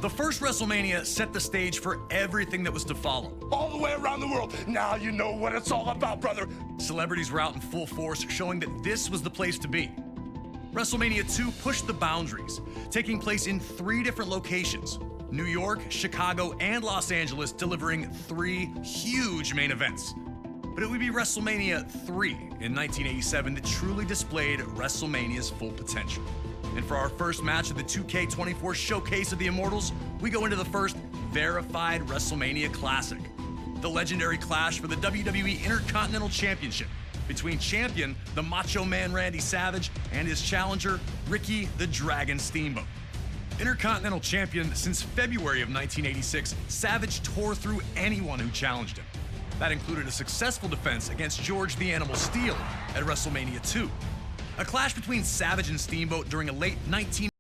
The first WrestleMania set the stage for everything that was to follow. All the way around the world. Now you know what it's all about, brother. Celebrities were out in full force, showing that this was the place to be. WrestleMania 2 pushed the boundaries, taking place in 3 different locations: New York, Chicago, and Los Angeles, delivering 3 huge main events. But it would be WrestleMania 3 in 1987 that truly displayed WrestleMania's full potential. And for our first match of the 2K24 showcase of the Immortals, we go into the first verified WrestleMania Classic, the legendary clash for the WWE Intercontinental Championship between champion, the Macho Man Randy Savage, and his challenger, Ricky the Dragon Steamboat. Intercontinental champion since February of 1986, Savage tore through anyone who challenged him. That included a successful defense against George the Animal Steele at WrestleMania 2. A clash between Savage and Steamboat during a late 19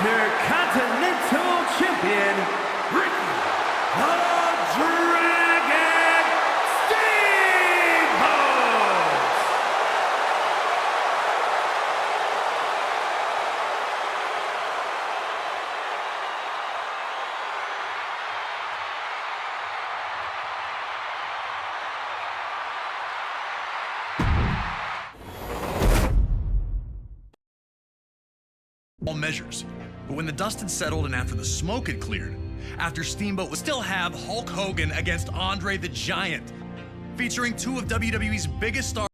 Intercontinental Champion, Ricky the Dragon Steamboat! All measures. But when the dust had settled and after the smoke had cleared, after Steamboat would still have Hulk Hogan against Andre the Giant, featuring two of WWE's biggest stars.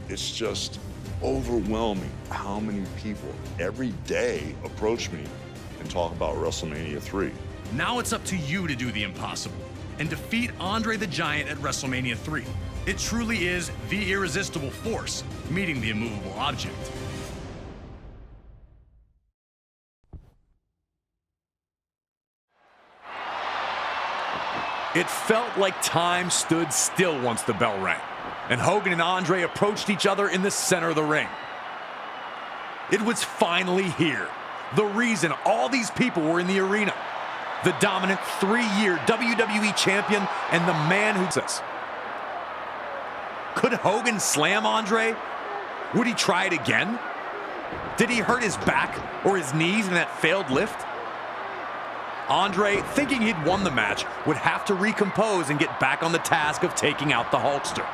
It's just overwhelming how many people every day approach me and talk about WrestleMania 3. Now it's up to you to do the impossible and defeat Andre the Giant at WrestleMania 3. It truly is the irresistible force meeting the immovable object. It felt like time stood still once the bell rang, and Hogan and Andre approached each other in the center of the ring. It was finally here. The reason all these people were in the arena. The dominant 3-year WWE champion and the man who's us. Could Hogan slam Andre? Would he try it again? Did he hurt his back or his knees in that failed lift? Andre, thinking he'd won the match, would have to recompose and get back on the task of taking out the Hulkster.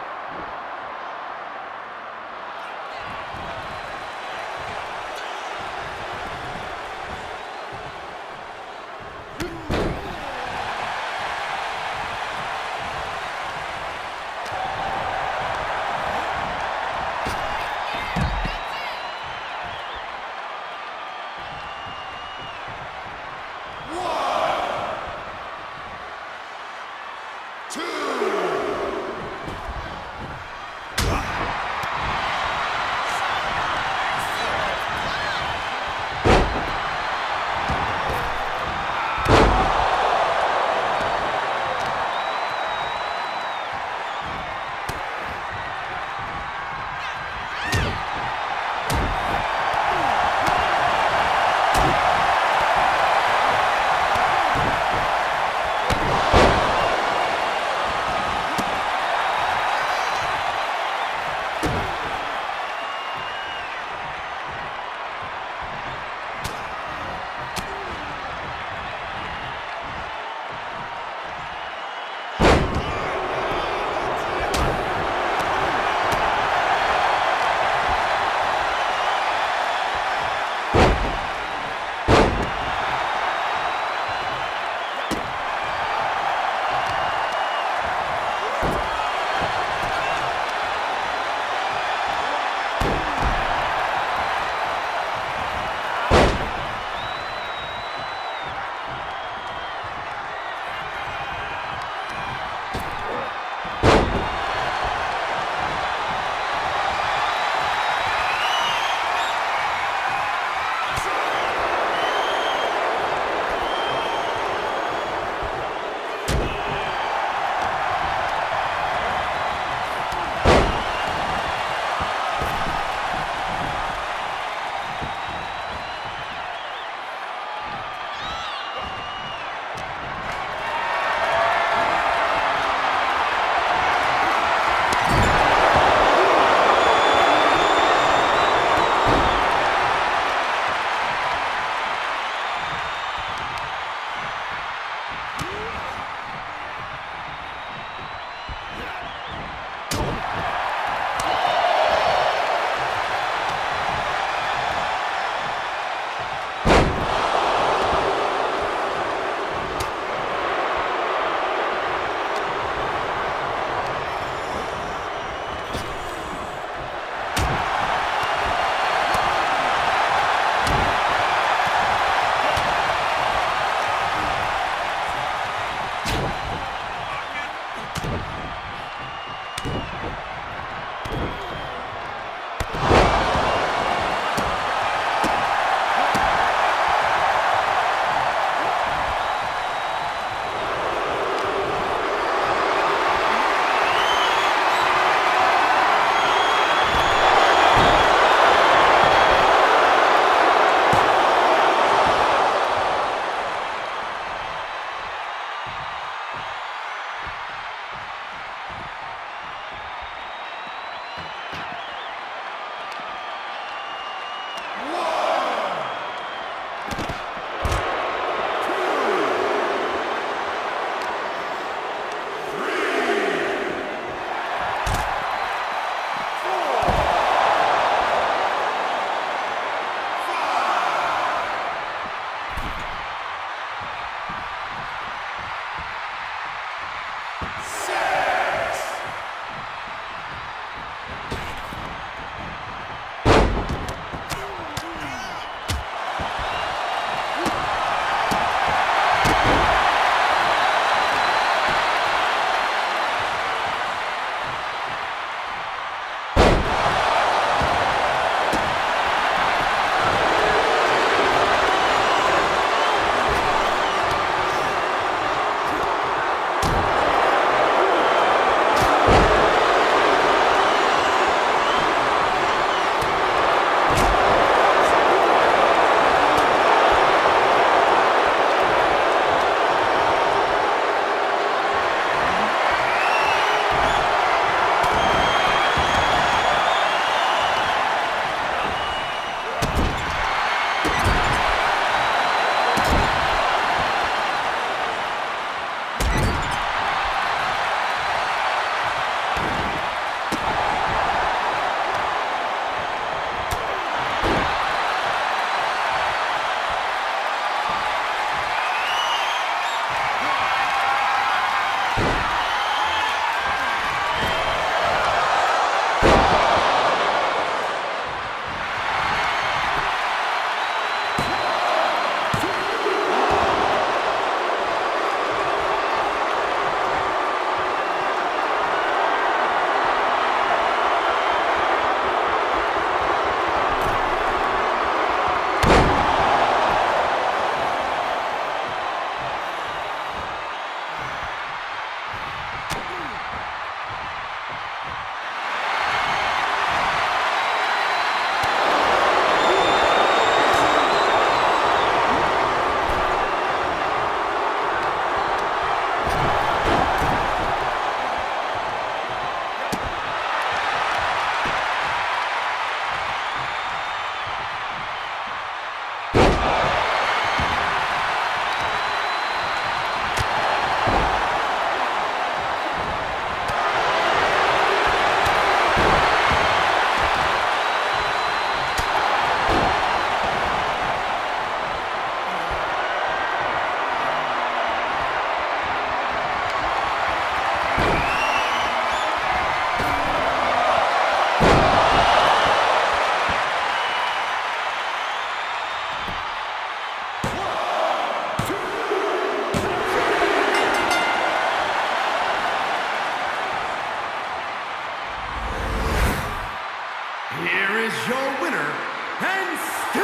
is your winner, and still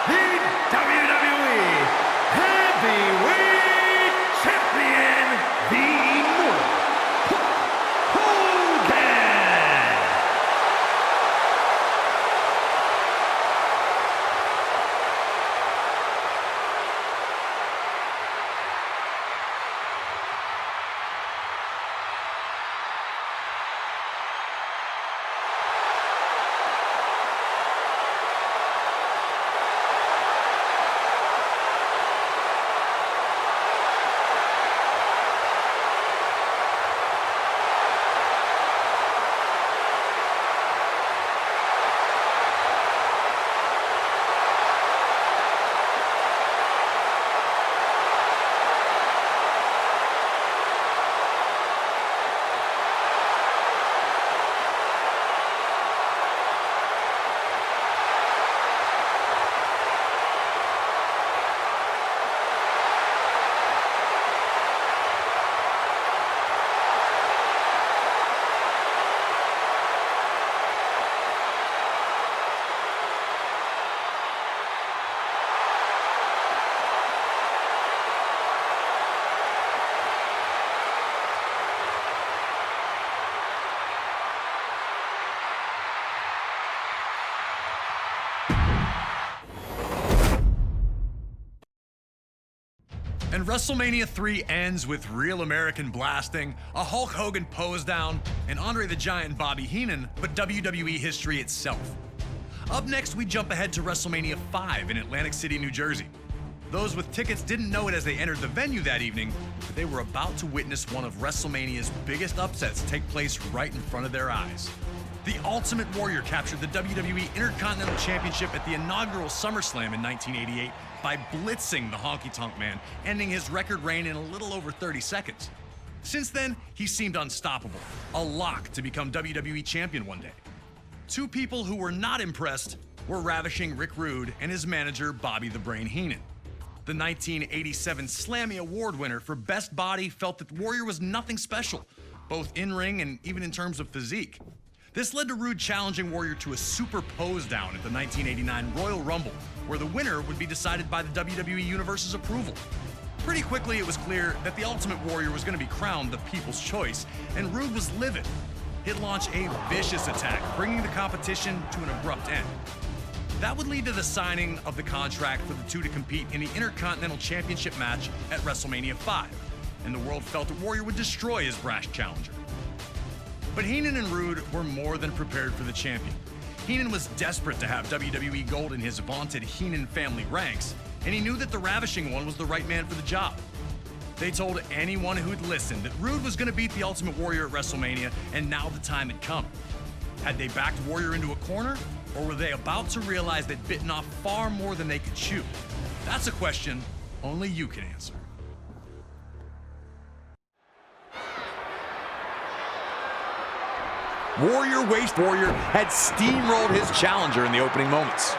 the WWE Heavyweight Champion, the Immortal, Hogan! And WrestleMania 3 ends with real American blasting, a Hulk Hogan pose down, and Andre the Giant and Bobby Heenan, but WWE history itself. Up next, we jump ahead to WrestleMania 5 in Atlantic City, New Jersey. Those with tickets didn't know it as they entered the venue that evening, but they were about to witness one of WrestleMania's biggest upsets take place right in front of their eyes. The Ultimate Warrior captured the WWE Intercontinental Championship at the inaugural SummerSlam in 1988 by blitzing the Honky Tonk Man, ending his record reign in a little over 30 seconds. Since then, he seemed unstoppable, a lock to become WWE Champion one day. Two people who were not impressed were ravishing Rick Rude and his manager Bobby the Brain Heenan. The 1987 Slammy Award winner for Best Body felt that Warrior was nothing special, both in-ring and even in terms of physique. This led to Rude challenging Warrior to a super pose down at the 1989 Royal Rumble, where the winner would be decided by the WWE Universe's approval. Pretty quickly, it was clear that the Ultimate Warrior was going to be crowned the people's choice, and Rude was livid. He'd launch a vicious attack, bringing the competition to an abrupt end. That would lead to the signing of the contract for the two to compete in the Intercontinental Championship match at WrestleMania 5, and the world felt that Warrior would destroy his brash challenger. But Heenan and Rude were more than prepared for the champion. Heenan was desperate to have WWE Gold in his vaunted Heenan family ranks, and he knew that the Ravishing One was the right man for the job. They told anyone who'd listened that Rude was going to beat the Ultimate Warrior at WrestleMania, and now the time had come. Had they backed Warrior into a corner, or were they about to realize they'd bitten off far more than they could chew? That's a question only you can answer. Warrior had steamrolled his challenger in the opening moments.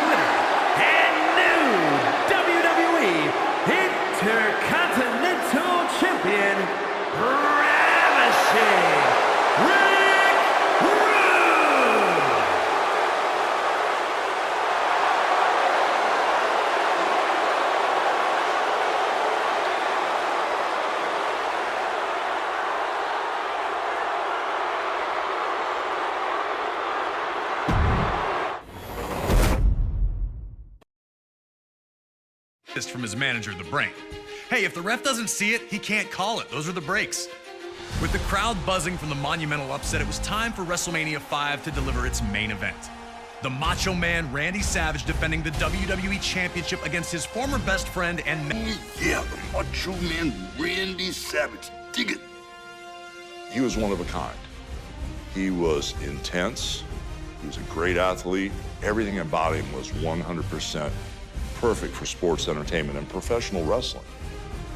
winner and new WWE Intercontinental Champion, Ravishing Rick Rude. From his manager, The Brain. Hey, if the ref doesn't see it, he can't call it. Those are the breaks. With the crowd buzzing from the monumental upset, it was time for WrestleMania 5 to deliver its main event. The Macho Man Randy Savage defending the WWE Championship against his former best friend and Yeah, the Macho Man Randy Savage. Dig it. He was one of a kind. He was intense. He was a great athlete. Everything about him was 100% perfect for sports entertainment and professional wrestling.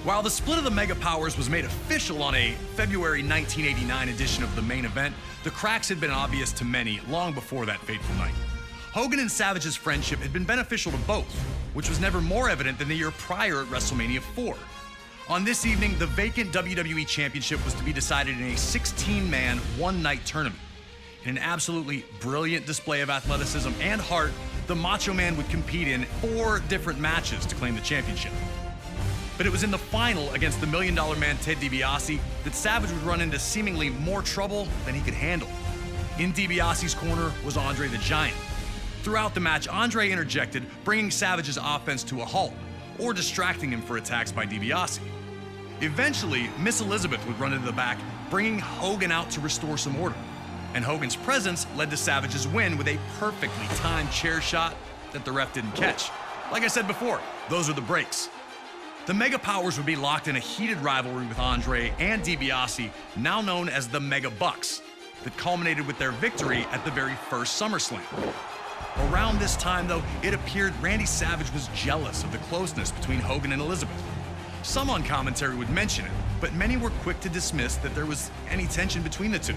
While the split of the Mega Powers was made official on a February 1989 edition of the main event, the cracks had been obvious to many long before that fateful night. Hogan and Savage's friendship had been beneficial to both, which was never more evident than the year prior at WrestleMania 4. On this evening, the vacant WWE Championship was to be decided in a 16-man, one-night tournament. In an absolutely brilliant display of athleticism and heart, the Macho Man would compete in 4 different matches to claim the championship. But it was in the final against the $1 Million Man Ted DiBiase that Savage would run into seemingly more trouble than he could handle. In DiBiase's corner was Andre the Giant. Throughout the match, Andre interjected, bringing Savage's offense to a halt, or distracting him for attacks by DiBiase. Eventually, Miss Elizabeth would run into the back, bringing Hogan out to restore some order. And Hogan's presence led to Savage's win with a perfectly timed chair shot that the ref didn't catch. Like I said before, those are the breaks. The Mega Powers would be locked in a heated rivalry with Andre and DiBiase, now known as the Mega Bucks, that culminated with their victory at the very first SummerSlam. Around this time, though, it appeared Randy Savage was jealous of the closeness between Hogan and Elizabeth. Some on commentary would mention it, but many were quick to dismiss that there was any tension between the two.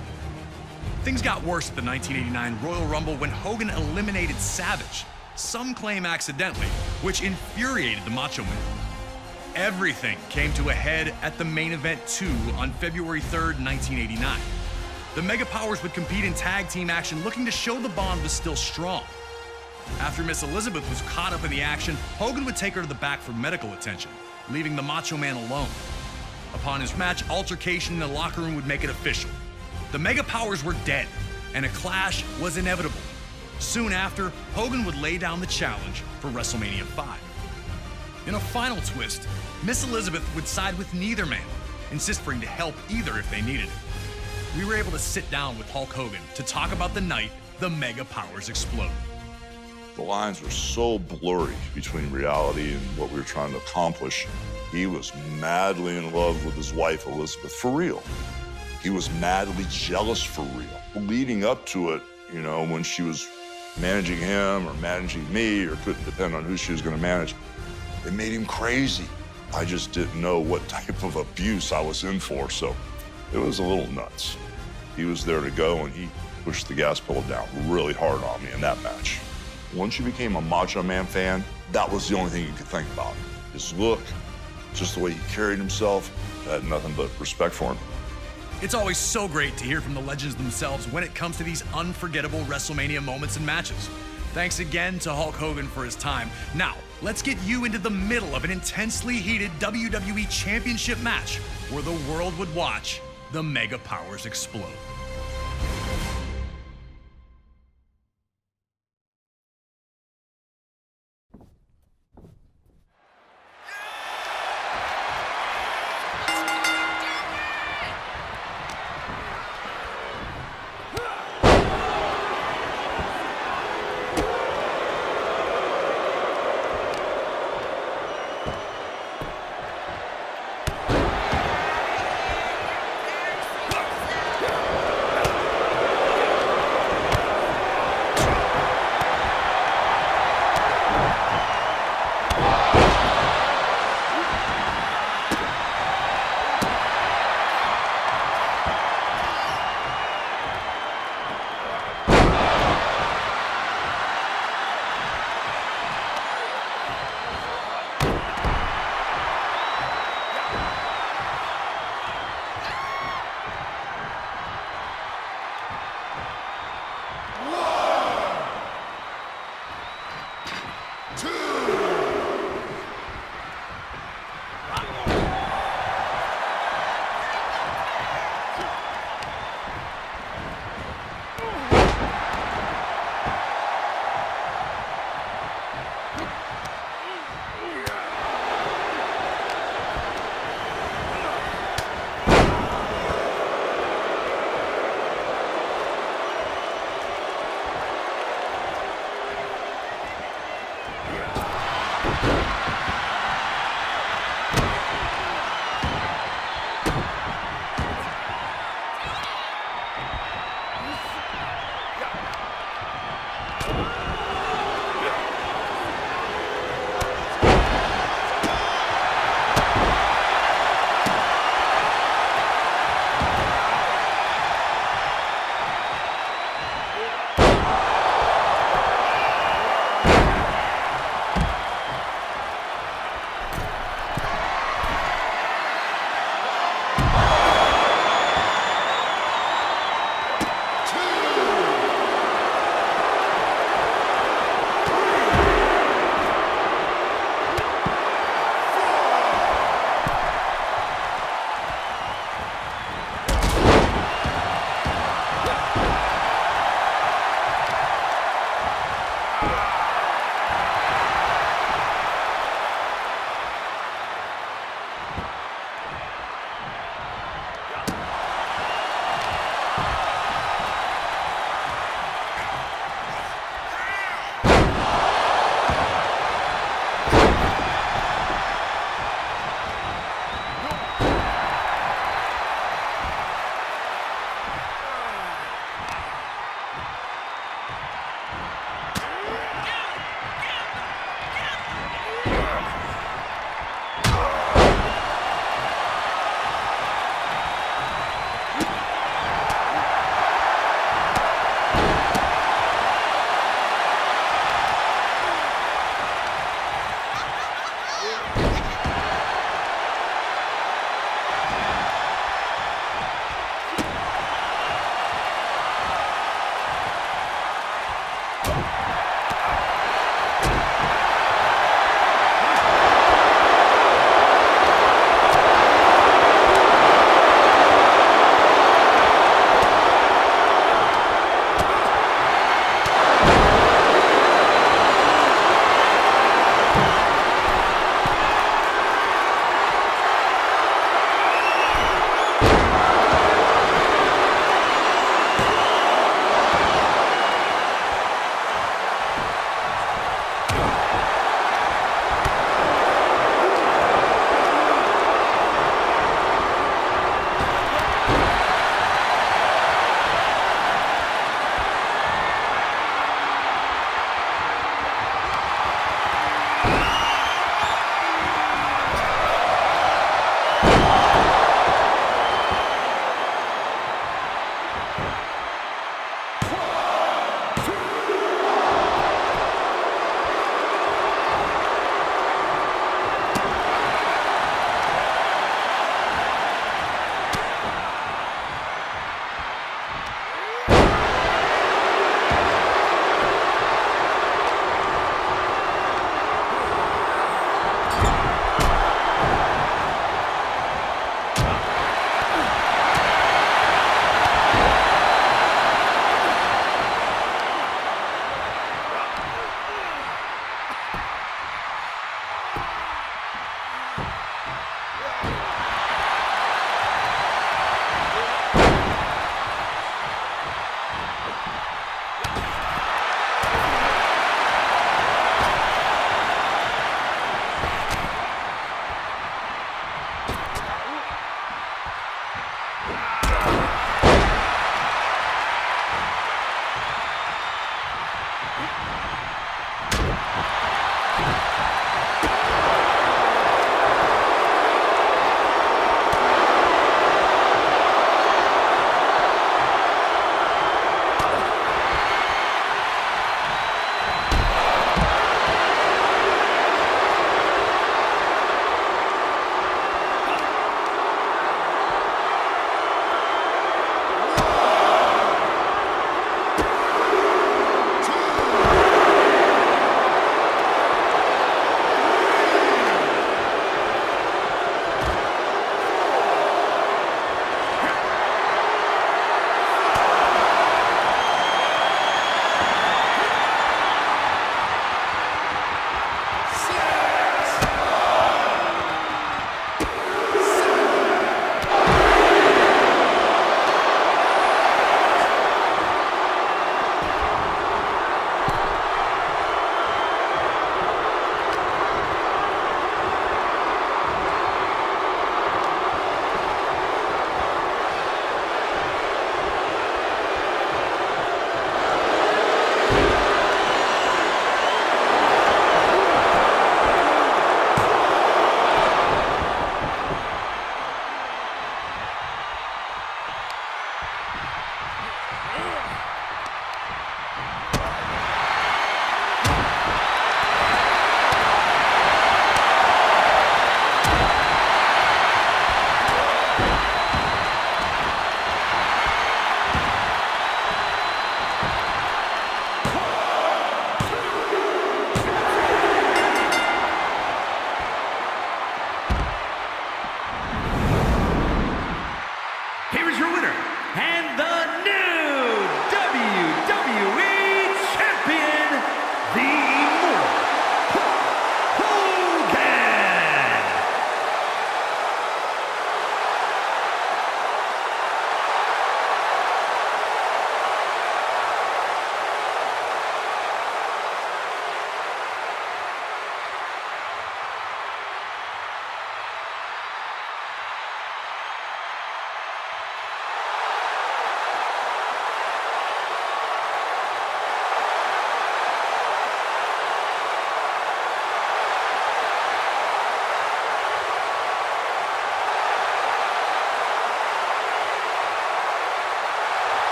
Things got worse at the 1989 Royal Rumble when Hogan eliminated Savage, some claim accidentally, which infuriated the Macho Man. Everything came to a head at the main event 2 on February 3rd, 1989. The Mega Powers would compete in tag team action, looking to show the bond was still strong. After Miss Elizabeth was caught up in the action, Hogan would take her to the back for medical attention, leaving the Macho Man alone. Upon his match, altercation in the locker room would make it official. The Mega Powers were dead, and a clash was inevitable. Soon after, Hogan would lay down the challenge for WrestleMania 5. In a final twist, Miss Elizabeth would side with neither man, insisting to help either if they needed it. We were able to sit down with Hulk Hogan to talk about the night the Mega Powers exploded. The lines were so blurry between reality and what we were trying to accomplish. He was madly in love with his wife, Elizabeth, for real. He was madly jealous for real. Leading up to it, you know, when she was managing him or managing me, or couldn't depend on who she was going to manage, it made him crazy. I just didn't know what type of abuse I was in for, so it was a little nuts. He was there to go, and he pushed the gas pedal down really hard on me in that match. Once you became a Macho Man fan, that was the only thing you could think about. His look, just the way he carried himself, I had nothing but respect for him. It's always so great to hear from the legends themselves when it comes to these unforgettable WrestleMania moments and matches. Thanks again to Hulk Hogan for his time. Now, let's get you into the middle of an intensely heated WWE Championship match where the world would watch the Mega Powers explode.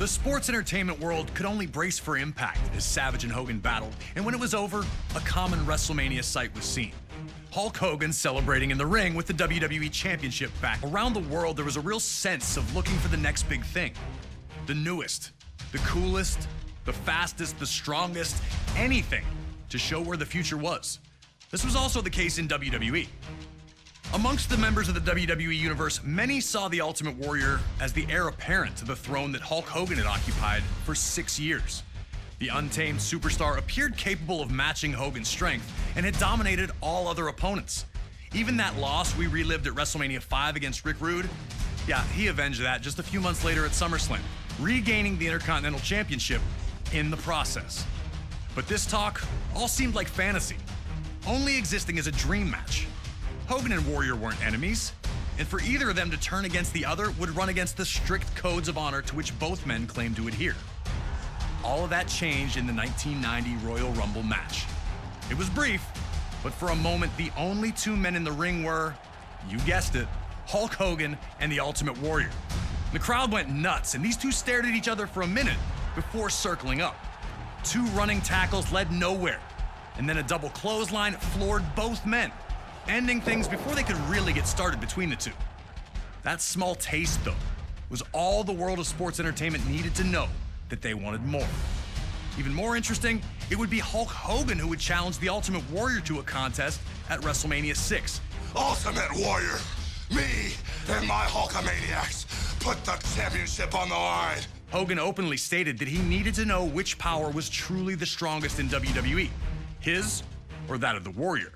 The sports entertainment world could only brace for impact as Savage and Hogan battled, and when it was over, a common WrestleMania sight was seen. Hulk Hogan celebrating in the ring with the WWE Championship back. Around the world, there was a real sense of looking for the next big thing. The newest, the coolest, the fastest, the strongest, anything to show where the future was. This was also the case in WWE. Amongst the members of the WWE Universe, many saw the Ultimate Warrior as the heir apparent to the throne that Hulk Hogan had occupied for 6 years. The untamed superstar appeared capable of matching Hogan's strength and had dominated all other opponents. Even that loss we relived at WrestleMania 5 against Rick Rude, he avenged that just a few months later at SummerSlam, regaining the Intercontinental Championship in the process. But this talk all seemed like fantasy, only existing as a dream match. Hogan and Warrior weren't enemies, and for either of them to turn against the other would run against the strict codes of honor to which both men claimed to adhere. All of that changed in the 1990 Royal Rumble match. It was brief, but for a moment, the only two men in the ring were, you guessed it, Hulk Hogan and the Ultimate Warrior. The crowd went nuts, and these two stared at each other for a minute before circling up. Two running tackles led nowhere, and then a double clothesline floored both men, ending things before they could really get started between the two. That small taste, though, was all the world of sports entertainment needed to know that they wanted more. Even more interesting, it would be Hulk Hogan who would challenge the Ultimate Warrior to a contest at WrestleMania 6. Ultimate Warrior, me and my Hulkamaniacs put the championship on the line. Hogan openly stated that he needed to know which power was truly the strongest in WWE, his or that of the Warrior.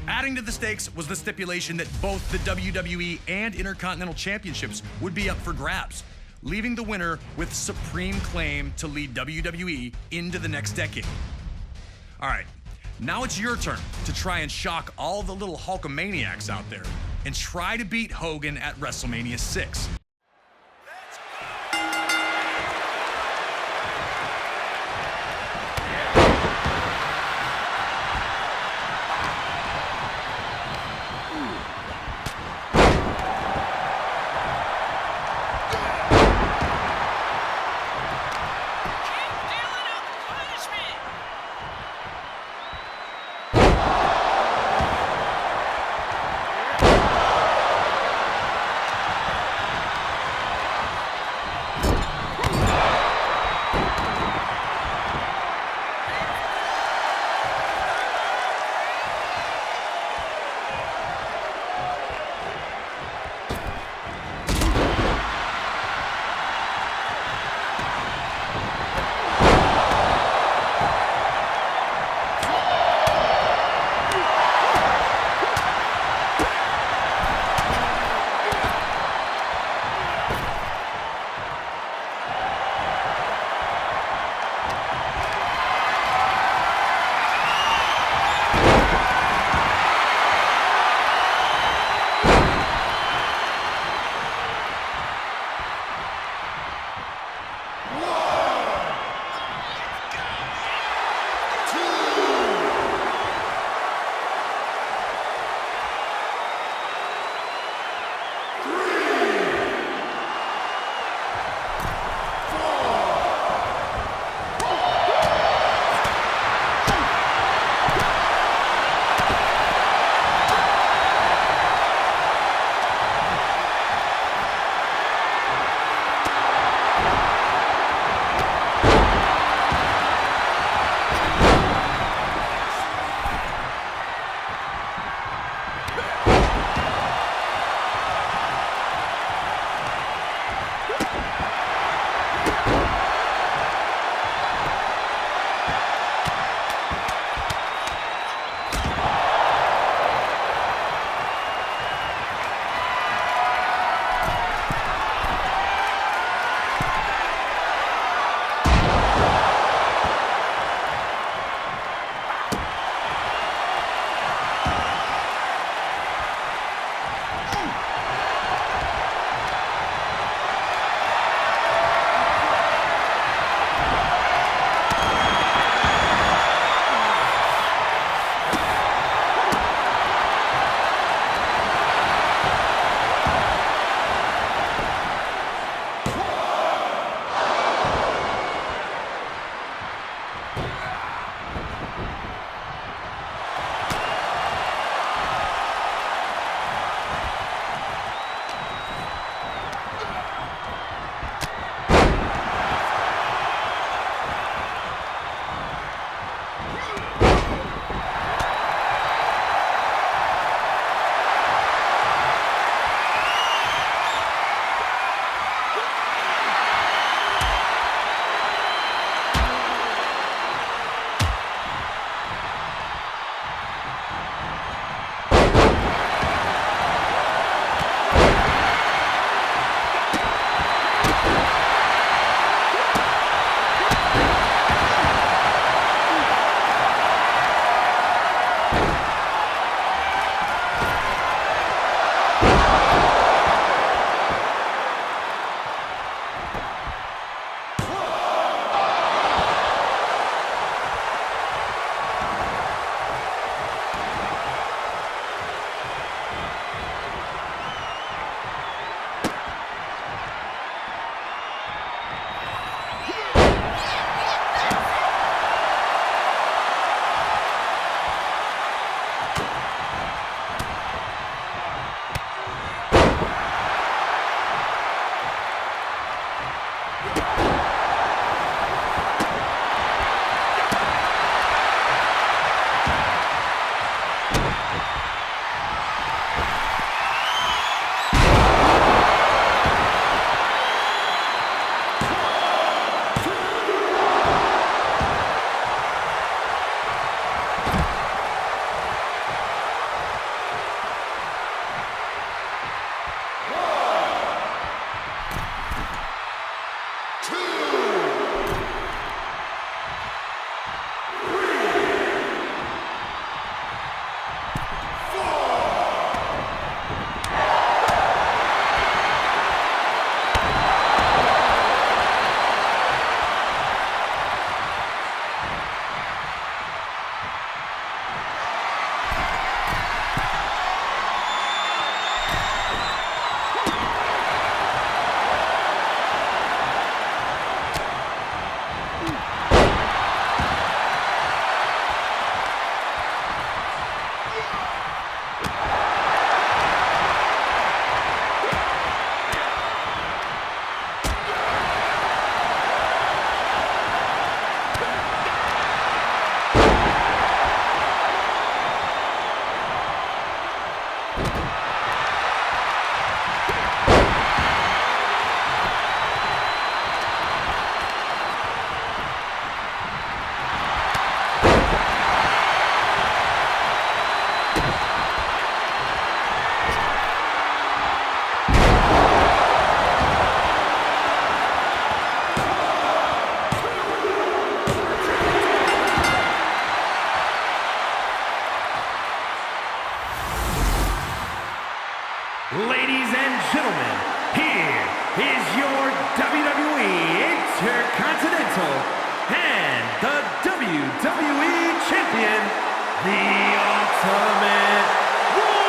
Adding to the stakes was the stipulation that both the WWE and Intercontinental Championships would be up for grabs, leaving the winner with supreme claim to lead WWE into the next decade. All right, now it's your turn to try and shock all the little Hulkamaniacs out there and try to beat Hogan at WrestleMania 6. Ladies and gentlemen, here is your WWE Intercontinental and the WWE Champion, the Ultimate Warrior!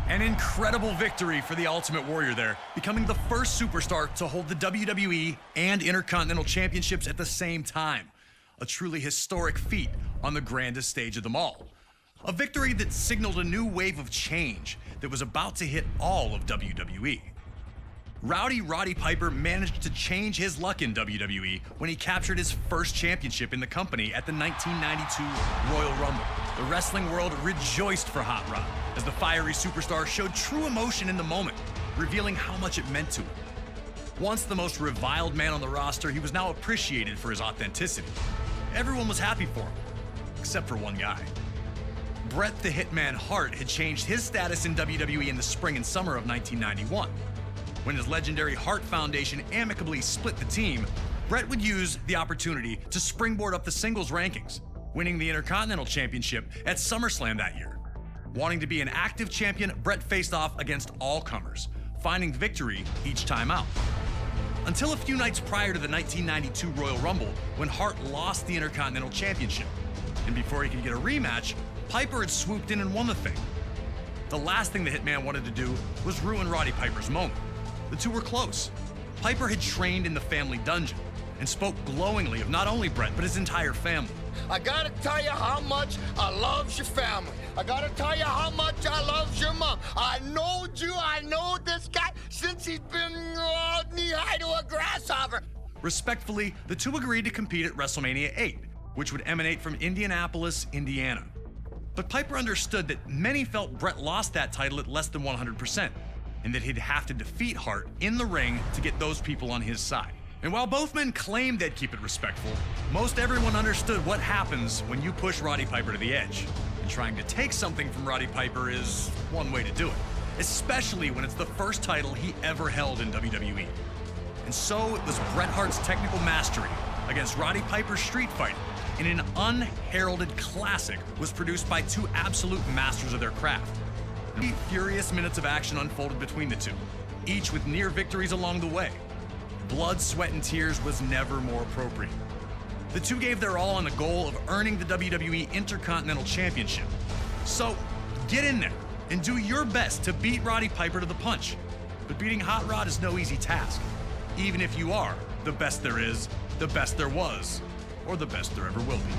An incredible victory for the Ultimate Warrior there, becoming the first superstar to hold the WWE and Intercontinental Championships at the same time. A truly historic feat on the grandest stage of them all. A victory that signaled a new wave of change that was about to hit all of WWE. Rowdy Roddy Piper managed to change his luck in WWE when he captured his first championship in the company at the 1992 Royal Rumble. The wrestling world rejoiced for Hot Rod as the fiery superstar showed true emotion in the moment, revealing how much it meant to him. Once the most reviled man on the roster, he was now appreciated for his authenticity. Everyone was happy for him, except for one guy. Bret the Hitman Hart had changed his status in WWE in the spring and summer of 1991. When his legendary Hart Foundation amicably split the team, Bret would use the opportunity to springboard up the singles rankings, winning the Intercontinental Championship at SummerSlam that year. Wanting to be an active champion, Bret faced off against all comers, finding victory each time out. Until a few nights prior to the 1992 Royal Rumble, when Hart lost the Intercontinental Championship. And before he could get a rematch, Piper had swooped in and won the thing. The last thing the Hitman wanted to do was ruin Roddy Piper's moment. The two were close. Piper had trained in the family dungeon and spoke glowingly of not only Bret, but his entire family. I gotta tell you how much I loves your family. I gotta tell you how much I loves your mom. I knowed you, I know this guy since he's been knee-high to a grasshopper. Respectfully, the two agreed to compete at WrestleMania 8, which would emanate from Indianapolis, Indiana. But Piper understood that many felt Bret lost that title at less than 100%. And that he'd have to defeat Hart in the ring to get those people on his side. And while both men claimed they'd keep it respectful, most everyone understood what happens when you push Roddy Piper to the edge. And trying to take something from Roddy Piper is one way to do it, especially when it's the first title he ever held in WWE. And so it was Bret Hart's technical mastery against Roddy Piper's street fighting in an unheralded classic was produced by two absolute masters of their craft. Furious minutes of action unfolded between the two, each with near victories along the way. Blood, sweat, and tears was never more appropriate. The two gave their all on the goal of earning the WWE Intercontinental Championship. So, get in there and do your best to beat Roddy Piper to the punch. But beating Hot Rod is no easy task, even if you are the best there is, the best there was, or the best there ever will be.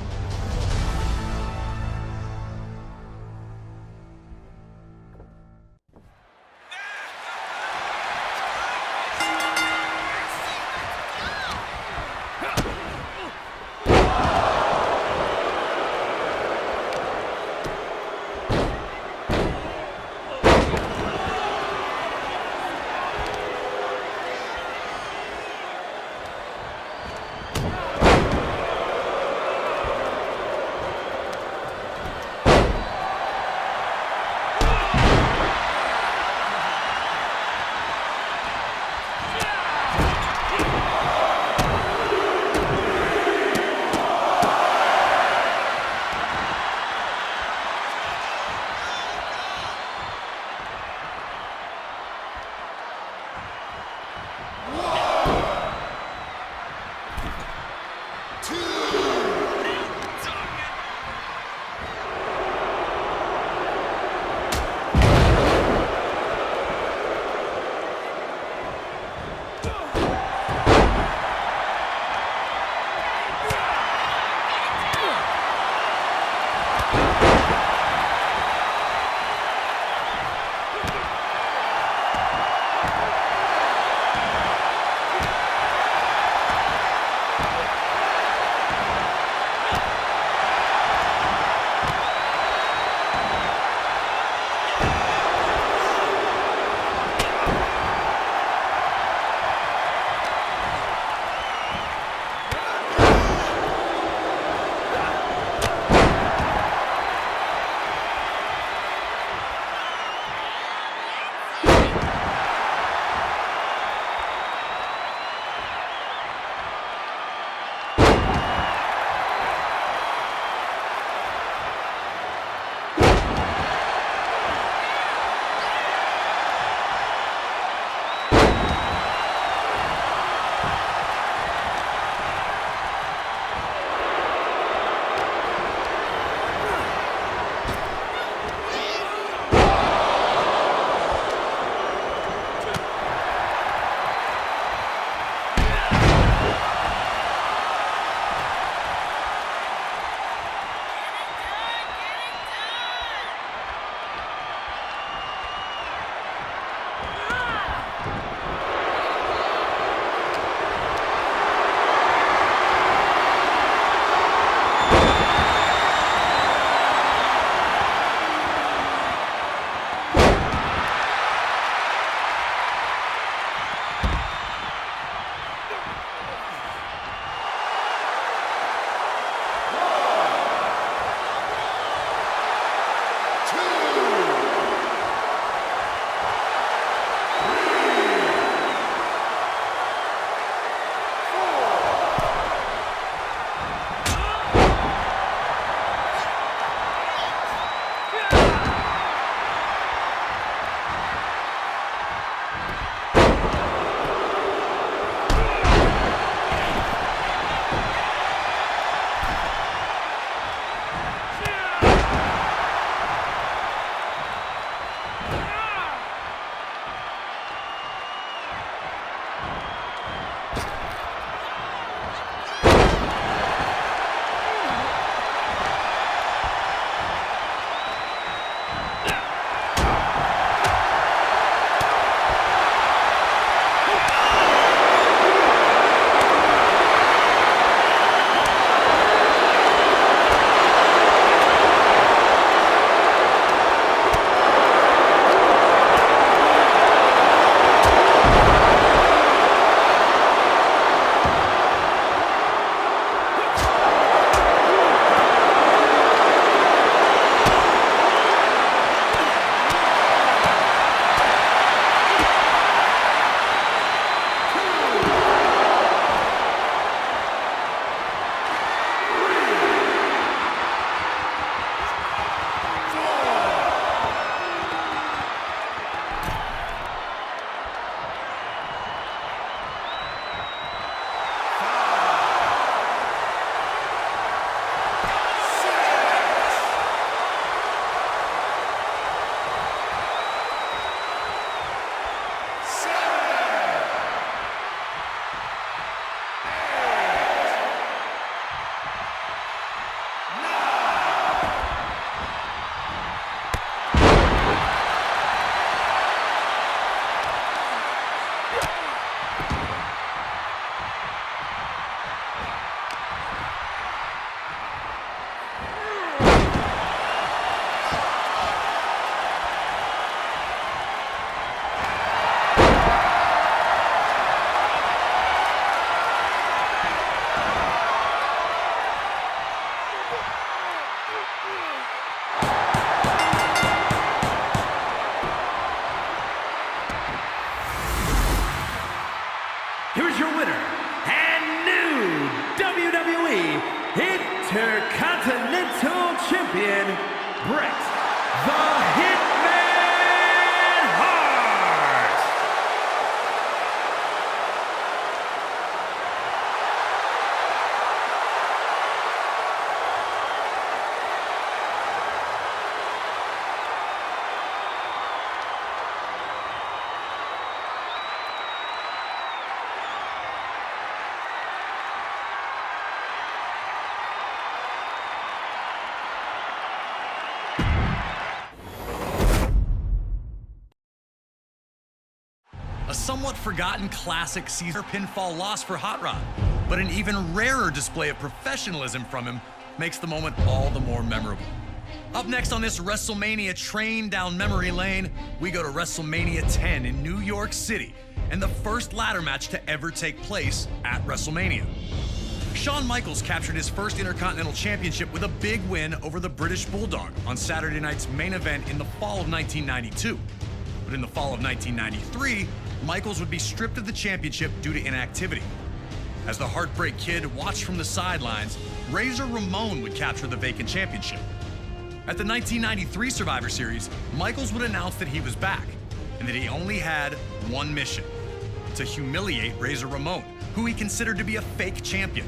Here's your winner and new WWE Intercontinental Champion, Bret the Hitman Hart. A somewhat forgotten classic Caesar pinfall loss for Hot Rod, but an even rarer display of professionalism from him makes the moment all the more memorable. Up next on this WrestleMania train down memory lane, we go to WrestleMania 10 in New York City, and the first ladder match to ever take place at WrestleMania. Shawn Michaels captured his first Intercontinental Championship with a big win over the British Bulldog on Saturday night's main event in the fall of 1992. But in the fall of 1993, Michaels would be stripped of the championship due to inactivity. As the Heartbreak Kid watched from the sidelines, Razor Ramon would capture the vacant championship. At the 1993 Survivor Series, Michaels would announce that he was back, and that he only had one mission: to humiliate Razor Ramon, who he considered to be a fake champion.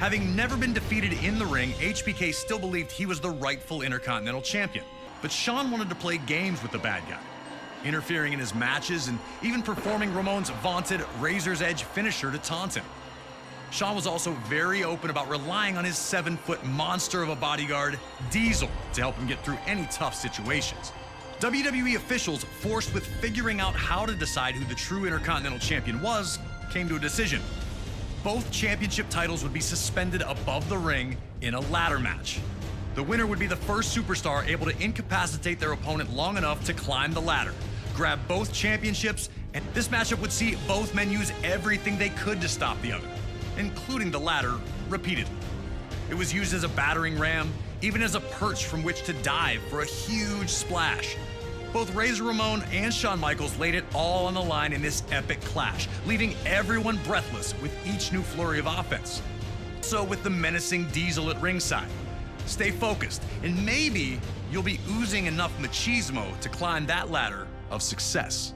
Having never been defeated in the ring, HBK still believed he was the rightful Intercontinental Champion. But Shawn wanted to play games with the bad guy, interfering in his matches and even performing Ramon's vaunted Razor's Edge finisher to taunt him. Shawn was also very open about relying on his 7-foot monster of a bodyguard, Diesel, to help him get through any tough situations. WWE officials, forced with figuring out how to decide who the true Intercontinental Champion was, came to a decision. Both championship titles would be suspended above the ring in a ladder match. The winner would be the first superstar able to incapacitate their opponent long enough to climb the ladder, grab both championships, and this matchup would see both men use everything they could to stop the other, including the ladder repeatedly. It was used as a battering ram, even as a perch from which to dive for a huge splash. Both Razor Ramon and Shawn Michaels laid it all on the line in this epic clash, leaving everyone breathless with each new flurry of offense. So with the menacing Diesel at ringside. Stay focused, and maybe you'll be oozing enough machismo to climb that ladder of success.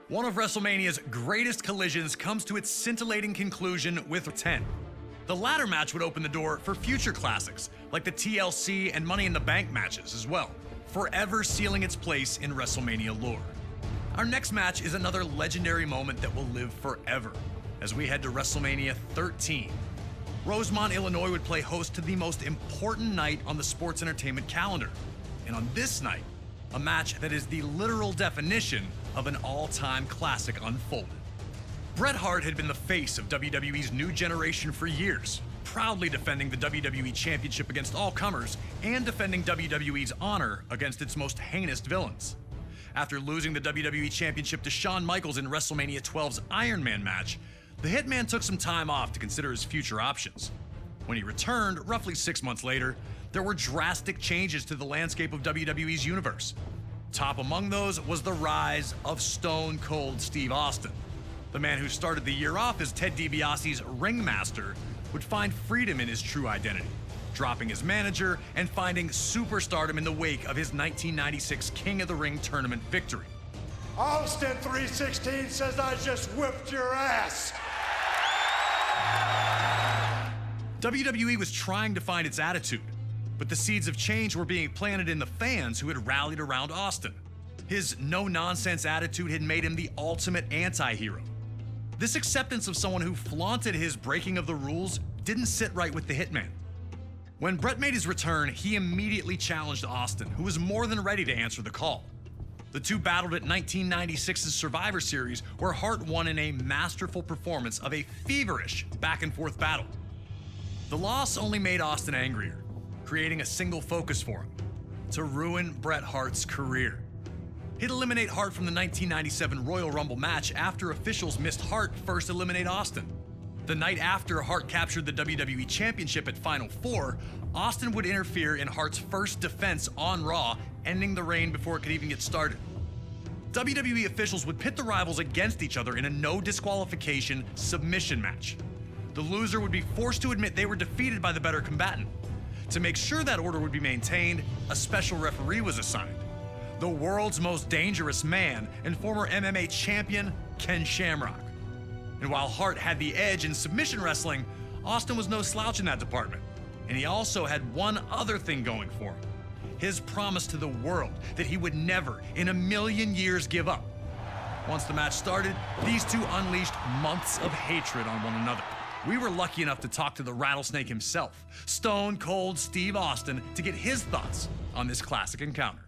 One of WrestleMania's greatest collisions comes to its scintillating conclusion with 10. The latter match would open the door for future classics, like the TLC and Money in the Bank matches as well, forever sealing its place in WrestleMania lore. Our next match is another legendary moment that will live forever, as we head to WrestleMania 13. Rosemont, Illinois would play host to the most important night on the sports entertainment calendar. And on this night, a match that is the literal definition of an all-time classic unfolded. Bret Hart had been the face of WWE's new generation for years, proudly defending the WWE Championship against all comers and defending WWE's honor against its most heinous villains. After losing the WWE Championship to Shawn Michaels in WrestleMania 12's Iron Man match, the Hitman took some time off to consider his future options. When he returned, roughly 6 months later, there were drastic changes to the landscape of WWE's universe. Top among those was the rise of Stone Cold Steve Austin. The man who started the year off as Ted DiBiase's ringmaster would find freedom in his true identity, dropping his manager and finding superstardom in the wake of his 1996 King of the Ring tournament victory. Austin 316 says I just whipped your ass. WWE was trying to find its attitude, but the seeds of change were being planted in the fans who had rallied around Austin. His no-nonsense attitude had made him the ultimate anti-hero. This acceptance of someone who flaunted his breaking of the rules didn't sit right with the Hitman. When Bret made his return, he immediately challenged Austin, who was more than ready to answer the call. The two battled at 1996's Survivor Series, where Hart won in a masterful performance of a feverish back-and-forth battle. The loss only made Austin angrier, creating a single focus for him: to ruin Bret Hart's career. He'd eliminate Hart from the 1997 Royal Rumble match after officials missed Hart first eliminate Austin. The night after Hart captured the WWE Championship at Final Four, Austin would interfere in Hart's first defense on Raw, ending the reign before it could even get started. WWE officials would pit the rivals against each other in a no disqualification submission match. The loser would be forced to admit they were defeated by the better combatant. To make sure that order would be maintained, a special referee was assigned: the world's most dangerous man and former MMA champion, Ken Shamrock. And while Hart had the edge in submission wrestling, Austin was no slouch in that department. And he also had one other thing going for him: his promise to the world that he would never in a million years give up. Once the match started, these two unleashed months of hatred on one another. We were lucky enough to talk to the Rattlesnake himself, Stone Cold Steve Austin, to get his thoughts on this classic encounter.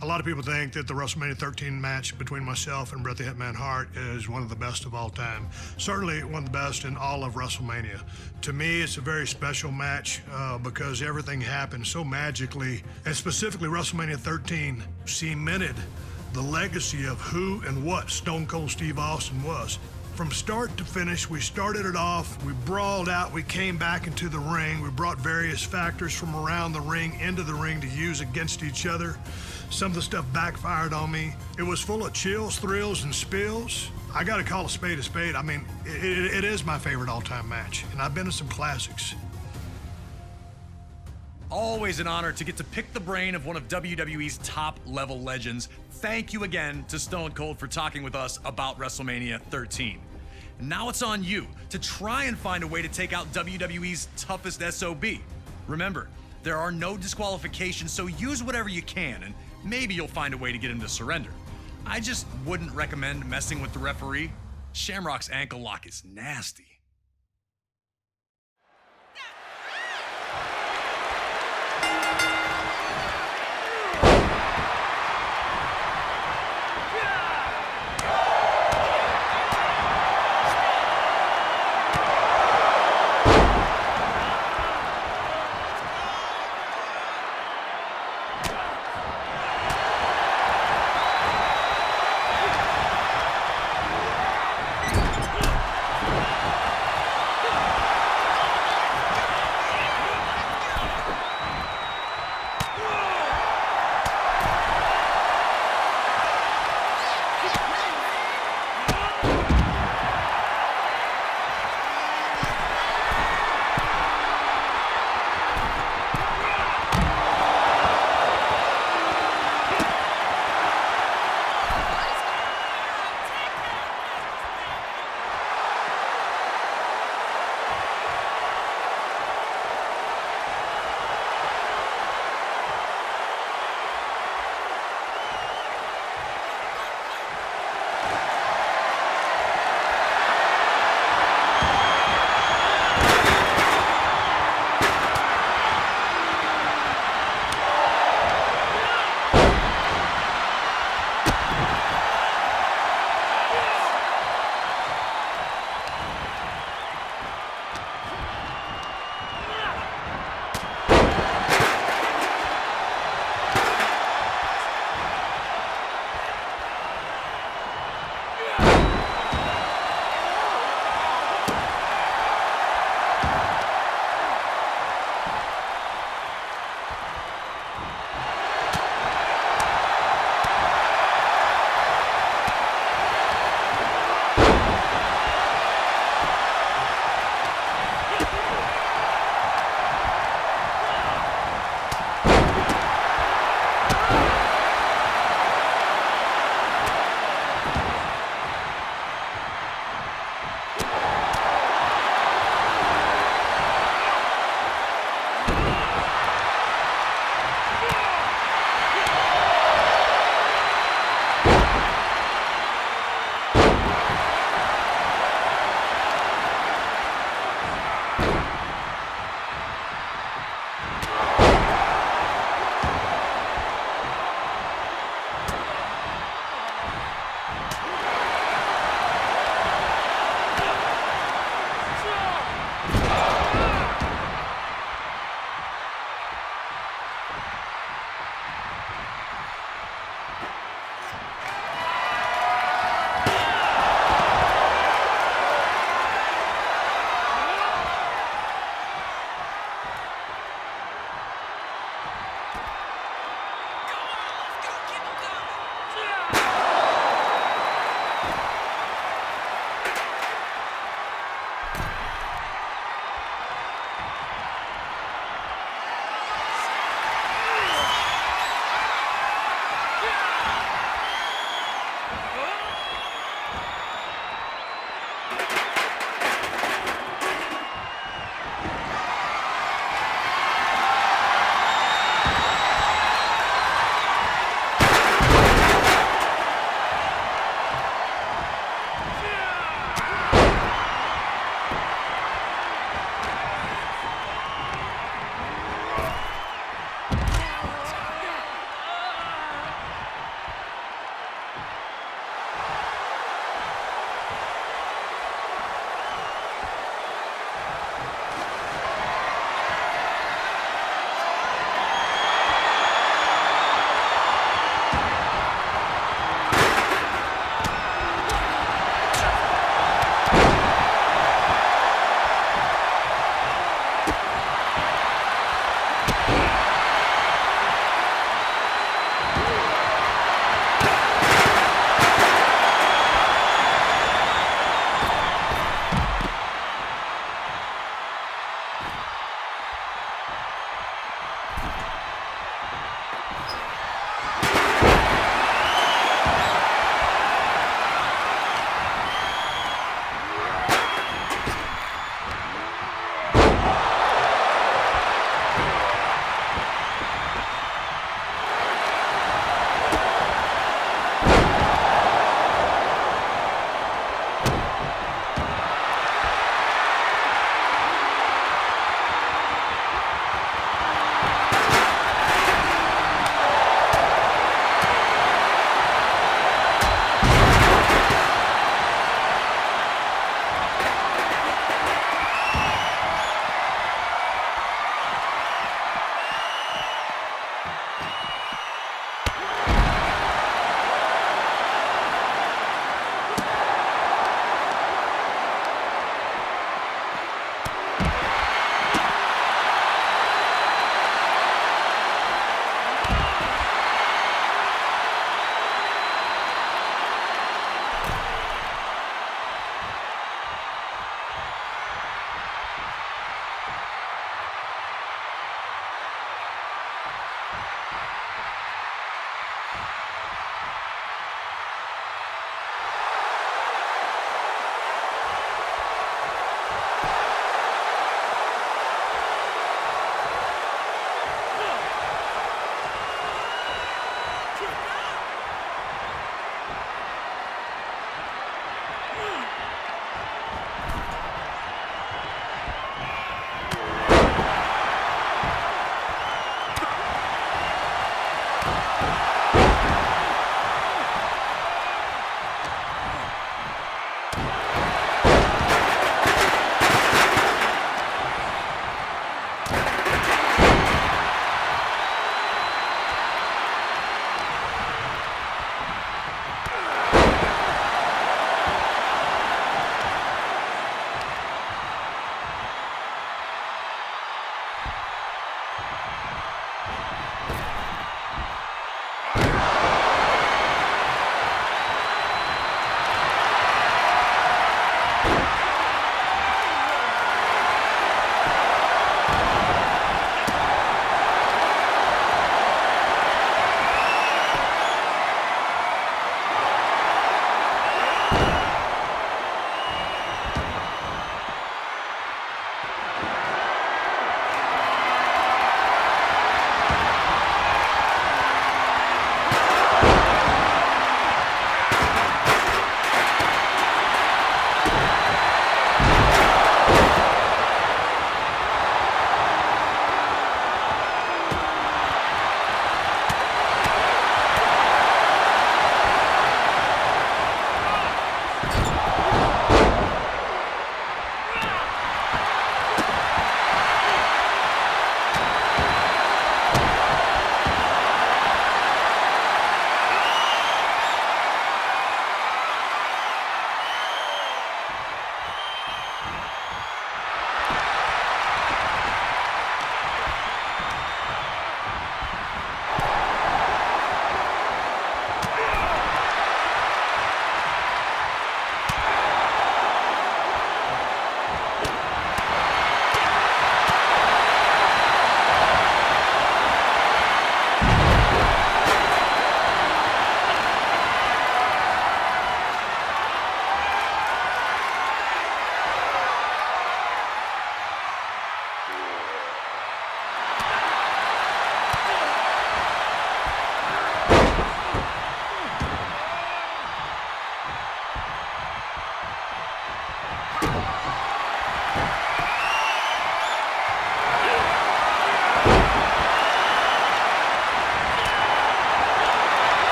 A lot of people think that the WrestleMania 13 match between myself and Bret the Hitman Hart is one of the best of all time. Certainly one of the best in all of WrestleMania. To me, it's a very special match because everything happened so magically, and specifically WrestleMania 13 cemented the legacy of who and what Stone Cold Steve Austin was. From start to finish, we started it off, we brawled out, we came back into the ring, we brought various factors from around the ring into the ring to use against each other. Some of the stuff backfired on me. It was full of chills, thrills, and spills. I gotta call a spade a spade. I mean, it is my favorite all-time match, and I've been to some classics. Always an honor to get to pick the brain of one of WWE's top-level legends. Thank you again to Stone Cold for talking with us about WrestleMania 13. Now it's on you to try and find a way to take out WWE's toughest SOB. Remember, there are no disqualifications, so use whatever you can, and maybe you'll find a way to get him to surrender. I just wouldn't recommend messing with the referee. Shamrock's ankle lock is nasty.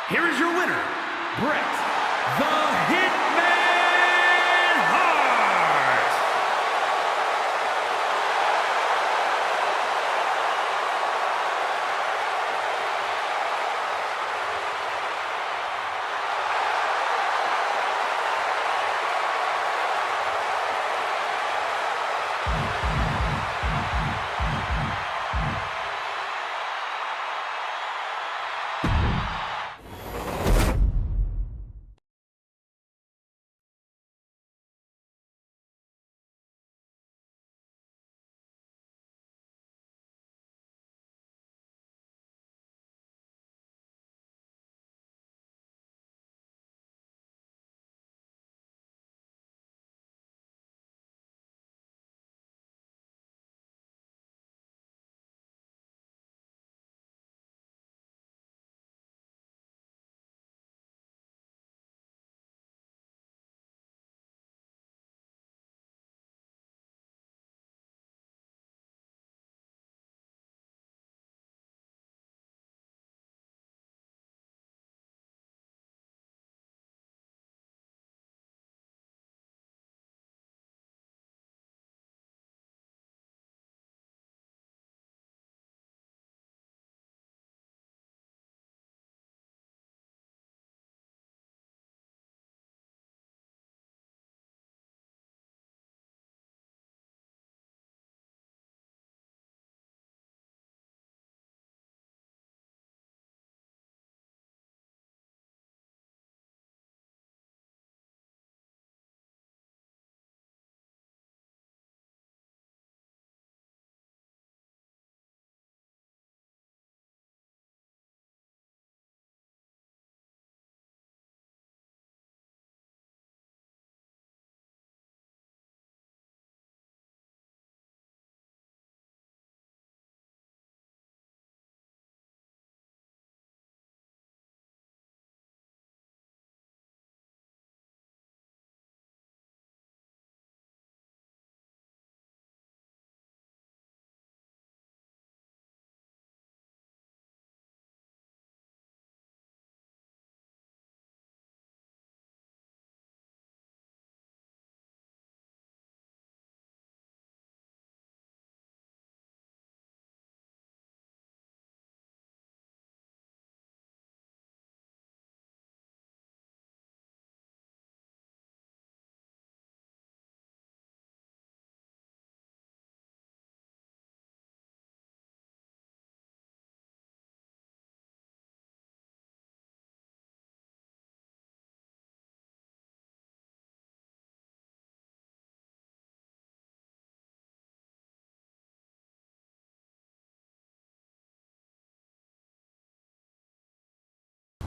Here is your winner, Bret the Hitman Hart.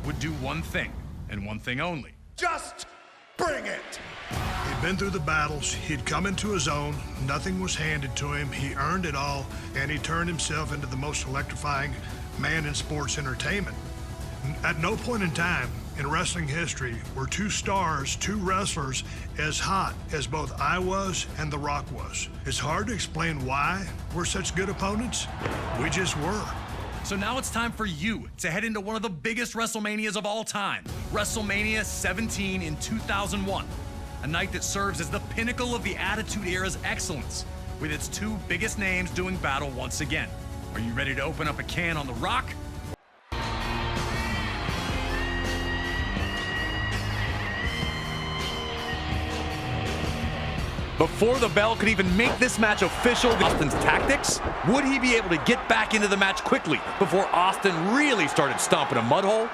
Would do one thing, and one thing only. Just bring it. He'd been through the battles, he'd come into his own, nothing was handed to him, he earned it all, and he turned himself into the most electrifying man in sports entertainment. At no point in time in wrestling history were two stars, two wrestlers as hot as both I was and The Rock was. It's hard to explain why we're such good opponents. We just were. So now it's time for you to head into one of the biggest WrestleManias of all time, WrestleMania 17 in 2001. A night that serves as the pinnacle of the Attitude Era's excellence, with its two biggest names doing battle once again. Are you ready to open up a can on The Rock? Before the bell could even make this match official, Austin's tactics? Would he be able to get back into the match quickly before Austin really started stomping a mud hole?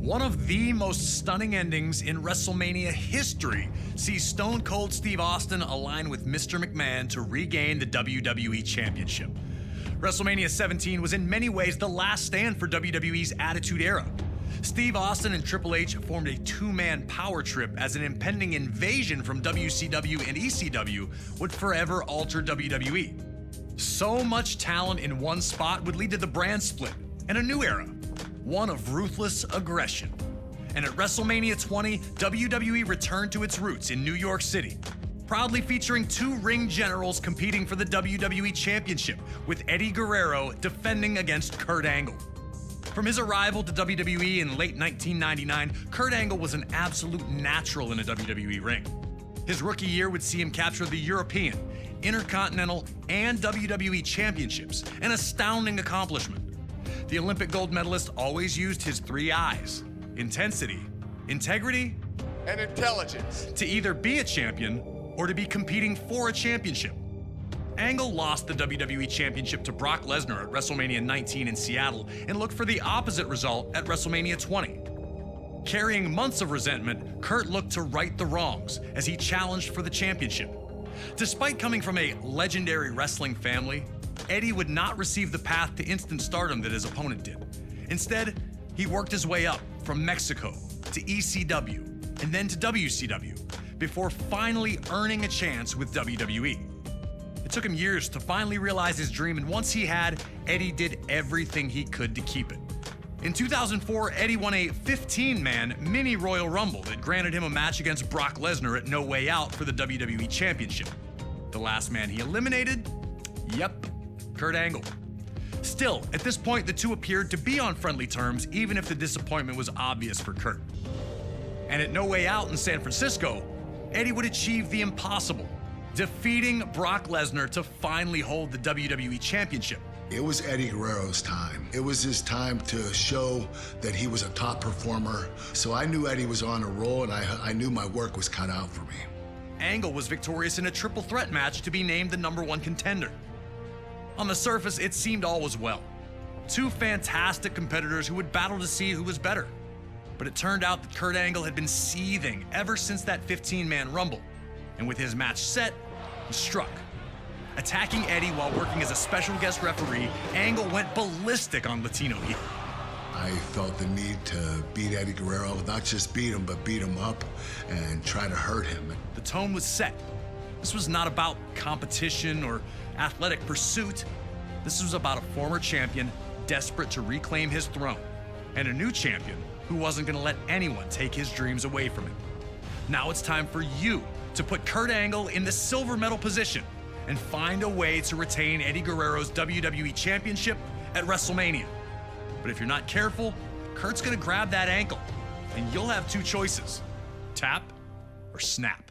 One of the most stunning endings in WrestleMania history sees Stone Cold Steve Austin align with Mr. McMahon to regain the WWE Championship. WrestleMania 17 was in many ways the last stand for WWE's Attitude Era. Steve Austin and Triple H formed a two-man power trip as an impending invasion from WCW and ECW would forever alter WWE. So much talent in one spot would lead to the brand split and a new era, one of ruthless aggression. And at WrestleMania 20, WWE returned to its roots in New York City, proudly featuring two ring generals competing for the WWE Championship, with Eddie Guerrero defending against Kurt Angle. From his arrival to WWE in late 1999, Kurt Angle was an absolute natural in a WWE ring. His rookie year would see him capture the European, Intercontinental, and WWE Championships, an astounding accomplishment. The Olympic gold medalist always used his three I's: intensity, integrity, And intelligence. to either be a champion or to be competing for a championship. Angle lost the WWE Championship to Brock Lesnar at WrestleMania 19 in Seattle and looked for the opposite result at WrestleMania 20. Carrying months of resentment, Kurt looked to right the wrongs as he challenged for the championship. Despite coming from a legendary wrestling family, Eddie would not receive the path to instant stardom that his opponent did. Instead, he worked his way up from Mexico to ECW and then to WCW before finally earning a chance with WWE. It took him years to finally realize his dream, and once he had, Eddie did everything he could to keep it. In 2004, Eddie won a 15-man mini Royal Rumble that granted him a match against Brock Lesnar at No Way Out for the WWE Championship. The last man he eliminated? Yep, Kurt Angle. Still, at this point, the two appeared to be on friendly terms, even if the disappointment was obvious for Kurt. And at No Way Out in San Francisco, Eddie would achieve the impossible, defeating Brock Lesnar to finally hold the WWE Championship. It was Eddie Guerrero's time. It was his time to show that he was a top performer. So I knew Eddie was on a roll, and I knew my work was cut out for me. Angle was victorious in a triple threat match to be named the #1 contender. On the surface, it seemed all was well. Two fantastic competitors who would battle to see who was better. But it turned out that Kurt Angle had been seething ever since that 15-man Rumble. And with his match set, he struck. Attacking Eddie while working as a special guest referee, Angle went ballistic on Latino Heat. I felt the need to beat Eddie Guerrero, not just beat him, but beat him up and try to hurt him. The tone was set. This was not about competition or athletic pursuit. This was about a former champion desperate to reclaim his throne, and a new champion who wasn't going to let anyone take his dreams away from him. Now it's time for you to put Kurt Angle in the silver medal position and find a way to retain Eddie Guerrero's WWE Championship at WrestleMania. But if you're not careful, Kurt's gonna grab that ankle, and you'll have two choices: tap or snap.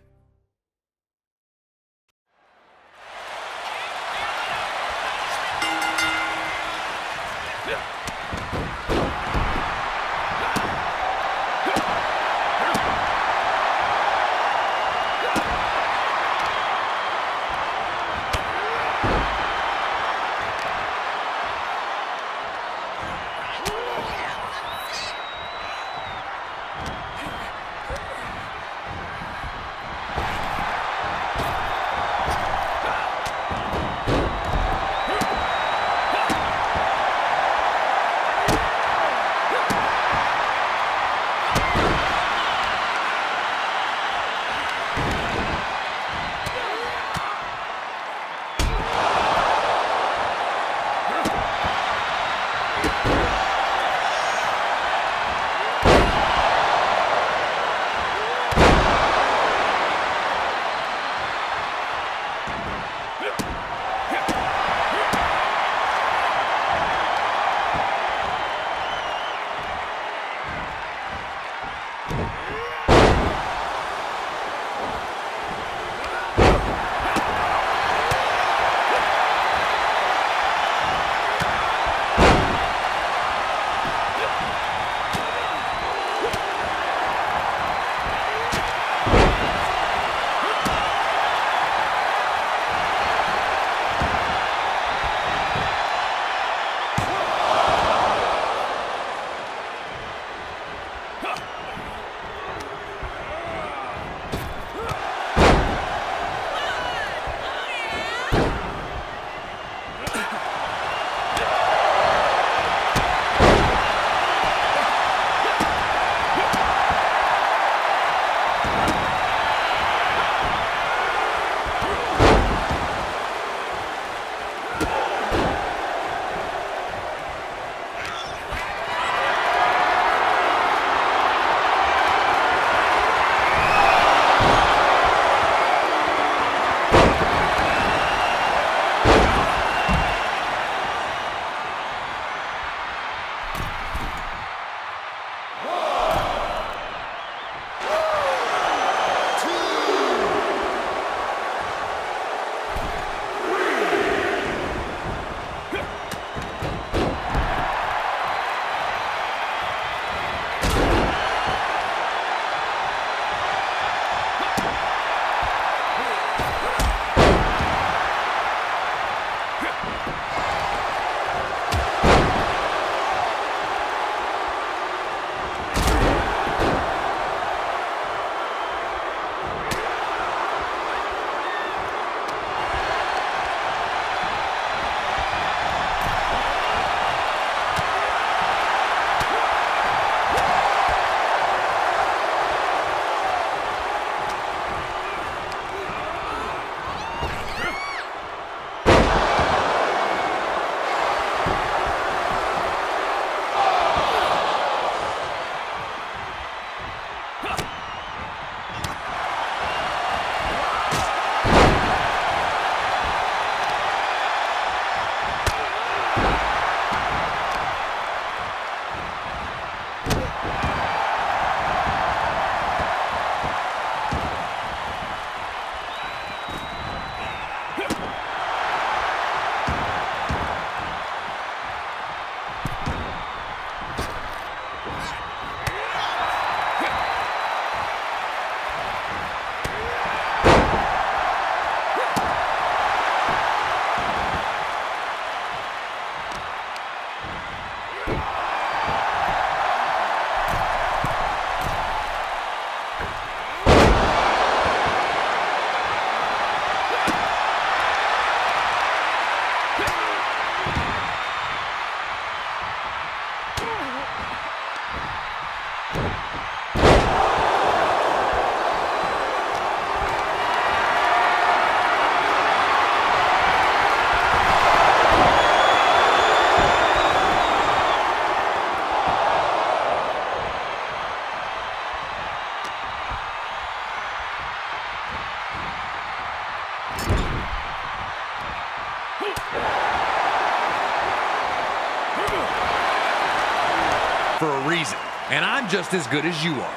reason, and I'm just as good as you are.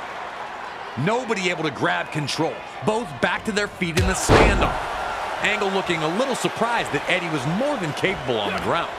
Nobody able to grab control. Both back to their feet in the standoff. Angle looking a little surprised that Eddie was more than capable on the ground.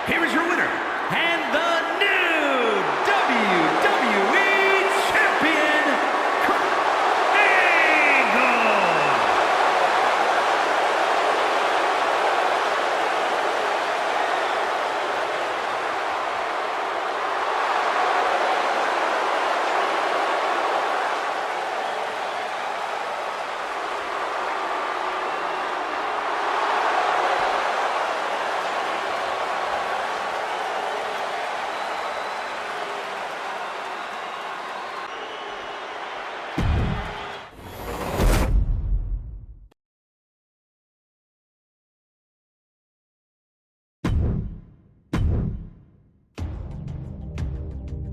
Here is your winner, and the new WWE Champion, Kurt Angle.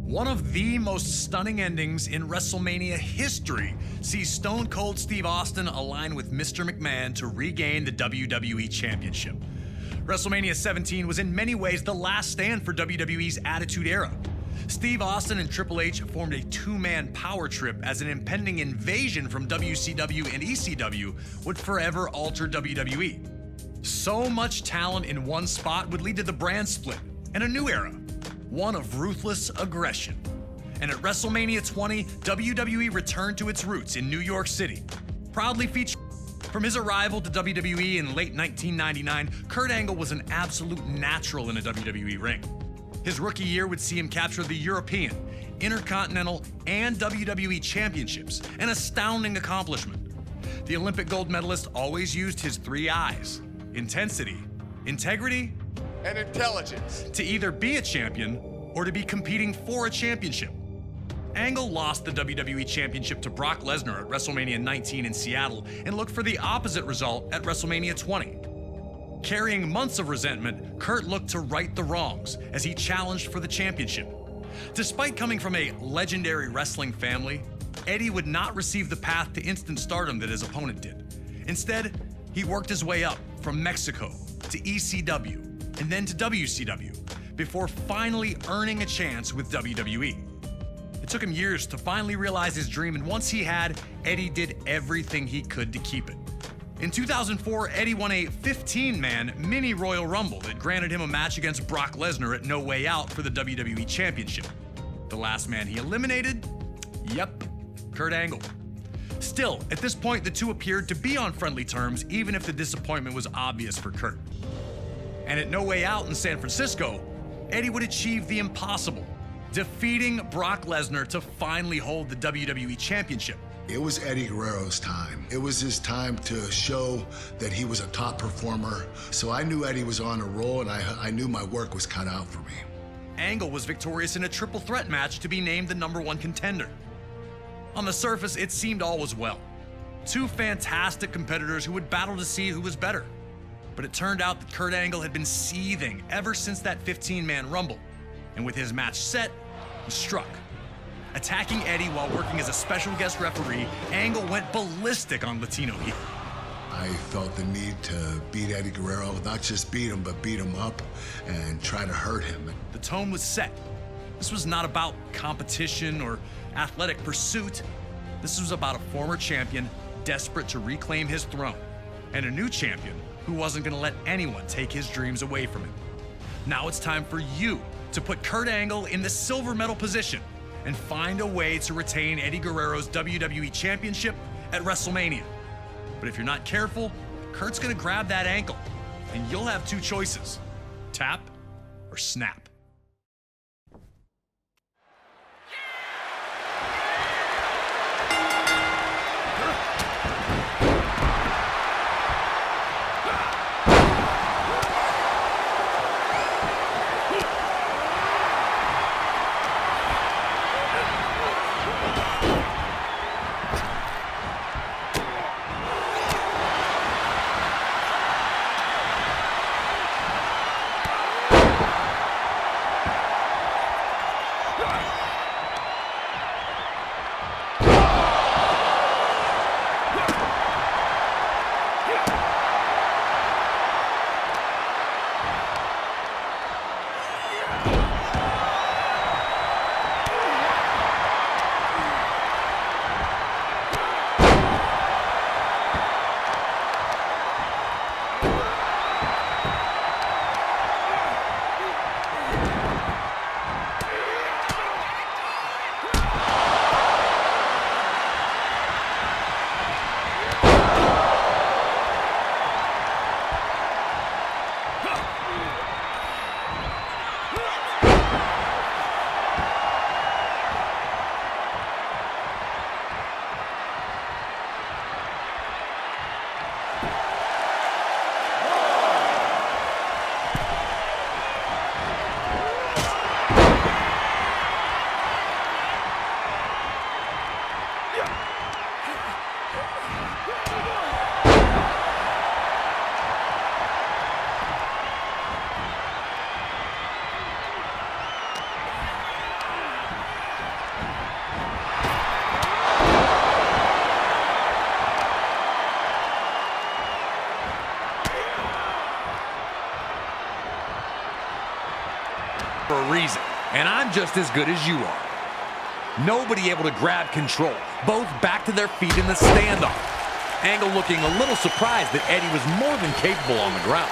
One of the most stunning endings in WrestleMania history sees Stone Cold Steve Austin align with Mr. McMahon to regain the WWE Championship. WrestleMania 17 was in many ways the last stand for WWE's Attitude Era. Steve Austin and Triple H formed a two-man power trip as an impending invasion from WCW and ECW would forever alter WWE. So much talent in one spot would lead to the brand split and a new era, one of ruthless aggression. And at WrestleMania 20, WWE returned to its roots in New York City, proudly featuring From his arrival to WWE in late 1999, Kurt Angle was an absolute natural in a WWE ring. His rookie year would see him capture the European, Intercontinental, and WWE championships, an astounding accomplishment. The Olympic gold medalist always used his 3 I's: intensity, integrity, And intelligence. to either be a champion or to be competing for a championship. Angle lost the WWE Championship to Brock Lesnar at WrestleMania 19 in Seattle and looked for the opposite result at WrestleMania 20. Carrying months of resentment, Kurt looked to right the wrongs as he challenged for the championship. Despite coming from a legendary wrestling family, Eddie would not receive the path to instant stardom that his opponent did. Instead, he worked his way up from Mexico to ECW and then to WCW before finally earning a chance with WWE. It took him years to finally realize his dream, and once he had, Eddie did everything he could to keep it. In 2004, Eddie won a 15-man mini Royal Rumble that granted him a match against Brock Lesnar at No Way Out for the WWE Championship. The last man he eliminated? Yep, Kurt Angle. Still, at this point, the two appeared to be on friendly terms, even if the disappointment was obvious for Kurt. And at No Way Out in San Francisco, Eddie would achieve the impossible, defeating Brock Lesnar to finally hold the WWE Championship. It was Eddie Guerrero's time. It was his time to show that he was a top performer. So I knew Eddie was on a roll, and I knew my work was cut out for me. Angle was victorious in a triple threat match to be named the #1 contender. On the surface, it seemed all was well. Two fantastic competitors who would battle to see who was better. But it turned out that Kurt Angle had been seething ever since that 15-man Rumble. And with his match set, he struck. Attacking Eddie while working as a special guest referee, Angle went ballistic on Latino heel. I felt the need to beat Eddie Guerrero, not just beat him, but beat him up and try to hurt him. The tone was set. This was not about competition or athletic pursuit. This was about a former champion desperate to reclaim his throne, and a new champion who wasn't going to let anyone take his dreams away from him. Now it's time for you to put Kurt Angle in the silver medal position and find a way to retain Eddie Guerrero's WWE Championship at WrestleMania. But if you're not careful, Kurt's gonna grab that ankle, and you'll have two choices: tap or snap. For a reason, and I'm just as good as you are. Nobody able to grab control, both back to their feet in the standoff. Angle looking a little surprised that Eddie was more than capable on the ground.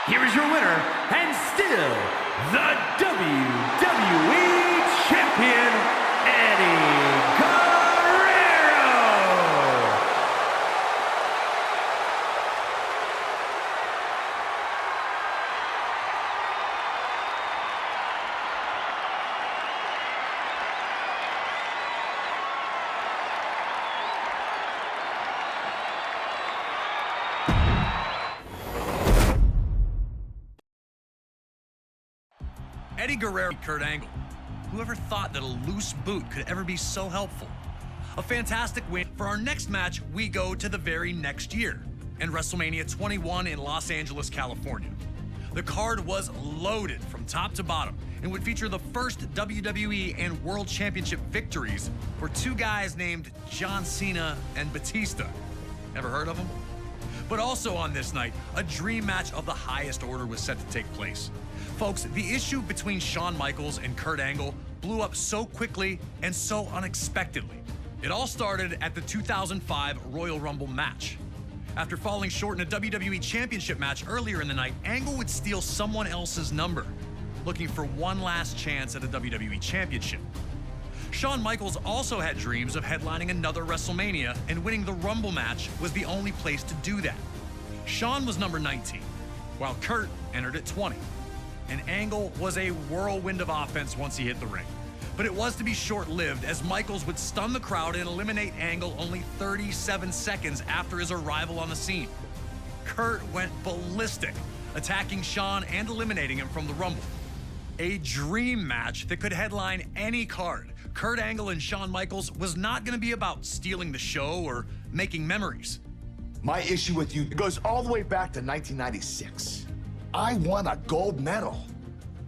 Here is your winner, and still the WWE Champion, Eddie Guerrero. Eddie Guerrero, Kurt Angle. Whoever thought that a loose boot could ever be so helpful? A fantastic win. For our next match, we go to the very next year, and WrestleMania 21 in Los Angeles, California. The card was loaded from top to bottom and would feature the first WWE and World Championship victories for two guys named John Cena and Batista. Ever heard of them? But also on this night, a dream match of the highest order was set to take place. Folks, the issue between Shawn Michaels and Kurt Angle blew up so quickly and so unexpectedly. It all started at the 2005 Royal Rumble match. After falling short in a WWE Championship match earlier in the night, Angle would steal someone else's number, looking for one last chance at a WWE Championship. Shawn Michaels also had dreams of headlining another WrestleMania, and winning the Rumble match was the only place to do that. Shawn was number 19, while Kurt entered at 20. And Angle was a whirlwind of offense once he hit the ring. But it was to be short-lived, as Michaels would stun the crowd and eliminate Angle only 37 seconds after his arrival on the scene. Kurt went ballistic, attacking Shawn and eliminating him from the Rumble. A dream match that could headline any card. Kurt Angle and Shawn Michaels was not going to be about stealing the show or making memories. My issue with you goes all the way back to 1996. I won a gold medal.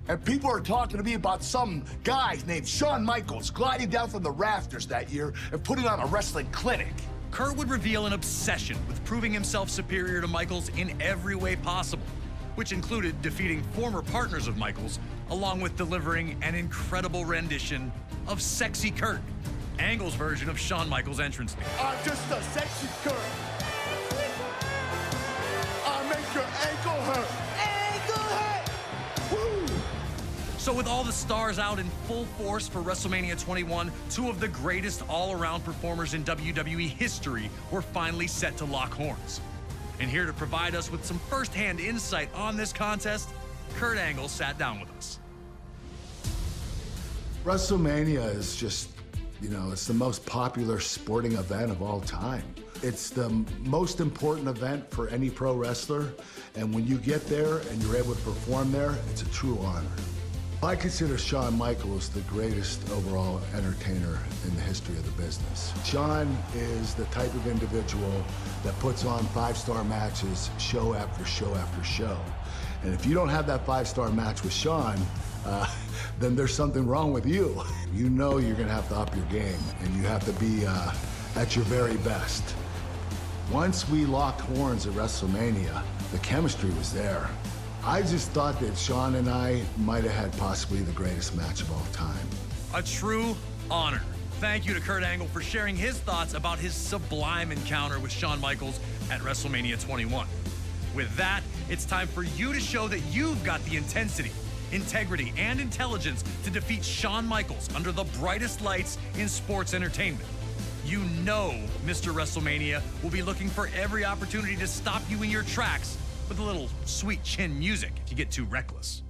And people are talking to me about some guy named Shawn Michaels gliding down from the rafters that year and putting on a wrestling clinic. Kurt would reveal an obsession with proving himself superior to Michaels in every way possible, which included defeating former partners of Michaels, along with delivering an incredible rendition of Sexy Kurt, Angle's version of Shawn Michaels' entrance theme. I'm just a sexy Kurt. I'll make your ankle hurt. So with all the stars out in full force for WrestleMania 21, two of the greatest all-around performers in WWE history were finally set to lock horns. And here to provide us with some first-hand insight on this contest, Kurt Angle sat down with us. WrestleMania is just, it's the most popular sporting event of all time. It's the most important event for any pro wrestler, and when you get there and you're able to perform there, it's a true honor. I consider Shawn Michaels the greatest overall entertainer in the history of the business. Shawn is the type of individual that puts on five-star matches show after show after show. And if you don't have that five-star match with Shawn, then there's something wrong with you. You know you're gonna have to up your game, and you have to be at your very best. Once we locked horns at WrestleMania, the chemistry was there. I just thought that Shawn and I might have had possibly the greatest match of all time. A true honor. Thank you to Kurt Angle for sharing his thoughts about his sublime encounter with Shawn Michaels at WrestleMania 21. With that, it's time for you to show that you've got the intensity, integrity, and intelligence to defeat Shawn Michaels under the brightest lights in sports entertainment. You know Mr. WrestleMania will be looking for every opportunity to stop you in your tracks with a little sweet chin music if you get too reckless.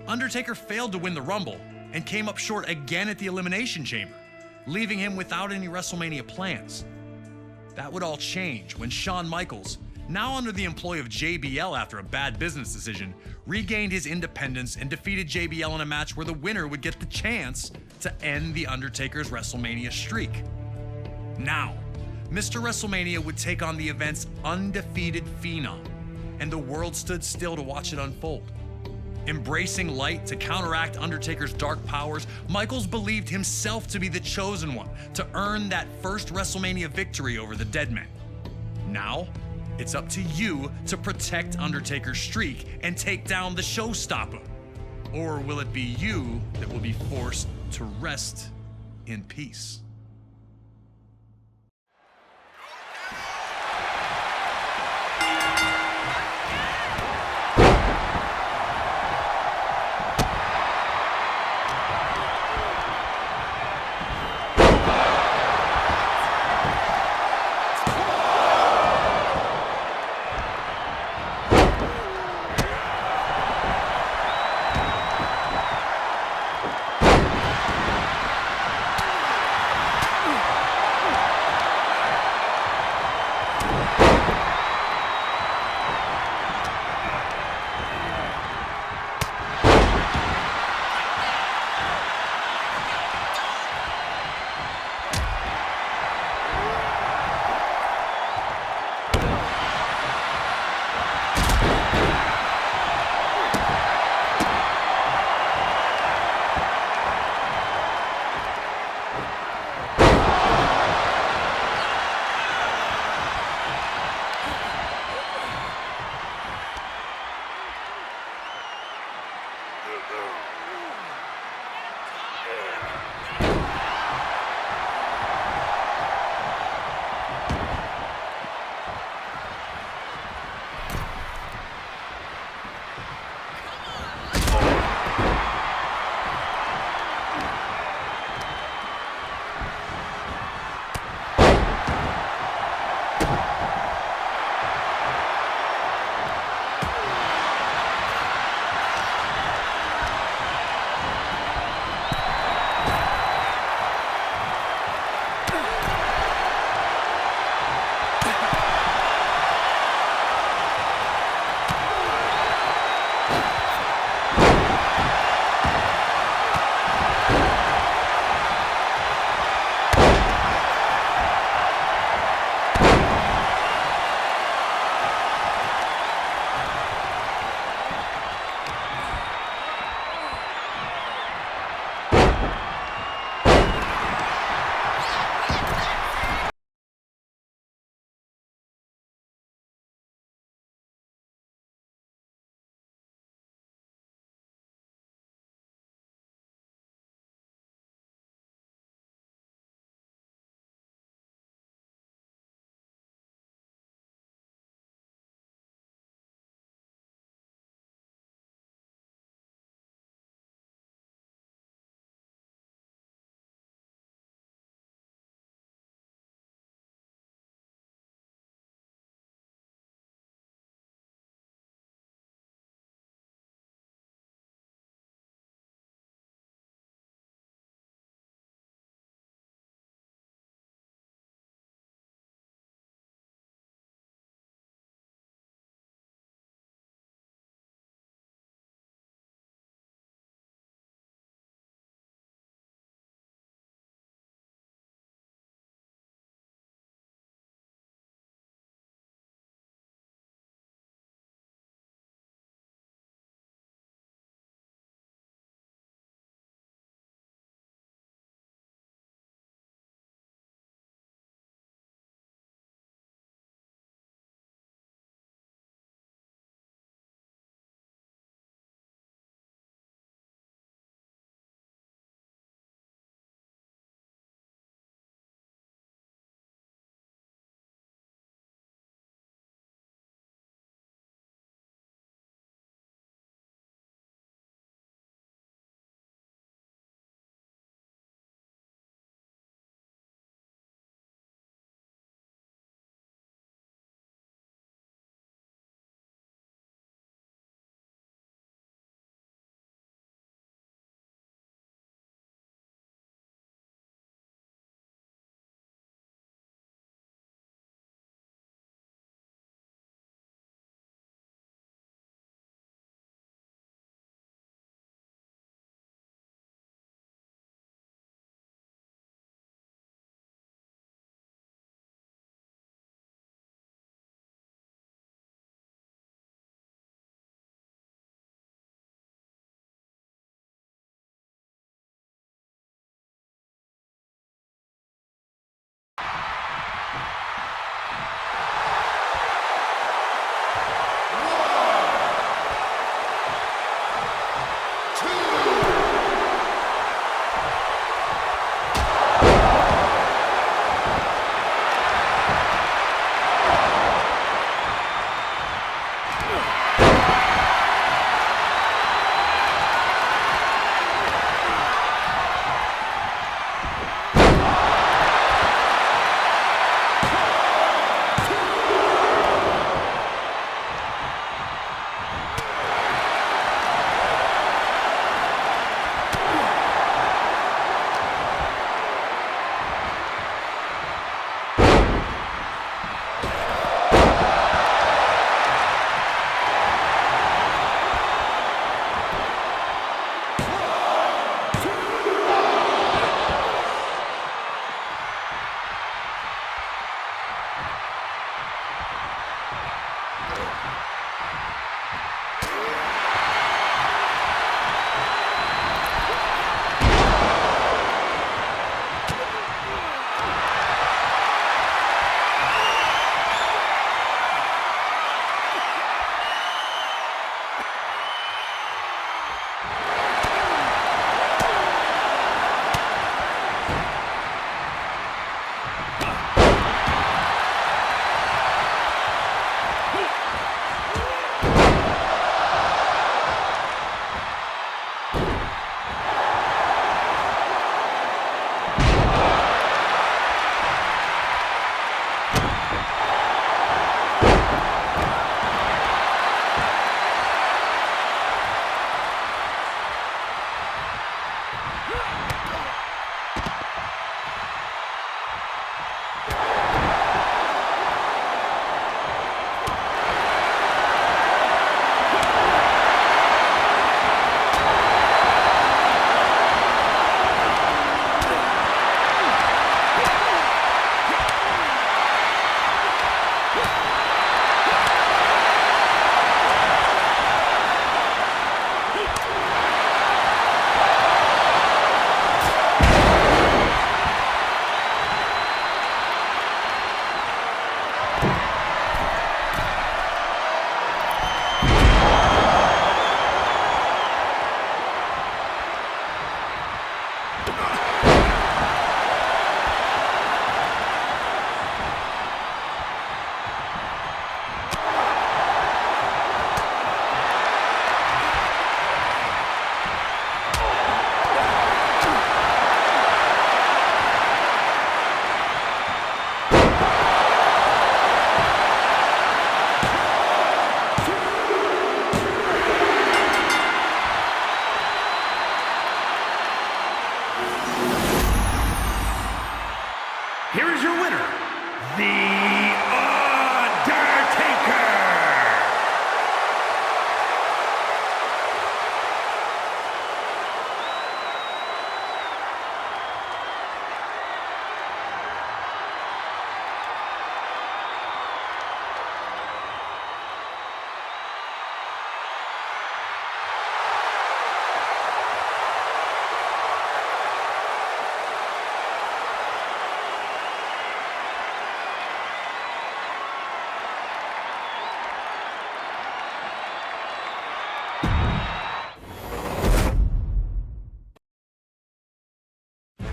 Undertaker failed to win the Rumble and came up short again at the Elimination Chamber, leaving him without any WrestleMania plans. That would all change when Shawn Michaels, now under the employ of JBL after a bad business decision, regained his independence and defeated JBL in a match where the winner would get the chance to end The Undertaker's WrestleMania streak. Now, Mr. WrestleMania would take on the event's undefeated phenom, and the world stood still to watch it unfold. Embracing light to counteract Undertaker's dark powers, Michaels believed himself to be the chosen one to earn that first WrestleMania victory over the Dead Man. Now, it's up to you to protect Undertaker's streak and take down the showstopper. Or will it be you that will be forced to rest in peace?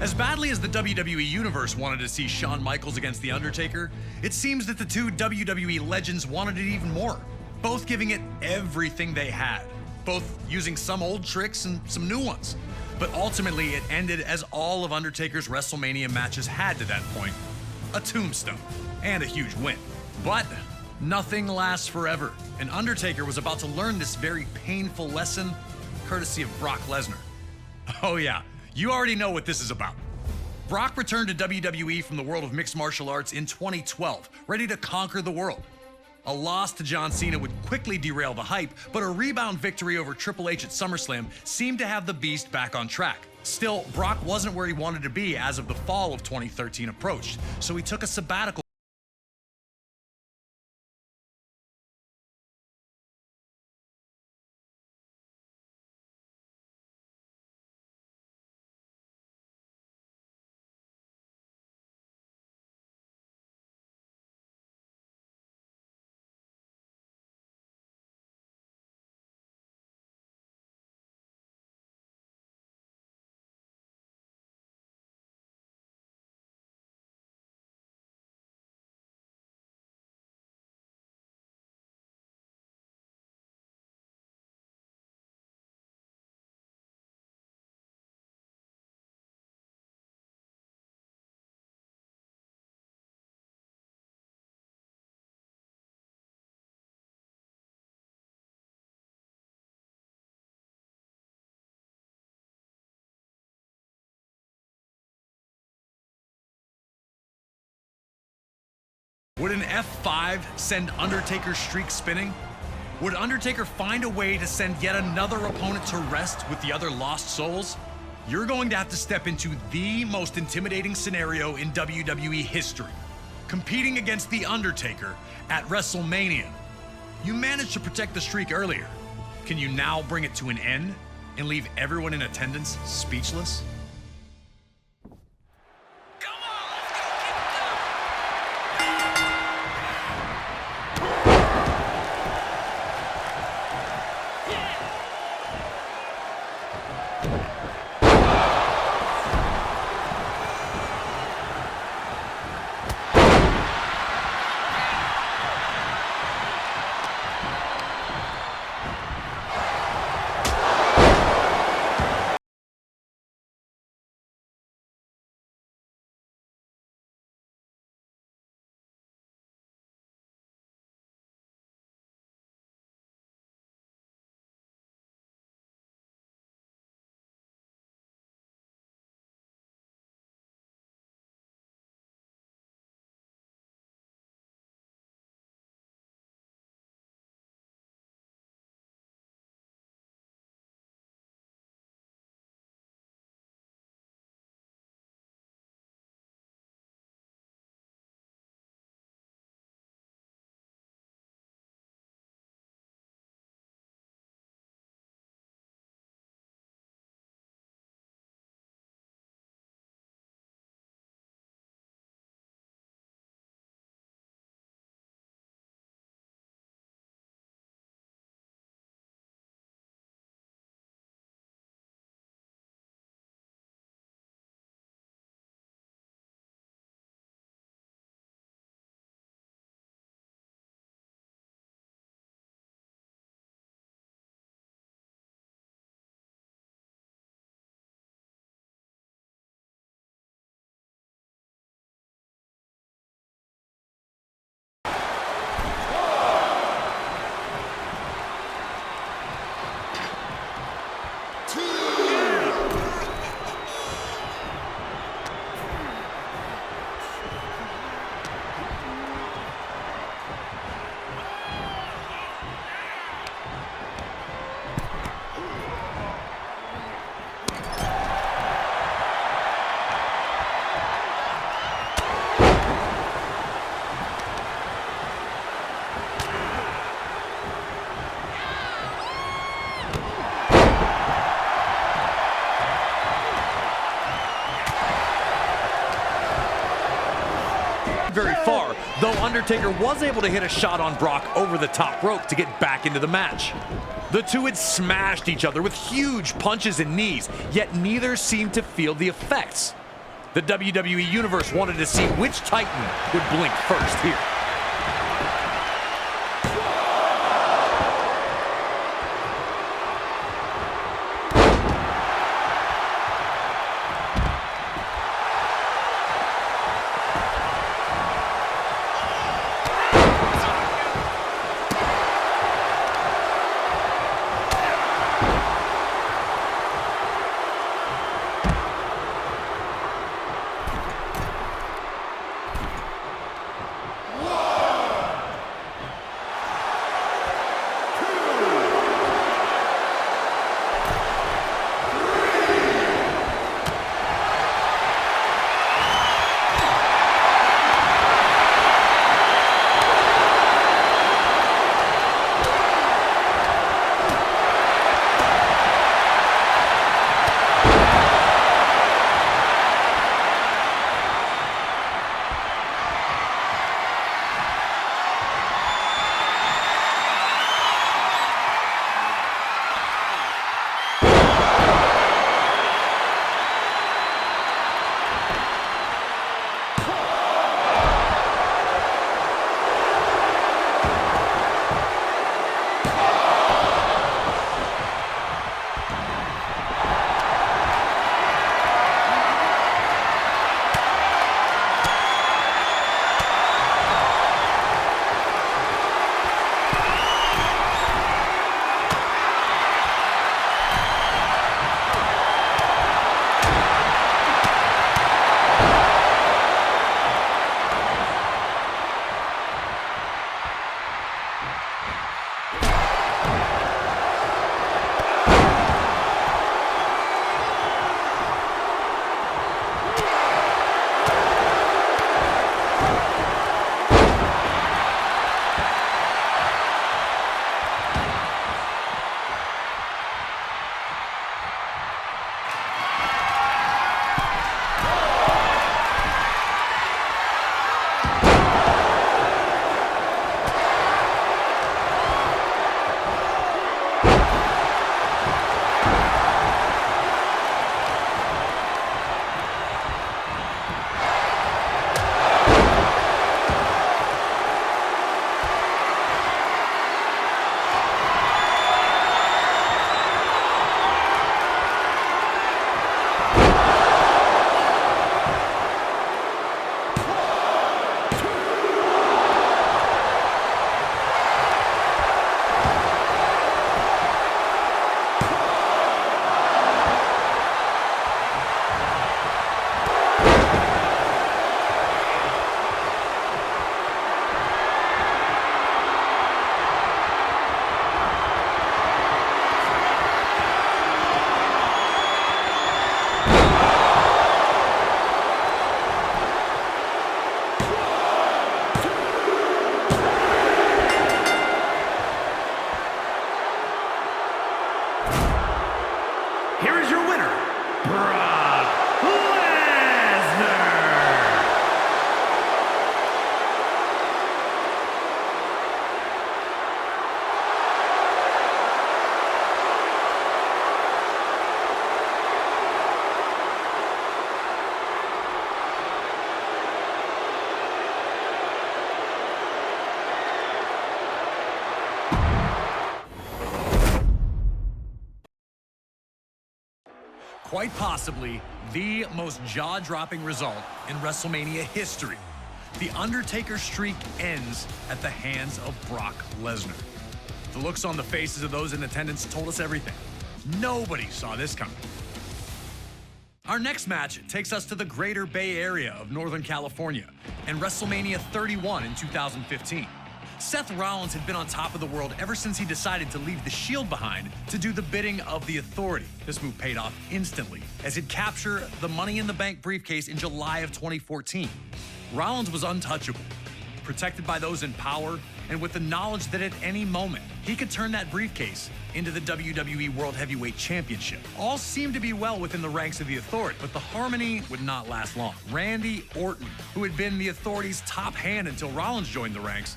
As badly as the WWE Universe wanted to see Shawn Michaels against The Undertaker, it seems that the two WWE Legends wanted it even more, both giving it everything they had, both using some old tricks and some new ones. But ultimately, it ended as all of Undertaker's WrestleMania matches had to that point, a tombstone and a huge win. But nothing lasts forever, and Undertaker was about to learn this very painful lesson courtesy of Brock Lesnar. Oh yeah, you already know what this is about. Brock returned to WWE from the world of mixed martial arts in 2012, ready to conquer the world. A loss to John Cena would quickly derail the hype, but a rebound victory over Triple H at SummerSlam seemed to have the Beast back on track. Still, Brock wasn't where he wanted to be as of the fall of 2013 approached, so he took a sabbatical. Would an F5 send Undertaker's streak spinning? Would Undertaker find a way to send yet another opponent to rest with the other lost souls? You're going to have to step into the most intimidating scenario in WWE history, competing against The Undertaker at WrestleMania. You managed to protect the streak earlier. Can you now bring it to an end and leave everyone in attendance speechless? Very far, though Undertaker was able to hit a shot on Brock over the top rope to get back into the match. The two had smashed each other with huge punches and knees, yet neither seemed to feel the effects. The WWE Universe wanted to see which Titan would blink first here. Quite possibly the most jaw-dropping result in WrestleMania history. The Undertaker streak ends at the hands of Brock Lesnar. The looks on the faces of those in attendance told us everything. Nobody saw this coming. Our next match takes us to the greater Bay Area of Northern California and WrestleMania 31 in 2015. Seth Rollins had been on top of the world ever since he decided to leave the Shield behind to do the bidding of the Authority. This move paid off instantly as he'd capture the Money in the Bank briefcase in July of 2014. Rollins was untouchable, protected by those in power, and with the knowledge that at any moment he could turn that briefcase into the WWE World Heavyweight Championship. All seemed to be well within the ranks of the Authority, but the harmony would not last long. Randy Orton, who had been the Authority's top hand until Rollins joined the ranks,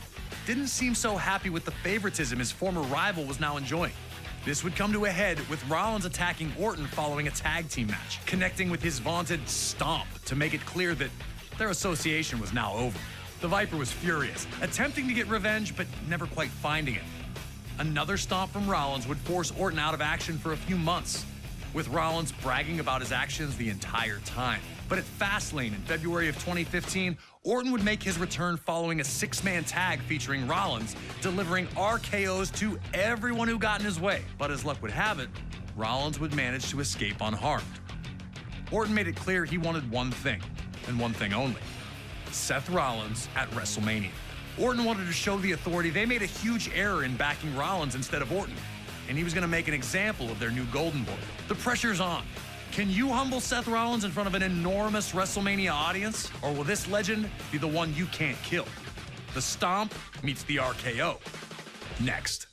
didn't seem so happy with the favoritism his former rival was now enjoying. This would come to a head with Rollins attacking Orton following a tag team match, connecting with his vaunted stomp to make it clear that their association was now over. The Viper was furious, attempting to get revenge, but never quite finding it. Another stomp from Rollins would force Orton out of action for a few months, with Rollins bragging about his actions the entire time. But at Fastlane in February of 2015, Orton would make his return following a six-man tag featuring Rollins, delivering RKOs to everyone who got in his way. But as luck would have it, Rollins would manage to escape unharmed. Orton made it clear he wanted one thing, and one thing only: Seth Rollins at WrestleMania. Orton wanted to show the Authority they made a huge error in backing Rollins instead of Orton, and he was going to make an example of their new Golden Boy. The pressure's on. Can you humble Seth Rollins in front of an enormous WrestleMania audience? Or will this legend be the one you can't kill? The Stomp meets the RKO. Next.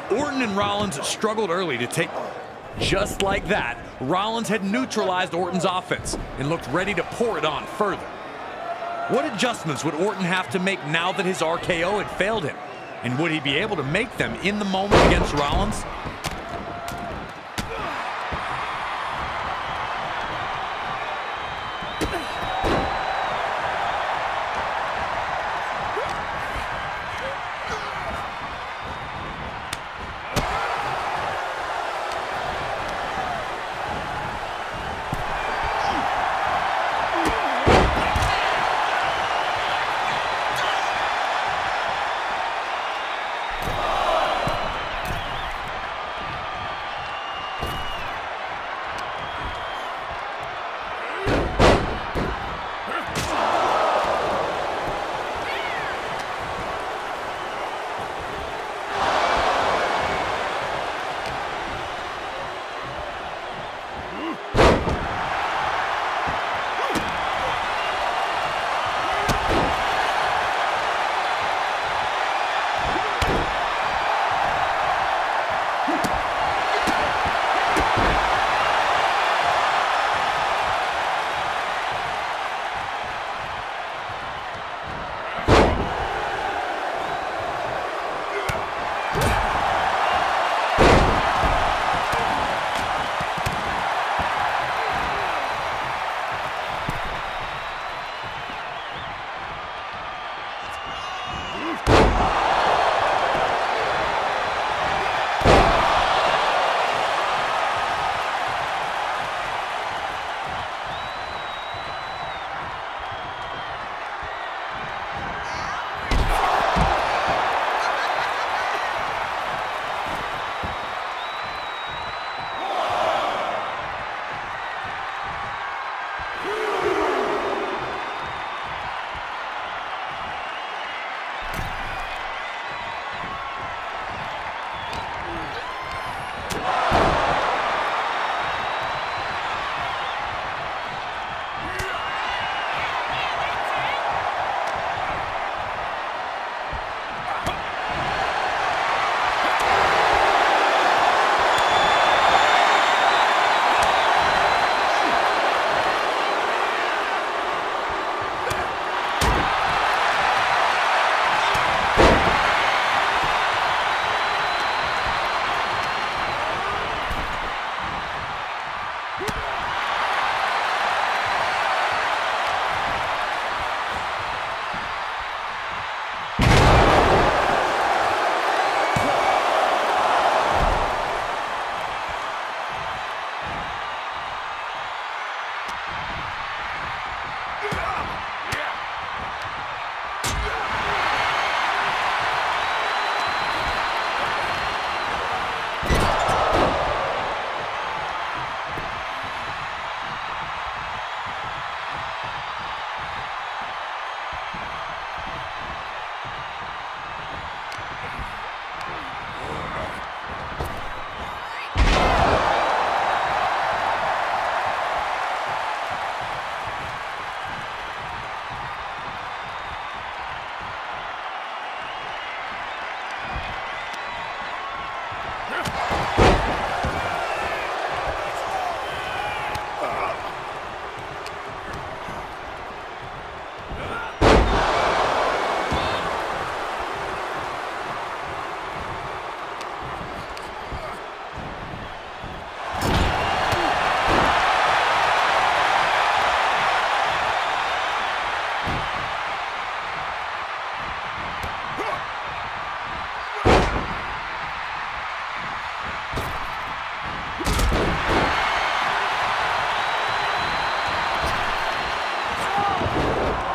Orton and Rollins struggled early to take. Just like that, Rollins had neutralized Orton's offense and looked ready to pour it on further. What adjustments would Orton have to make now that his RKO had failed him? And would he be able to make them in the moment against Rollins?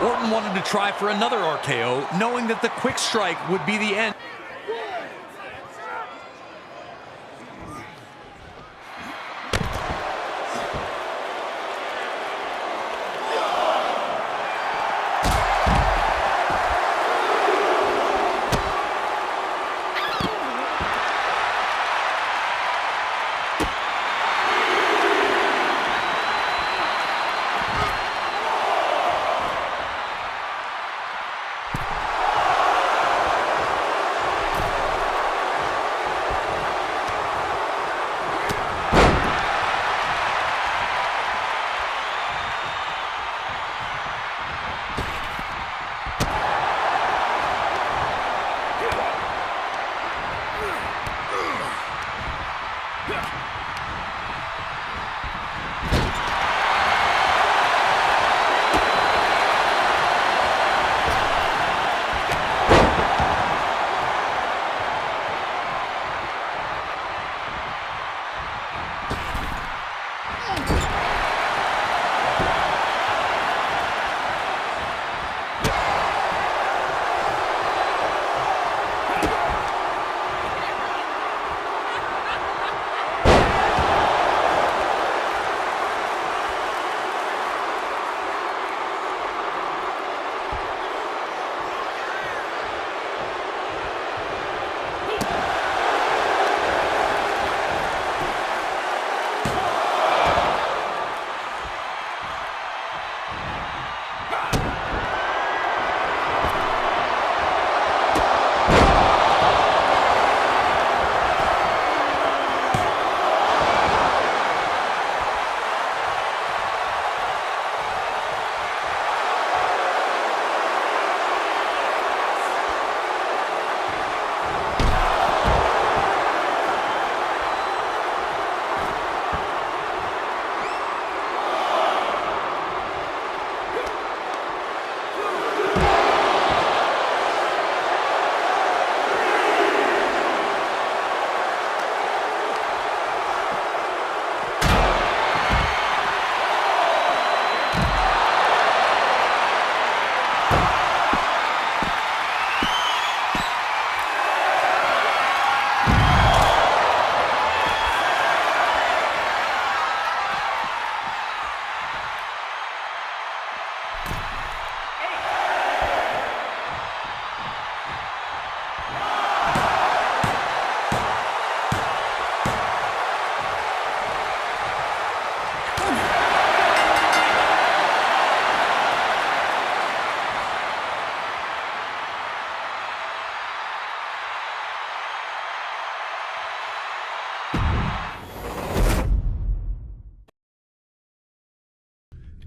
Orton wanted to try for another RKO, knowing that the quick strike would be the end.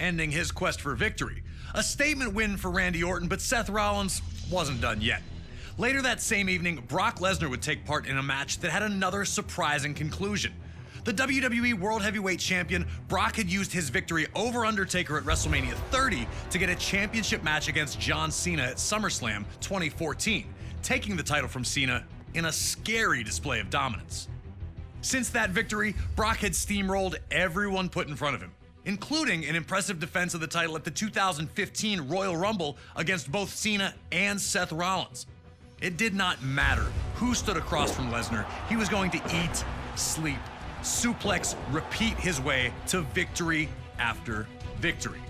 ending his quest for victory. A statement win for Randy Orton, but Seth Rollins wasn't done yet. Later that same evening, Brock Lesnar would take part in a match that had another surprising conclusion. The WWE World Heavyweight Champion, Brock had used his victory over Undertaker at WrestleMania 30 to get a championship match against John Cena at SummerSlam 2014, taking the title from Cena in a scary display of dominance. Since that victory, Brock had steamrolled everyone put in front of him. including an impressive defense of the title at the 2015 Royal Rumble against both Cena and Seth Rollins. It did not matter who stood across from Lesnar, he was going to eat, sleep, suplex, repeat his way to victory after victory.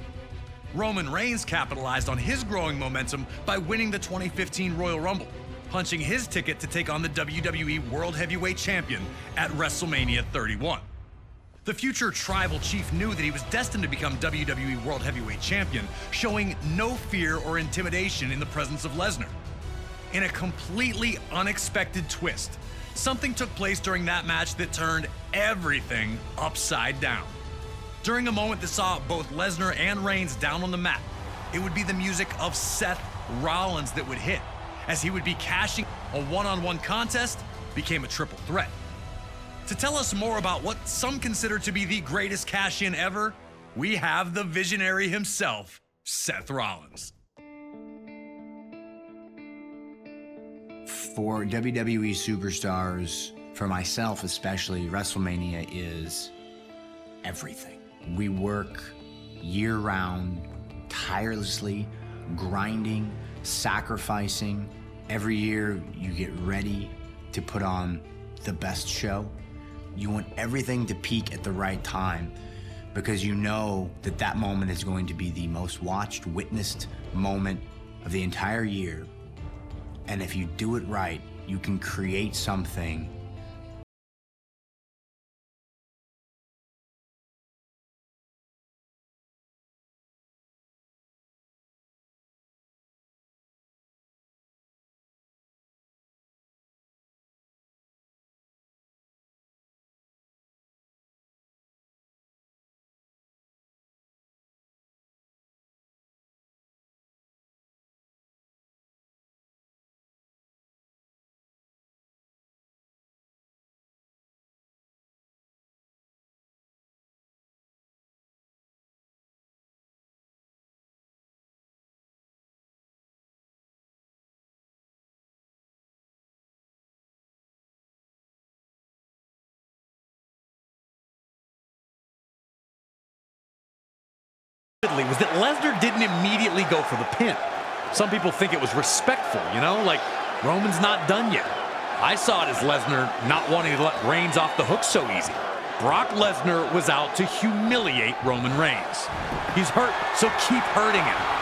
Roman Reigns capitalized on his growing momentum by winning the 2015 Royal Rumble, punching his ticket to take on the WWE World Heavyweight Champion at WrestleMania 31. The future tribal chief knew that he was destined to become WWE World Heavyweight Champion, showing no fear or intimidation in the presence of Lesnar. In a completely unexpected twist, something took place during that match that turned everything upside down. During a moment that saw both Lesnar and Reigns down on the mat, it would be the music of Seth Rollins that would hit, as he would be cashing a one-on-one contest became a triple threat. To tell us more about what some consider to be the greatest cash-in ever, we have the visionary himself, Seth Rollins. For WWE superstars, for myself especially, WrestleMania is everything. We work year-round, tirelessly, grinding, sacrificing. Every year you get ready to put on the best show. You want everything to peak at the right time because you know that that moment is going to be the most watched, witnessed moment of the entire year. And if you do it right, you can create something was that Lesnar didn't immediately go for the pin. Some people think it was respectful, you know, like Roman's not done yet. I saw it as Lesnar not wanting to let Reigns off the hook so easy. Brock Lesnar was out to humiliate Roman Reigns. He's hurt, so keep hurting him.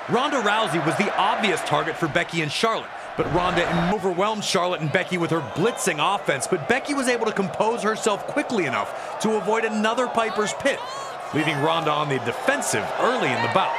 Ronda Rousey was the obvious target for Becky and Charlotte, but Ronda overwhelmed Charlotte and Becky with her blitzing offense, but Becky was able to compose herself quickly enough to avoid another Piper's Pit, leaving Ronda on the defensive early in the bout.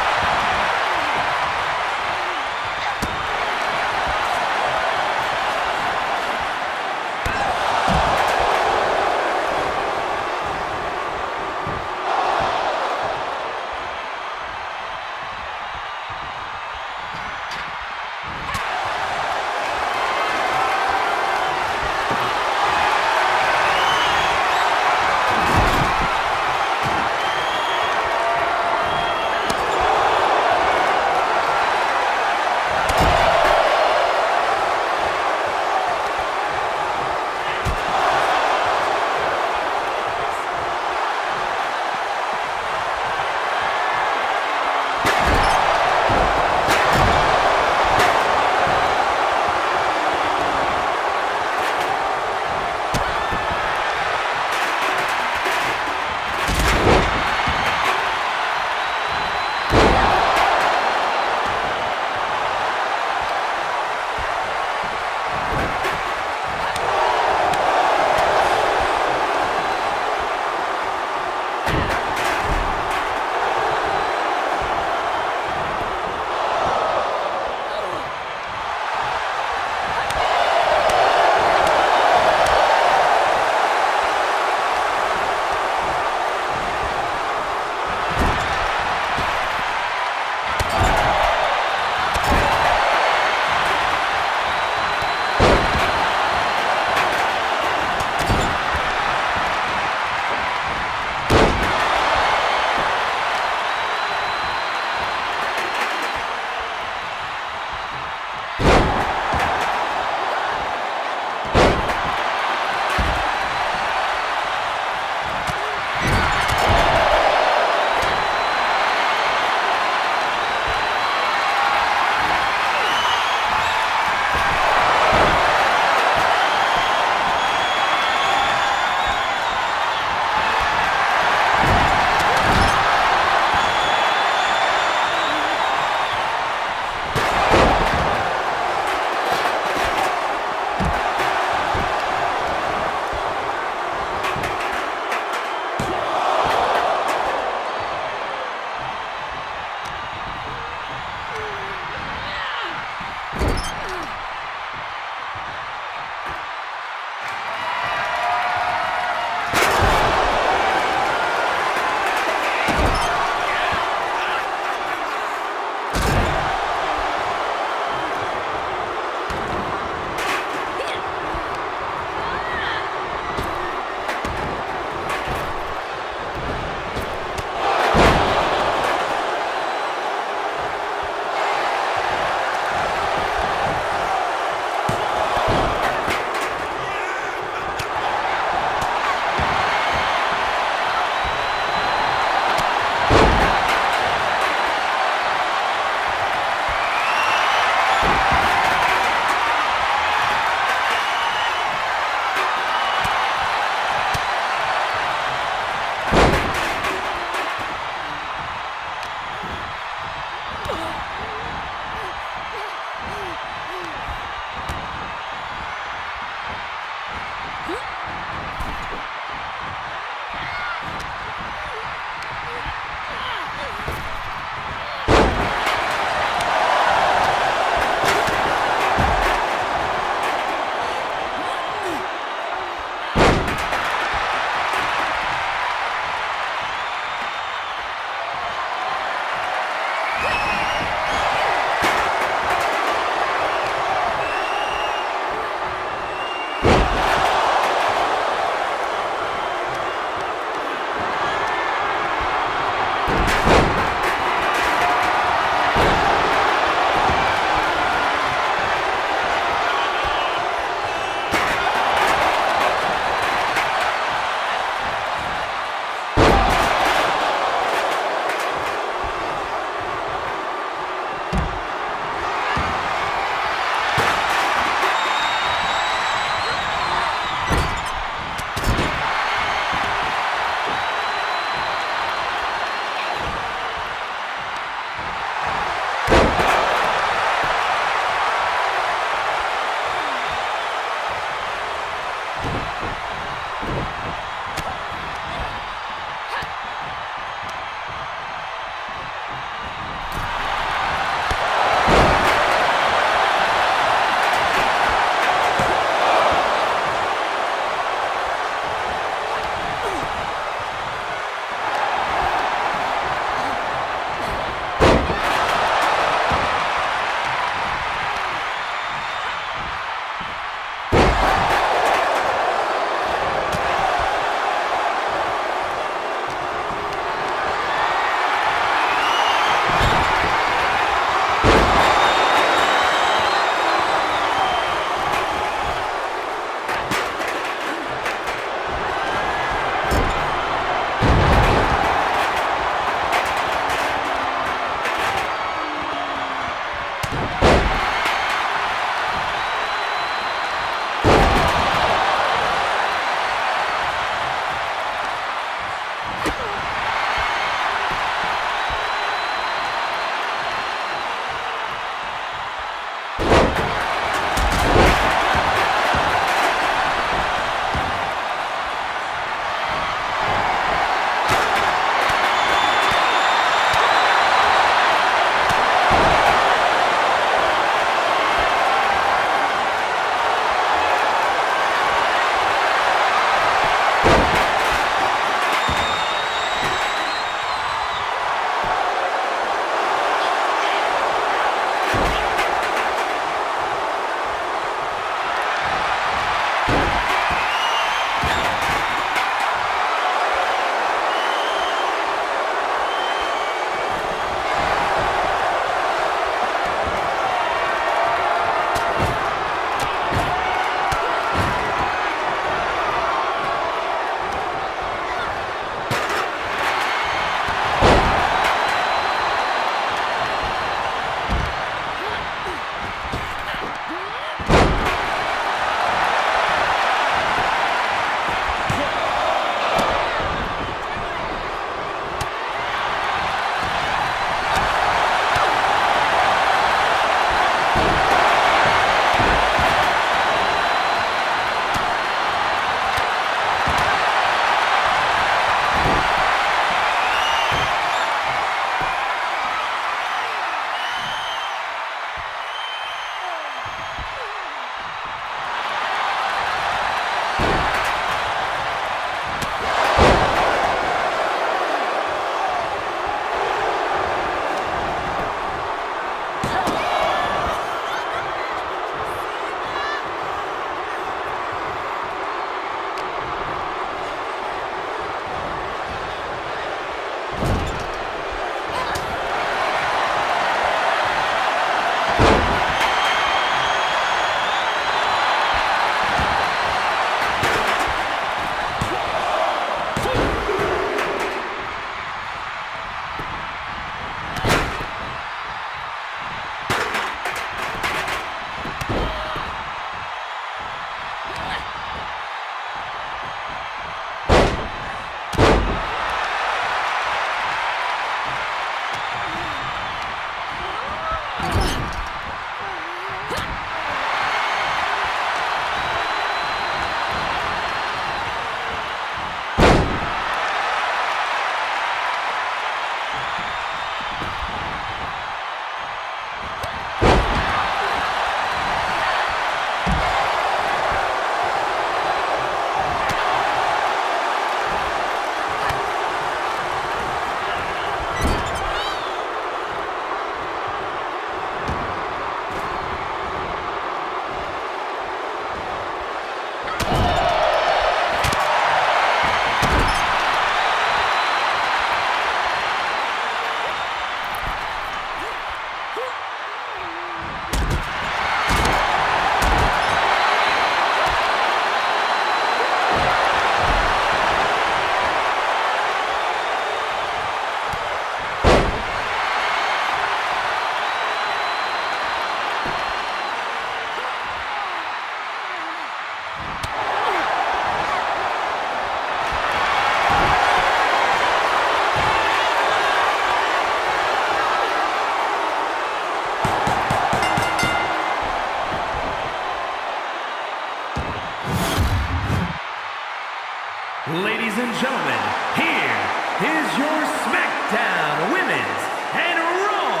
SmackDown Women's and Raw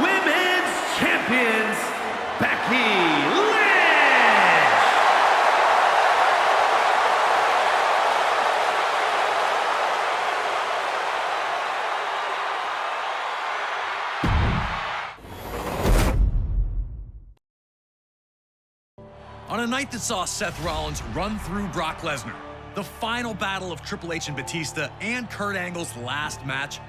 Women's Champions, Becky Lynch. On a night that saw Seth Rollins run through Brock Lesnar, the final battle of Triple H and Batista, and Kurt Angle's last match,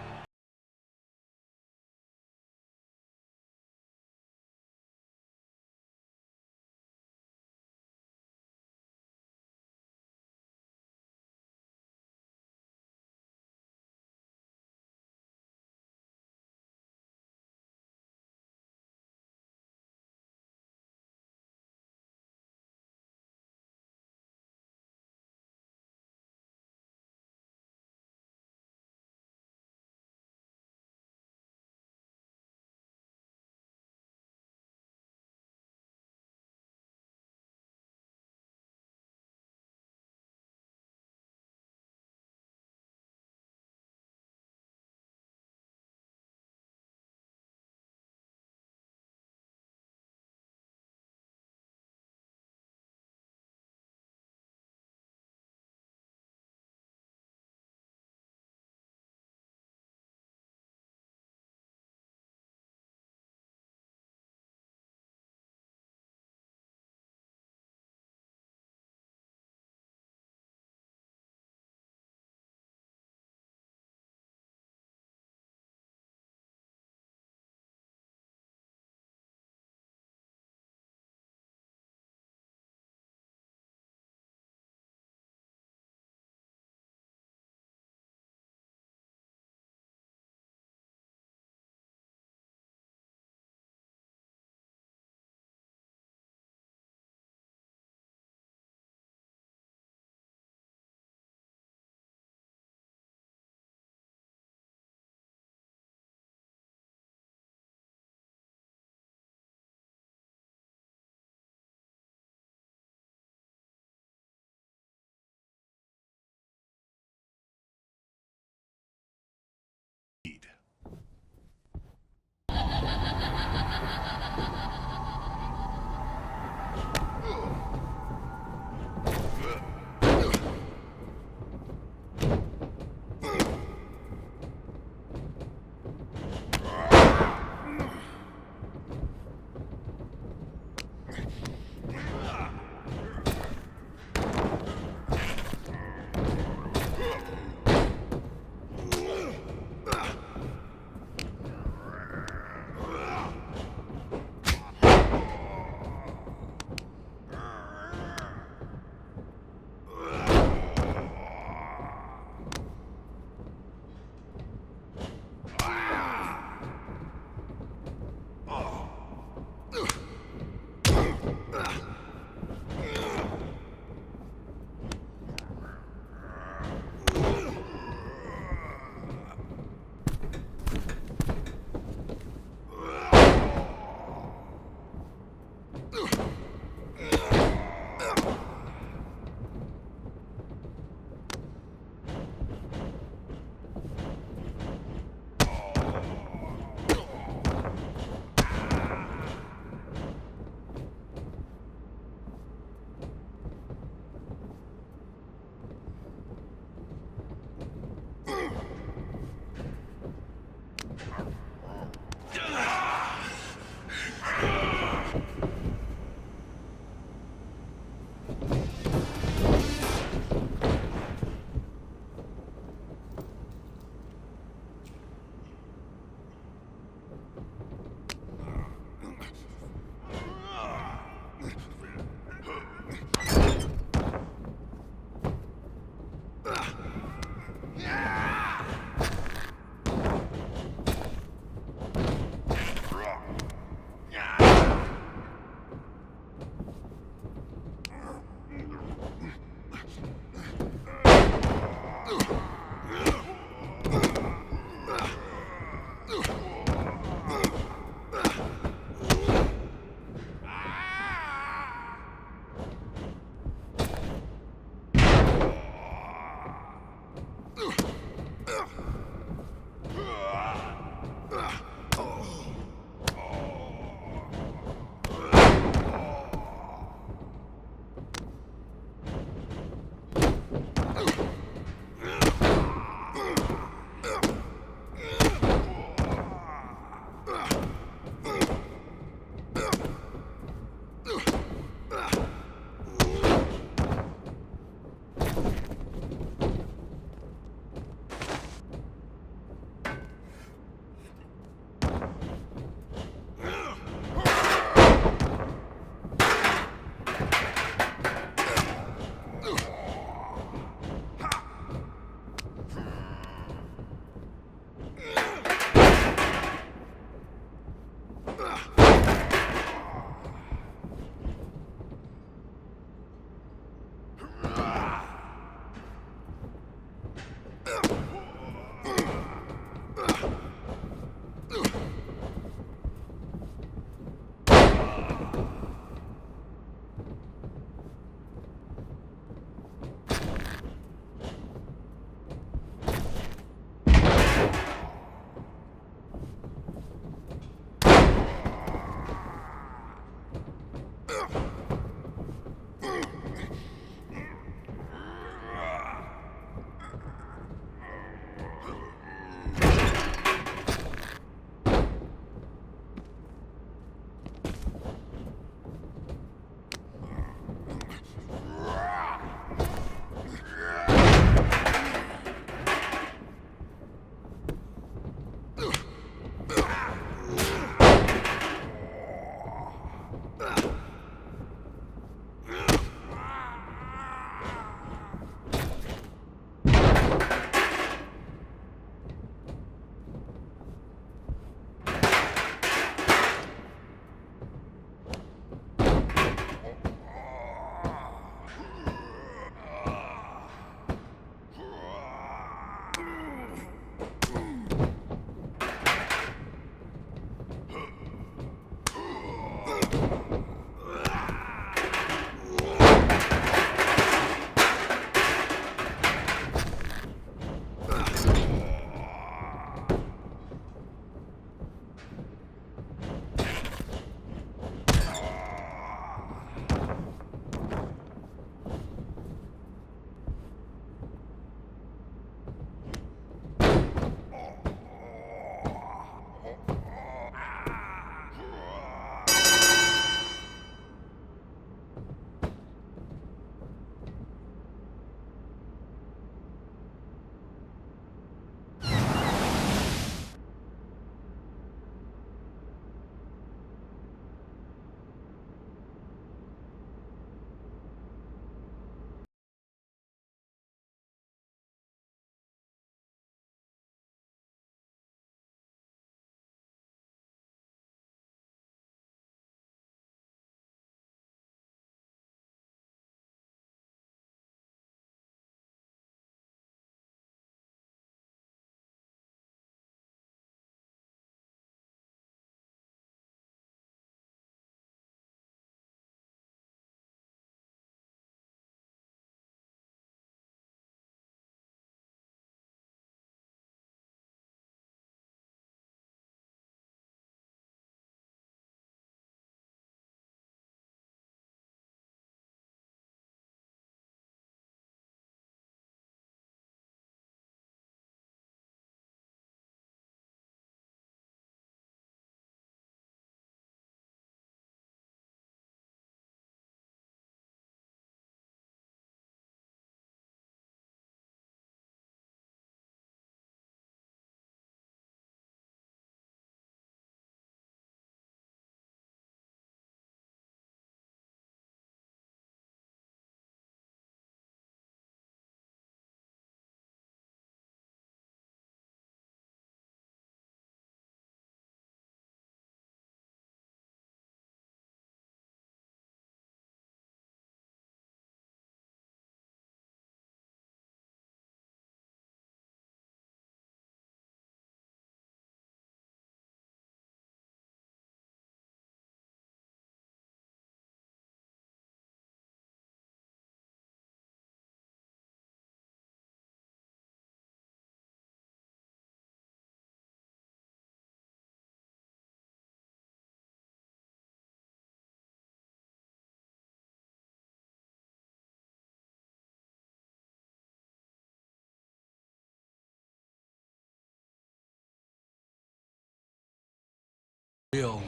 Real,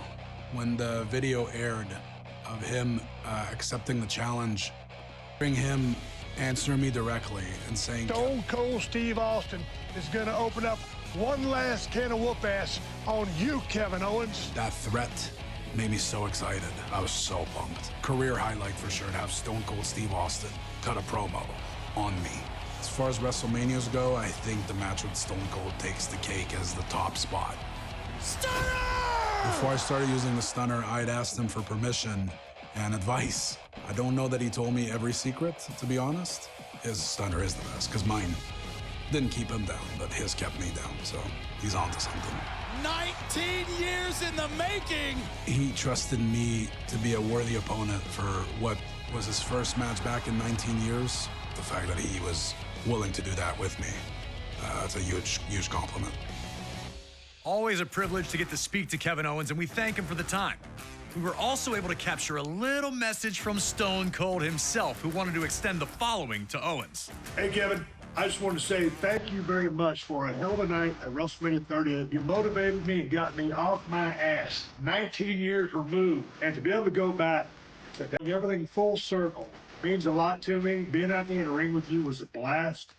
when the video aired of him accepting the challenge, hearing him answer me directly and saying, Stone Cold Steve Austin is going to open up one last can of whoop ass on you, Kevin Owens. that threat made me so excited. I was so pumped. Career highlight for sure to have Stone Cold Steve Austin cut a promo on me. As far as WrestleManias go, I think the match with Stone Cold takes the cake as the top spot. Before I started using the stunner, I'd asked him for permission and advice. I don't know that he told me every secret, to be honest. His stunner is the best, because mine didn't keep him down, but his kept me down, so he's onto something. 19 years in the making! He trusted me to be a worthy opponent for what was his first match back in 19 years. The fact that he was willing to do that with me, that's a huge, huge compliment. Always a privilege to get to speak to Kevin Owens, and we thank him for the time. We were also able to capture a little message from Stone Cold himself, who wanted to extend the following to Owens. Hey, Kevin, I just wanted to say thank you very much for a hell of a night at WrestleMania 30. You motivated me and got me off my ass. 19 years removed, and to be able to go back to everything full circle means a lot to me. Being out there in the ring with you was a blast.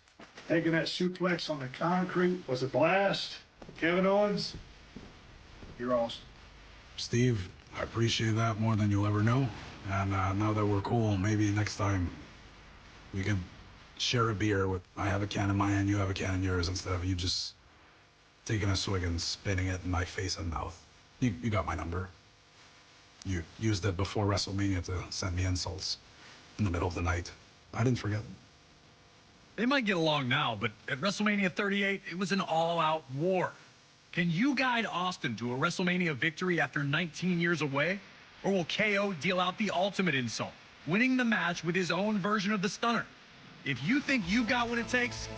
Taking that suplex on the concrete was a blast. Kevin Owens, you're awesome. Steve, I appreciate that more than you'll ever know. And now that we're cool, maybe next time we can share a beer with, I have a can in my hand, you have a can in yours, instead of you just taking a swig and spitting it in my face and mouth. You got my number. You used it before WrestleMania to send me insults in the middle of the night. I didn't forget. They might get along now, but at WrestleMania 38, it was an all-out war. Can you guide Austin to a WrestleMania victory after 19 years away? Or will KO deal out the ultimate insult, winning the match with his own version of the stunner? If you think you got what it takes,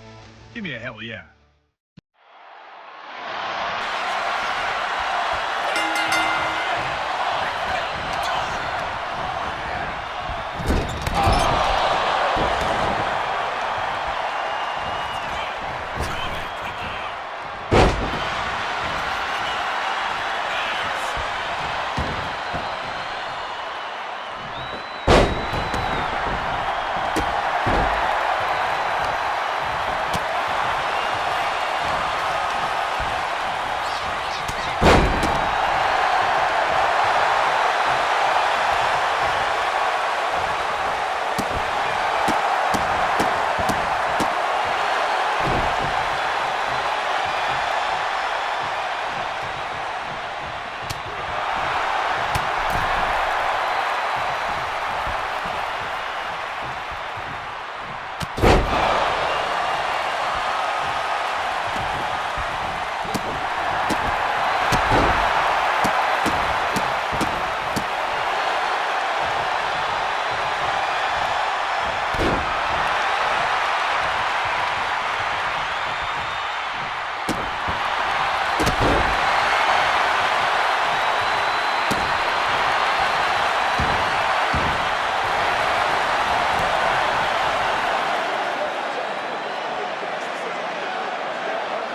give me a hell yeah.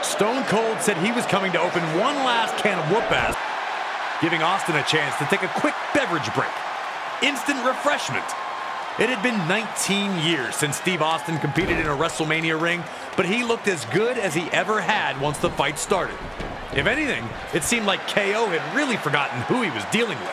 Stone Cold said he was coming to open one last can of whoop-ass, giving Austin a chance to take a quick beverage break. Instant refreshment. It had been 19 years since Steve Austin competed in a WrestleMania ring, but he looked as good as he ever had once the fight started. If anything, it seemed like KO had really forgotten who he was dealing with.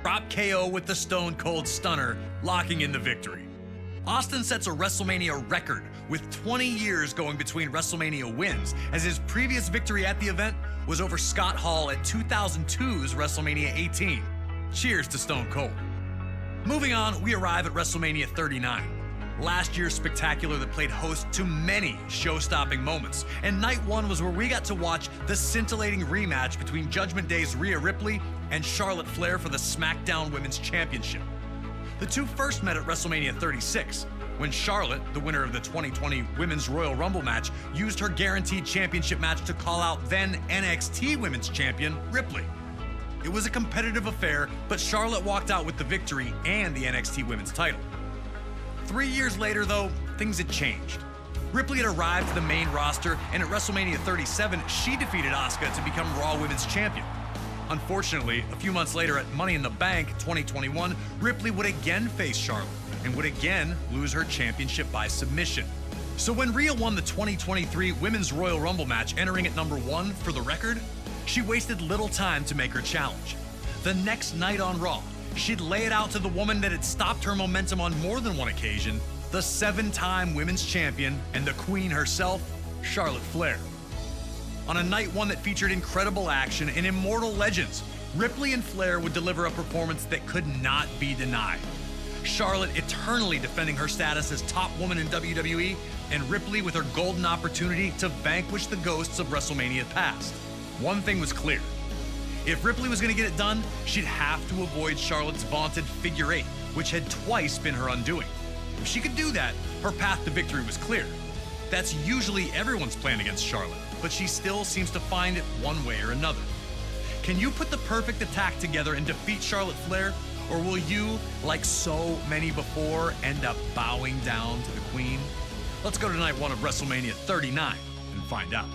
drop KO with the Stone Cold Stunner, locking in the victory. Austin sets a WrestleMania record with 20 years going between WrestleMania wins, as his previous victory at the event was over Scott Hall at 2002's WrestleMania 18. Cheers to Stone Cold. Moving on, we arrive at WrestleMania 39. Last year's spectacular that played host to many show-stopping moments, and night one was where we got to watch the scintillating rematch between Judgment Day's Rhea Ripley and Charlotte Flair for the SmackDown Women's Championship. The two first met at WrestleMania 36, when Charlotte, the winner of the 2020 Women's Royal Rumble match, used her guaranteed championship match to call out then NXT Women's Champion Ripley. It was a competitive affair, but Charlotte walked out with the victory and the NXT Women's title. 3 years later, though, things had changed. Ripley had arrived to the main roster, and at WrestleMania 37, she defeated Asuka to become Raw Women's Champion. Unfortunately, a few months later at Money in the Bank 2021, Ripley would again face Charlotte and would again lose her championship by submission. So when Rhea won the 2023 Women's Royal Rumble match, entering at number 1 for the record, she wasted little time to make her challenge. The next night on Raw, she'd lay it out to the woman that had stopped her momentum on more than one occasion, the 7-time Women's Champion and the Queen herself, Charlotte Flair. On a night one that featured incredible action and immortal legends, Ripley and Flair would deliver a performance that could not be denied. Charlotte eternally defending her status as top woman in WWE, and Ripley with her golden opportunity to vanquish the ghosts of WrestleMania past. One thing was clear. If Ripley was going to get it done, she'd have to avoid Charlotte's vaunted figure 8, which had twice been her undoing. If she could do that, her path to victory was clear. That's usually everyone's plan against Charlotte, but she still seems to find it one way or another. Can you put the perfect attack together and defeat Charlotte Flair? Or will you, like so many before, end up bowing down to the Queen? Let's go to night one of WrestleMania 39 and find out.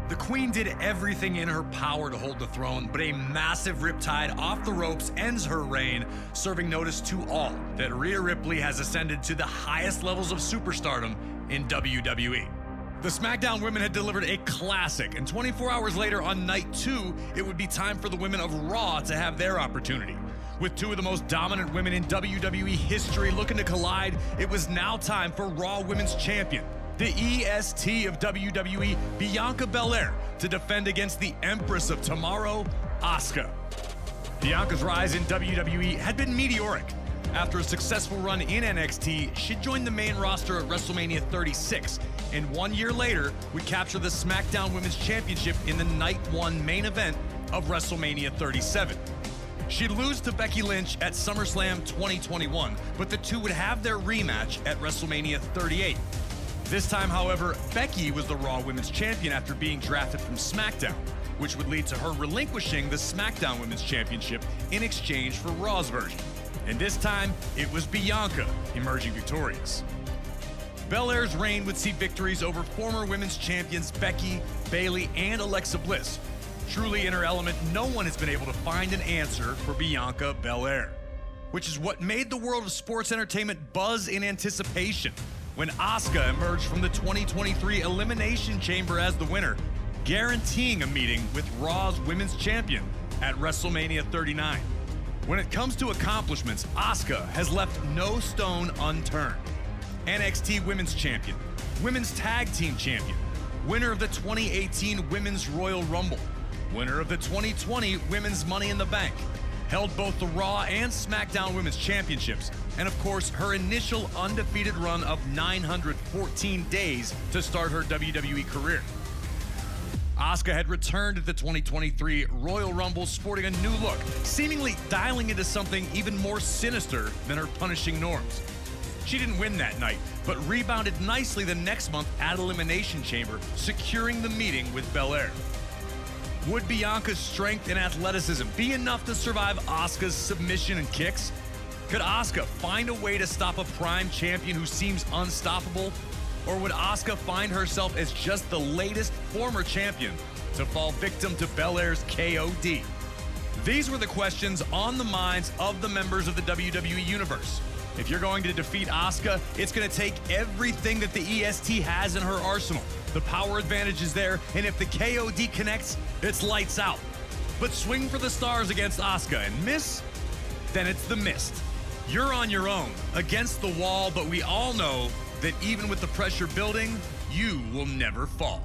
The Queen did everything in her power to hold the throne, but a massive riptide off the ropes ends her reign, serving notice to all that Rhea Ripley has ascended to the highest levels of superstardom in WWE. The SmackDown women had delivered a classic, and 24 hours later on night 2, it would be time for the women of Raw to have their opportunity. With two of the most dominant women in WWE history looking to collide, it was now time for Raw Women's Champion, the EST of WWE, Bianca Belair, to defend against the Empress of Tomorrow, Asuka. Bianca's rise in WWE had been meteoric. After a successful run in NXT, she'd join the main roster at WrestleMania 36, and 1 year later would capture the SmackDown Women's Championship in the Night 1 main event of WrestleMania 37. She'd lose to Becky Lynch at SummerSlam 2021, but the two would have their rematch at WrestleMania 38. This time, however, Becky was the Raw Women's Champion after being drafted from SmackDown, which would lead to her relinquishing the SmackDown Women's Championship in exchange for Raw's version. And this time, it was Bianca emerging victorious. Belair's reign would see victories over former women's champions Becky, Bayley, and Alexa Bliss. Truly in her element, no one has been able to find an answer for Bianca Belair, which is what made the world of sports entertainment buzz in anticipation when Asuka emerged from the 2023 Elimination Chamber as the winner, guaranteeing a meeting with Raw's women's champion at WrestleMania 39. When it comes to accomplishments, Asuka has left no stone unturned. NXT Women's Champion, Women's Tag Team Champion, winner of the 2018 Women's Royal Rumble, winner of the 2020 Women's Money in the Bank, held both the Raw and SmackDown Women's Championships, and of course, her initial undefeated run of 914 days to start her WWE career. Asuka had returned at the 2023 Royal Rumble sporting a new look, seemingly dialing into something even more sinister than her punishing norms. She didn't win that night, but rebounded nicely the next month at Elimination Chamber, securing the meeting with Belair. Would Bianca's strength and athleticism be enough to survive Asuka's submission and kicks? Could Asuka find a way to stop a prime champion who seems unstoppable? Or would Asuka find herself as just the latest former champion to fall victim to Belair's KOD? These were the questions on the minds of the members of the WWE Universe. If you're going to defeat Asuka, it's going to take everything that the EST has in her arsenal. The power advantage is there, and if the KOD connects, it's lights out. But swing for the stars against Asuka and miss? Then it's the mist. You're on your own, against the wall, but we all know that even with the pressure building, you will never fall.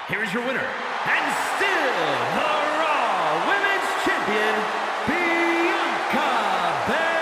Here is your winner, and still the Raw Women's Champion, Bianca Belair.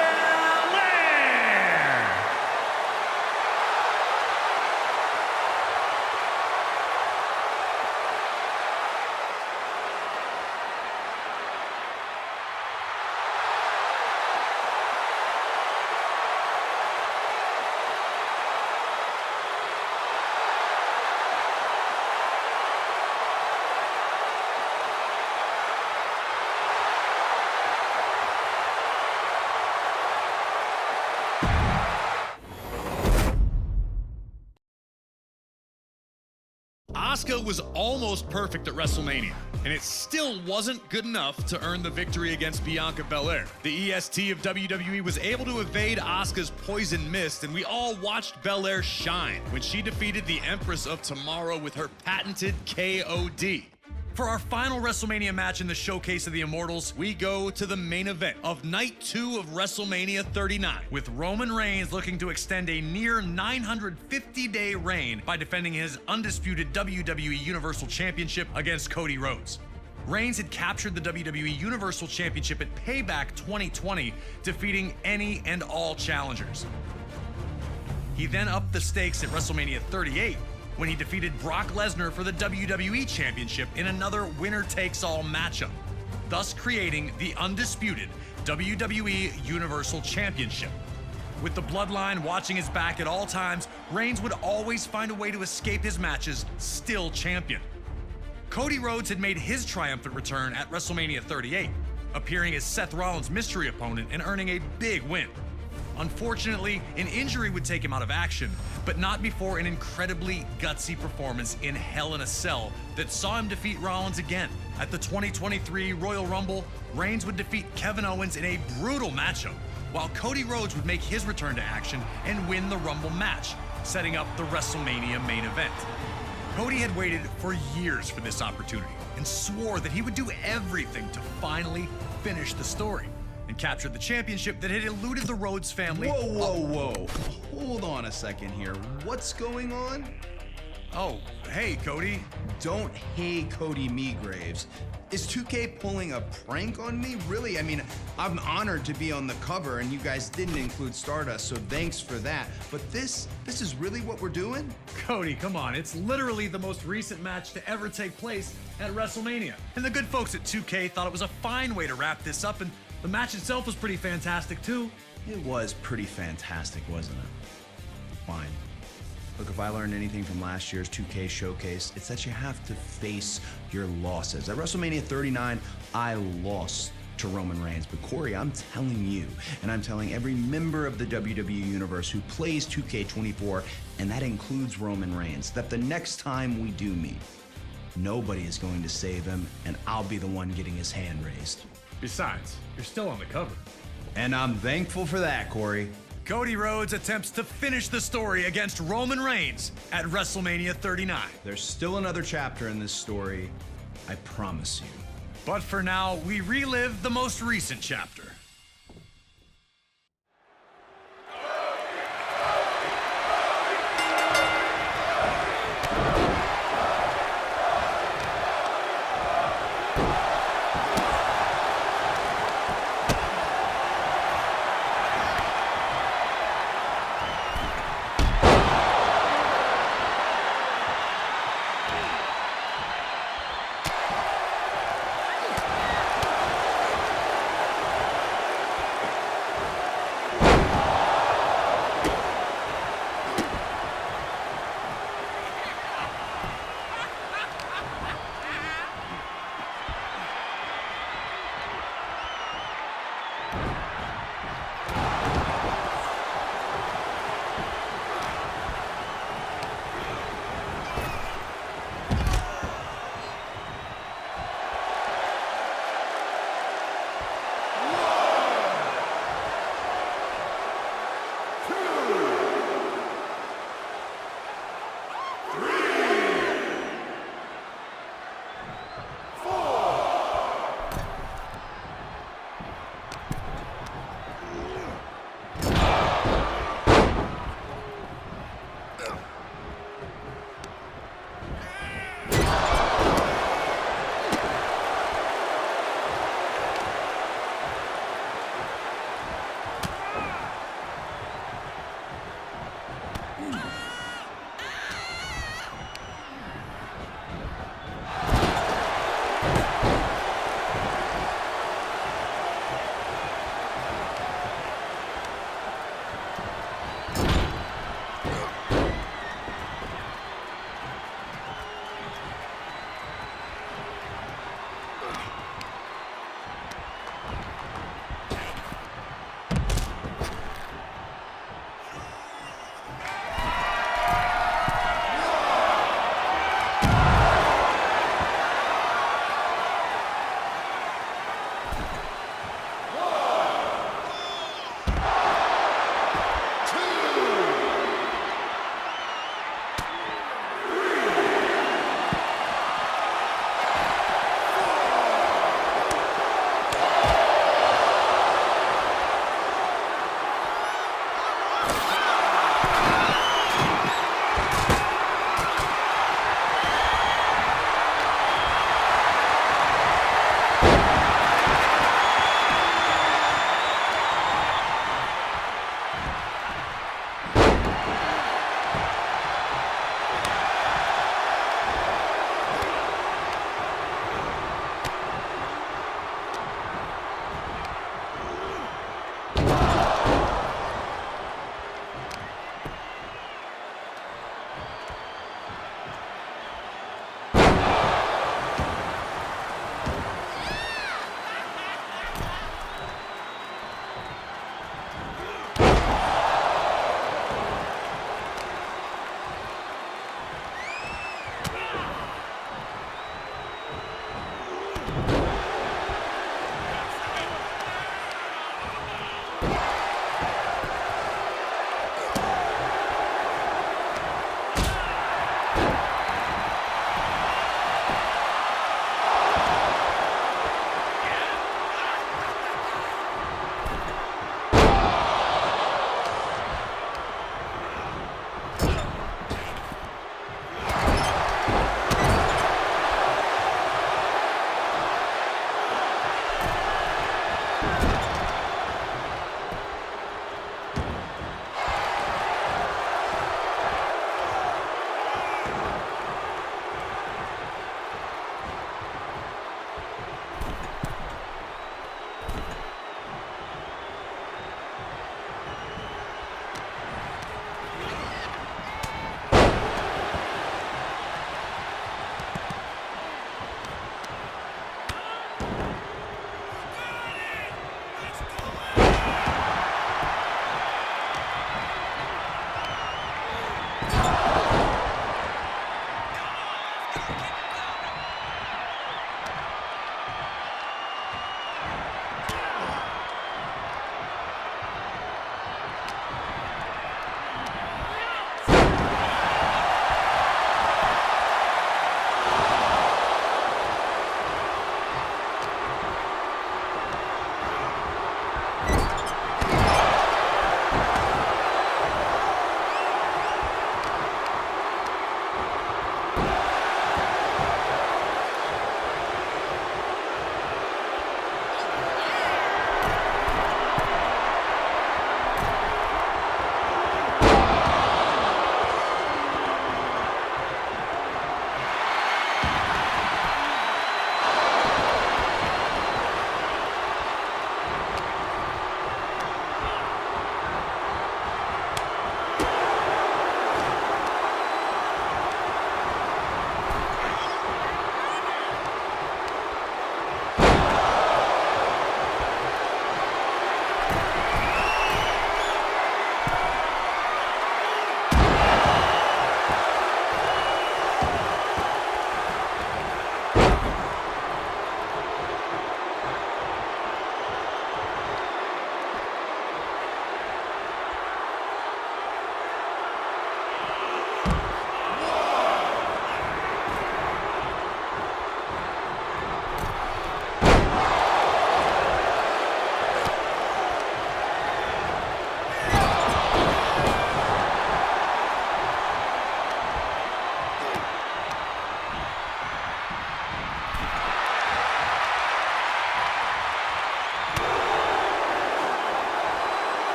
was almost perfect at WrestleMania, and it still wasn't good enough to earn the victory against Bianca Belair. The EST of WWE was able to evade Asuka's poison mist, and we all watched Belair shine when she defeated the Empress of Tomorrow with her patented KOD. For our final WrestleMania match in the showcase of the Immortals, we go to the main event of Night 2 of WrestleMania 39, with Roman Reigns looking to extend a near 950-day reign by defending his undisputed WWE Universal Championship against Cody Rhodes. Reigns had captured the WWE Universal Championship at Payback 2020, defeating any and all challengers. He then upped the stakes at WrestleMania 38, when he defeated Brock Lesnar for the WWE Championship in another winner-takes-all matchup, thus creating the undisputed WWE Universal Championship. With the Bloodline watching his back at all times, Reigns would always find a way to escape his matches, still champion. Cody Rhodes had made his triumphant return at WrestleMania 38, appearing as Seth Rollins' mystery opponent and earning a big win. Unfortunately, an injury would take him out of action, but not before an incredibly gutsy performance in Hell in a Cell that saw him defeat Rollins again. At the 2023 Royal Rumble, Reigns would defeat Kevin Owens in a brutal matchup, while Cody Rhodes would make his return to action and win the Rumble match, setting up the WrestleMania main event. Cody had waited for years for this opportunity and swore that he would do everything to finally finish the story and capture the championship that had eluded the Rhodes family. Whoa. Hold on a second here. What's going on? Oh, hey, Cody. Don't hey Cody me, Graves. Is 2K pulling a prank on me? Really? I mean, I'm honored to be on the cover and you guys didn't include Stardust, so thanks for that. But this is really what we're doing? Cody, come on. It's literally the most recent match to ever take place at WrestleMania. And the good folks at 2K thought it was a fine way to wrap this up, and the match itself was pretty fantastic, too. It was pretty fantastic, wasn't it? Fine. Look, if I learned anything from last year's 2K showcase, it's that you have to face your losses. At WrestleMania 39, I lost to Roman Reigns. But Corey, I'm telling you, and I'm telling every member of the WWE Universe who plays 2K24, and that includes Roman Reigns, that the next time we do meet, nobody is going to save him, and I'll be the one getting his hand raised. Besides, you're still on the cover. And I'm thankful for that, Corey. Cody Rhodes attempts to finish the story against Roman Reigns at WrestleMania 39. There's still another chapter in this story, I promise you. But for now, we relive the most recent chapter.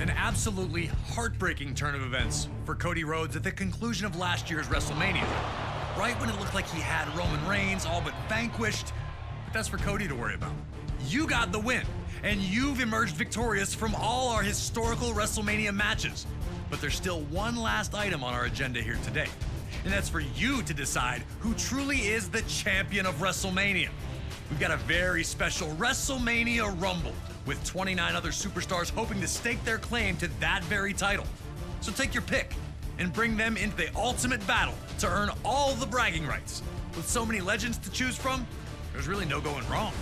An absolutely heartbreaking turn of events for Cody Rhodes at the conclusion of last year's WrestleMania. Right when it looked like he had Roman Reigns all but vanquished, but that's for Cody to worry about. You got the win, and you've emerged victorious from all our historical WrestleMania matches. But there's still one last item on our agenda here today, and that's for you to decide who truly is the champion of WrestleMania. We've got a very special WrestleMania Rumble with 29 other superstars hoping to stake their claim to that very title. So take your pick and bring them into the ultimate battle to earn all the bragging rights. With so many legends to choose from, there's really no going wrong.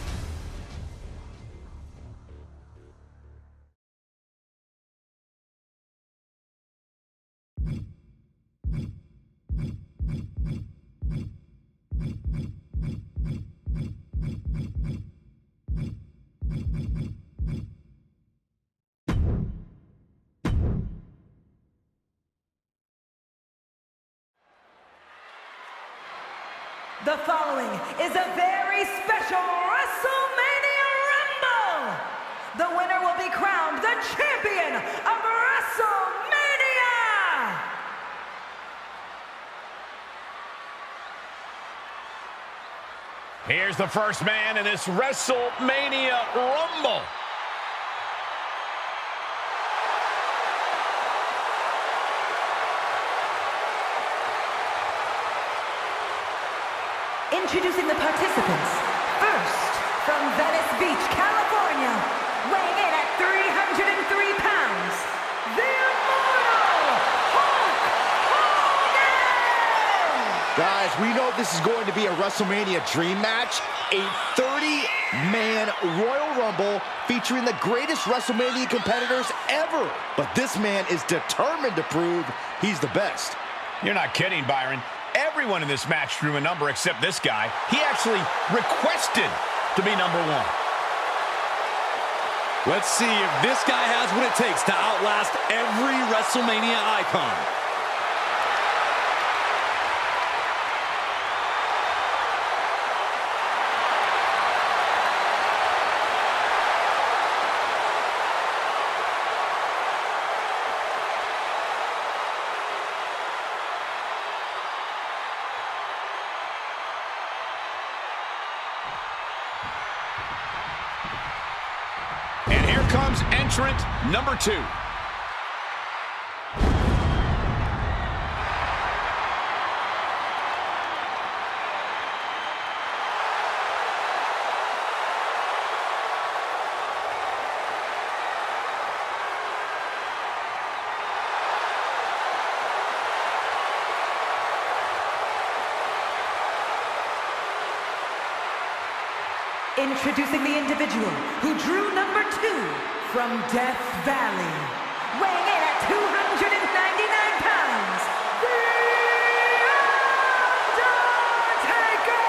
The following is a very special WrestleMania Rumble! The winner will be crowned the champion of WrestleMania! Here's the first man in this WrestleMania Rumble. Introducing the participants. First, from Venice Beach, California, weighing in at 303 pounds, the Immortal Hulk Hogan! Guys, we know this is going to be a WrestleMania dream match, a 30-man Royal Rumble featuring the greatest WrestleMania competitors ever. But this man is determined to prove he's the best. You're not kidding, Byron. Everyone in this match drew a number except this guy. He actually requested to be number one. Let's see if this guy has what it takes to outlast every WrestleMania icon. Comes entrant number 2. Introducing the individual who drew number 2 from Death Valley, weighing in at 299 pounds, The Undertaker!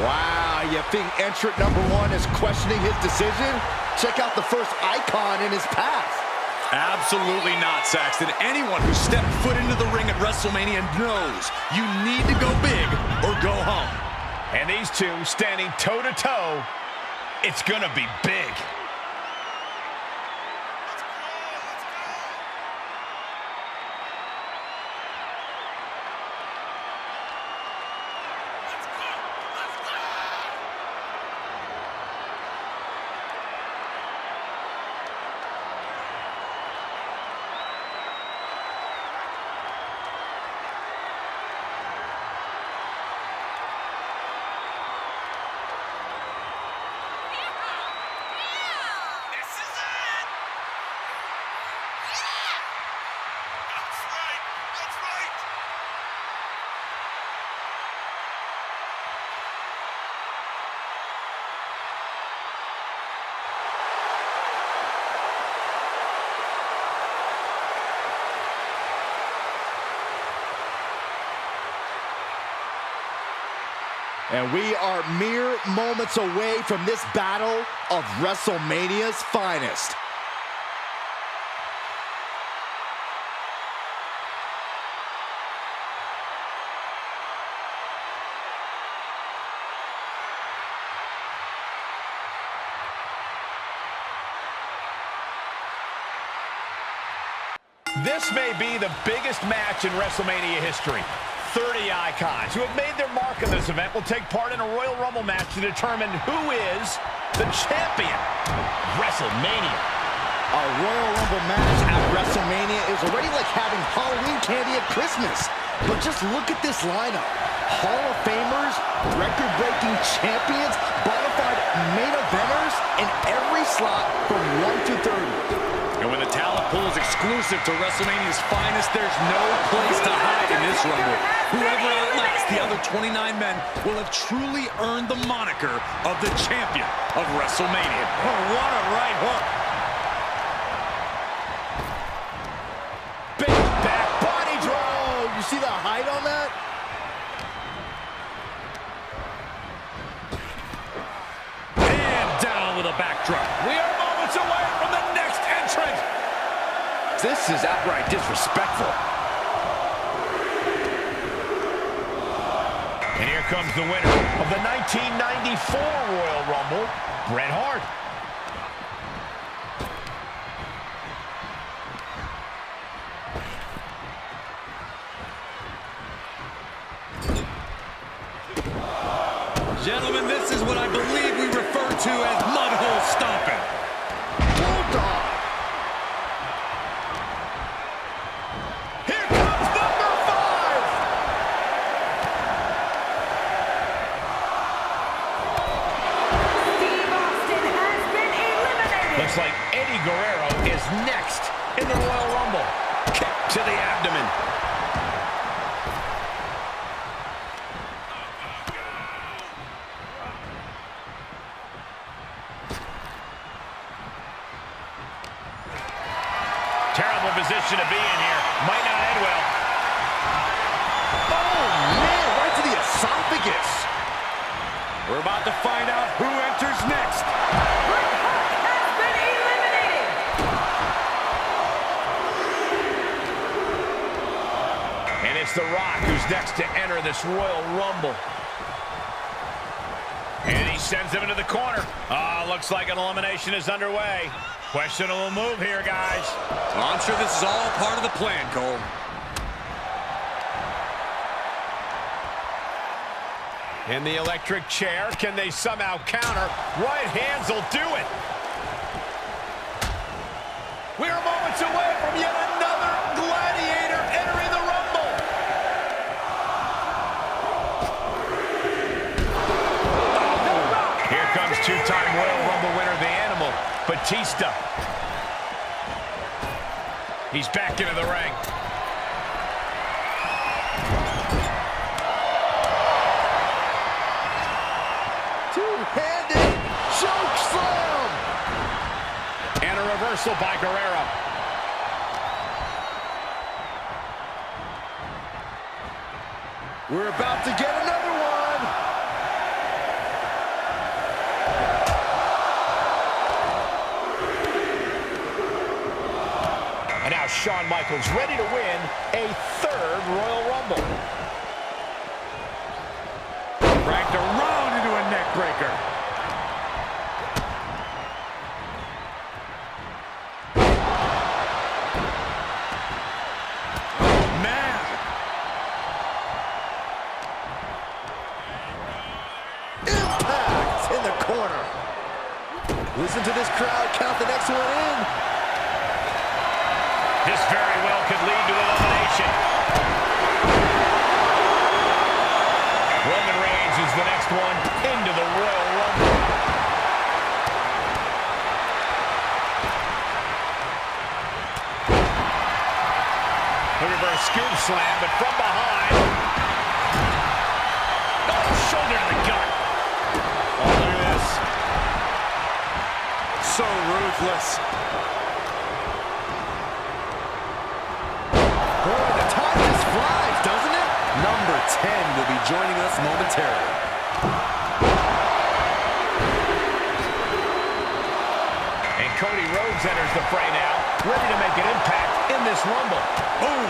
Wow, you think entrant number 1 is questioning his decision? Check out the first icon in his path. Absolutely not, Saxton. Anyone who stepped foot into the ring at WrestleMania knows you need to go big or go home. And these two standing toe-to-toe, it's gonna be big. And we are mere moments away from this battle of WrestleMania's finest. This may be the biggest match in WrestleMania history. 30 icons who have made their mark in this event will take part in a Royal Rumble match to determine who is the champion. WrestleMania. A Royal Rumble match at WrestleMania is already like having Halloween candy at Christmas. But just look at this lineup. Hall of Famers, record-breaking champions, bona fide main eventers in every slot from 1 to 30. And when the talent pool is exclusive to WrestleMania's finest, there's no place to hide in this Rumble. Whoever outlasts the other 29 men will have truly earned the moniker of the champion of WrestleMania. Oh, what a right hook. Big back body drop. You see the height on that? And down with a backdrop. We are moments away from the next entrant. This is outright disrespectful. And here comes the winner of the 1994 Royal Rumble, Bret Hart. Gentlemen, this is what I believe we refer to as mudhole stomping. Bulldog. Here comes number 5. Steve Austin has been eliminated. Looks like Eddie Guerrero is next in the Royal Rumble. Kick to the abdomen. Terrible position to be in here. Might not end well. Oh, man, right to the esophagus. We're about to find out who enters next. Bret Hart has been eliminated. And it's The Rock who's next to enter this Royal Rumble. And he sends him into the corner. Looks like an elimination is underway. Questionable move here, guys. Well, I'm sure this is all part of the plan, Cole. In the electric chair, can they somehow counter? Right hands will do it. We are moments away from yet another gladiator entering the Rumble. Here comes two-time Royal Rumble winner, the Animal, Batista. He's back into the ring. Two-handed choke slam. And a reversal by Guerrero. We're about to get another one. And now Shawn Michaels ready to win a 3rd Royal Rumble. Ranked around into a neck breaker. Oh, man. Impact in the corner. Listen to this crowd count the next one in. This very well could lead to elimination. Roman Reigns is the next one into the Royal Rumble. A reverse scoop slam, but from behind. Oh, shoulder to the gut. Oh, look at this. So ruthless. Boy, the time just flies, doesn't it? Number 10 will be joining us momentarily. And Cody Rhodes enters the fray now, ready to make an impact in this Rumble. Boom!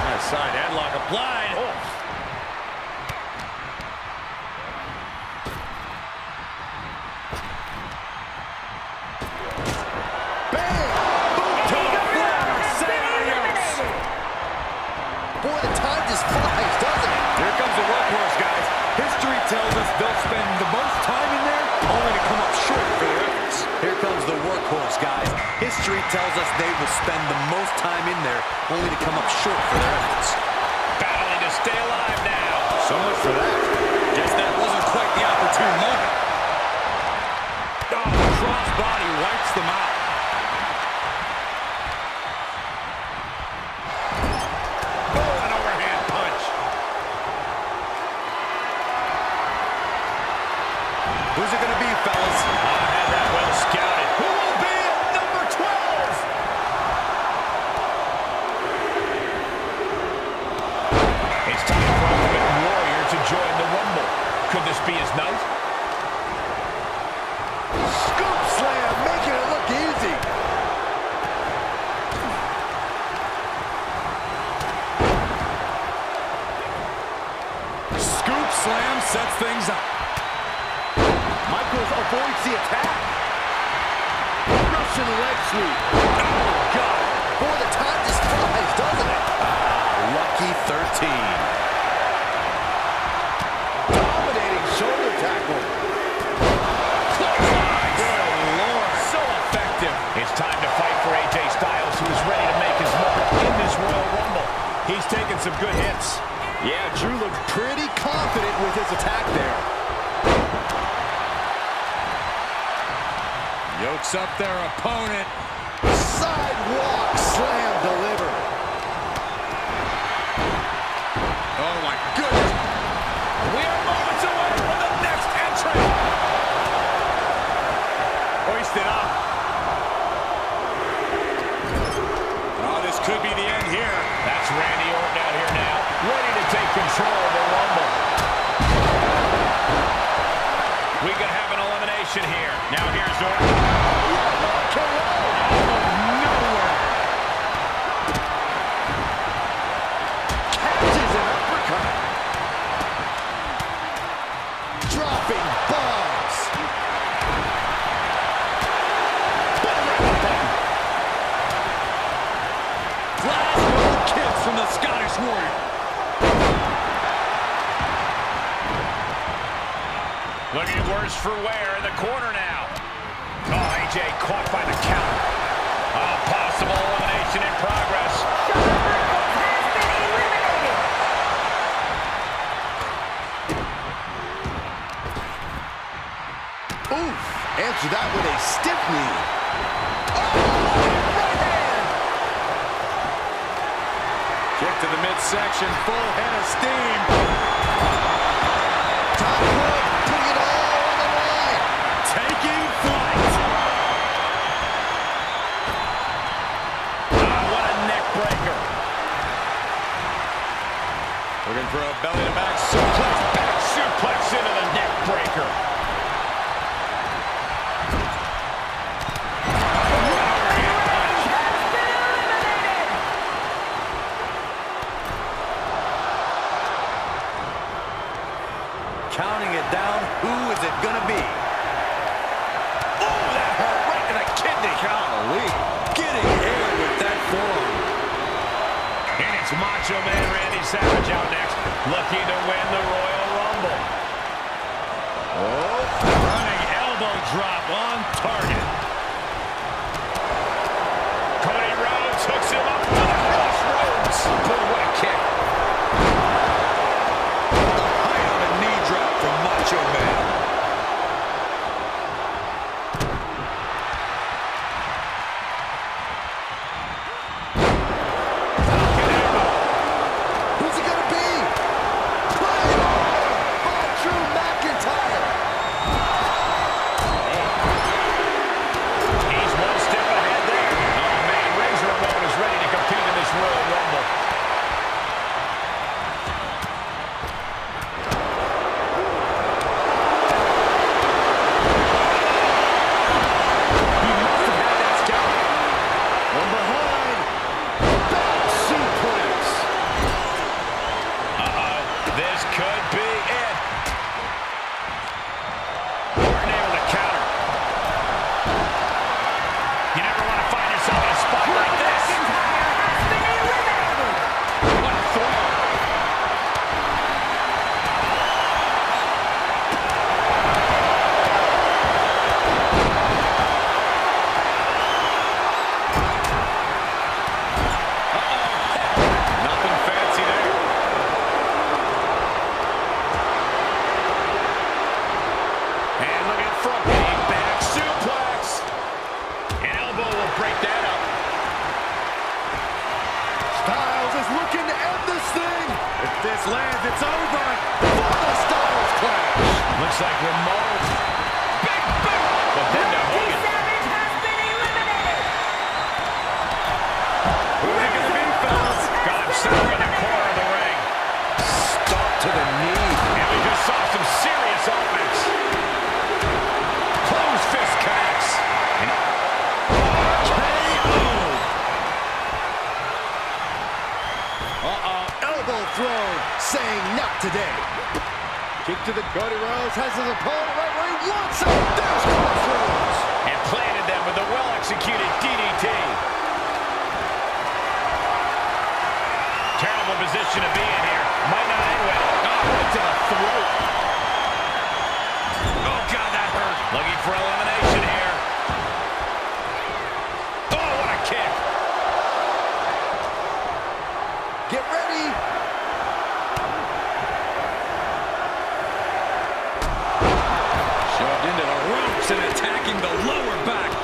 Nice side headlock applied. Oh. history tells us they will spend the most time in there only to come up short for their efforts. Battling to stay alive now. So much for that. Guess that wasn't quite the opportune moment. Oh, the crossbody wipes them out. Oh, an overhand punch. Who's it going to be, fellas? I had that well scouted. Who will be at number 12? It's time for Ultimate Warrior to join the Rumble. Could this be his night? Scoop slam, making it look easy. Scoop slam sets things up. Michaels avoids the attack. Russian leg sweep. Oh, God. Boy, the time just flies, doesn't it? Lucky 13. Dominating shoulder tackle. Good Lord. So effective. It's time to fight for AJ Styles, who is ready to make his mark in this Royal Rumble. He's taken some good hits. Yeah, Drew looked pretty confident with his attack there. Yokes up their opponent. Sidewalk slam delivered. Oh, my goodness. We are moments away from the next entrant. Hoisted up. Oh, this could be the end here. That's Randy Orton out here now, ready to take control of the Rumble. We could have an elimination here. Now here's Orton. Catches an uppercut. Dropping bombs. Last one kiss from the Scottish Warrior. Looking worse for wear in the corner now. Oh, AJ caught by the count. A possible elimination in progress. Oof, answer that with a stiff knee. Oh, right hand. Kick to the midsection, full head of steam. Top rope, putting it all on the line. Taking flight. What a neck breaker. Looking for a belly-to-back suplex. Back suplex into the neck breaker. Counting it down, who is it gonna be? Oh, that hurt right in the kidney. Golly. Getting air with that forearm. And it's Macho Man Randy Savage out next, looking to win the Royal Rumble. Oh, running elbow drop on target. Cody Rhodes hooks him up to the crossroads. Boy, what a kick. High on a knee drop from Macho Man. Who's it gonna be? By Drew McIntyre. Styles is looking to end this thing. If this lands, it's over. For the Styles Clash. Looks like remote. Big boot. But then to Hogan. Savage has been eliminated. Who's it gonna be, fellas? Got him set up in the corner of the ring. Stop to the knee. And we just saw some serious offense. Close fist connects. And Elbow throw, saying not today. Kick to the Cody Rhodes, has his opponent right where he wants him. There's Crossroads. and planted them with a well-executed DDT. Terrible position to be in here. Might not end well. Oh, right to the throat. Oh, God, that hurt. Looking for elimination here. Oh, what a kick. Get ready. Shoved into the ropes and attacking the lower back.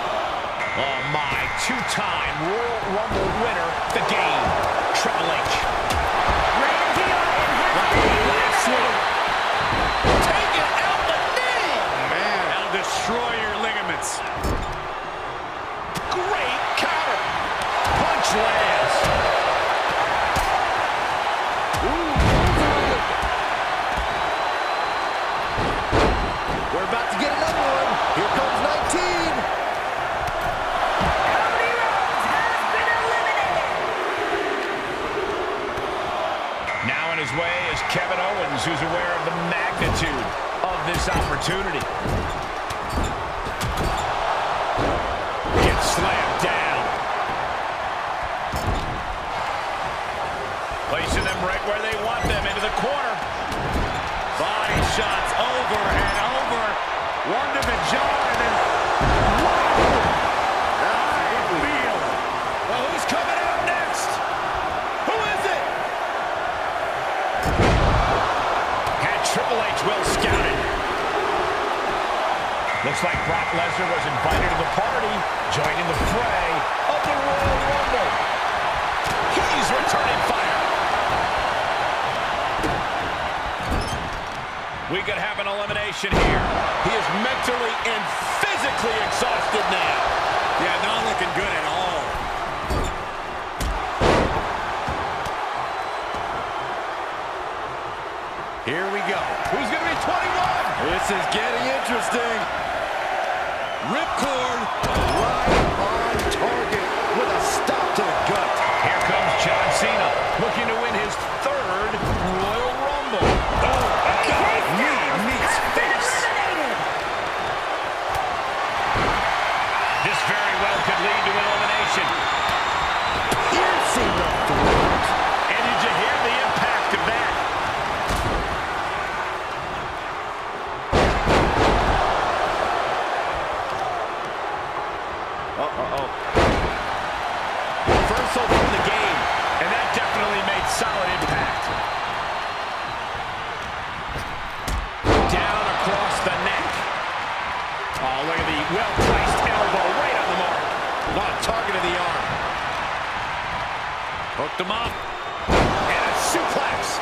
Oh, my. Two-time Royal Rumble winner, the game, Triple H. Take it out the knee. Man, that'll destroy your ligaments. Great counter. Punch lands. We're about to get another one. Here comes 19. Cody Rhodes has been eliminated. Now in his way is Kevin Owens, who's aware of the magnitude of this opportunity. Gets slammed down. Placing them right where they want them, into the corner. Body shots over and over. One to the jaw and then... Whoa! I feel. Well, who's coming out next? Who is it? Had Triple H well scouted. Looks like Brock Lesnar was invited to the party, joining the fray of the Royal Rumble. He's returning fire. We could have an elimination here. He is mentally and physically exhausted now. Yeah, not looking good at all. Here we go. Who's going to be 21? This is getting interesting. Ripcord. Right on target with a stop to the gut. Here comes John Cena, looking to win his third Royal Rumble. Oh, God, knee meets face. This very well could lead to an elimination. Piercing the throat. And did you hear the impact of that? Reversal from the game, and that definitely made solid impact. Down across the neck. Oh, look at the well-placed elbow right on the mark. On target of the arm. Hooked him up. And a suplex.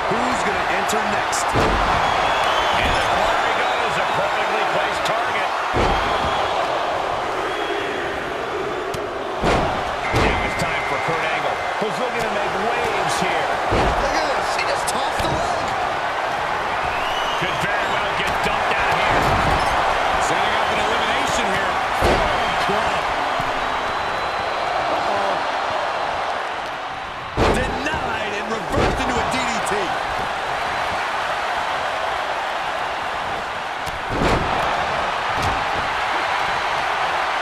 Who's going to enter next? And the corner he goes, a perfectly placed target. Now it's time for Kurt Angle, who's looking to make waves here. Look at this. He just tossed the leg. Could very well get dumped out here. Setting up an elimination here. Club. Denied and reversed into a DDT.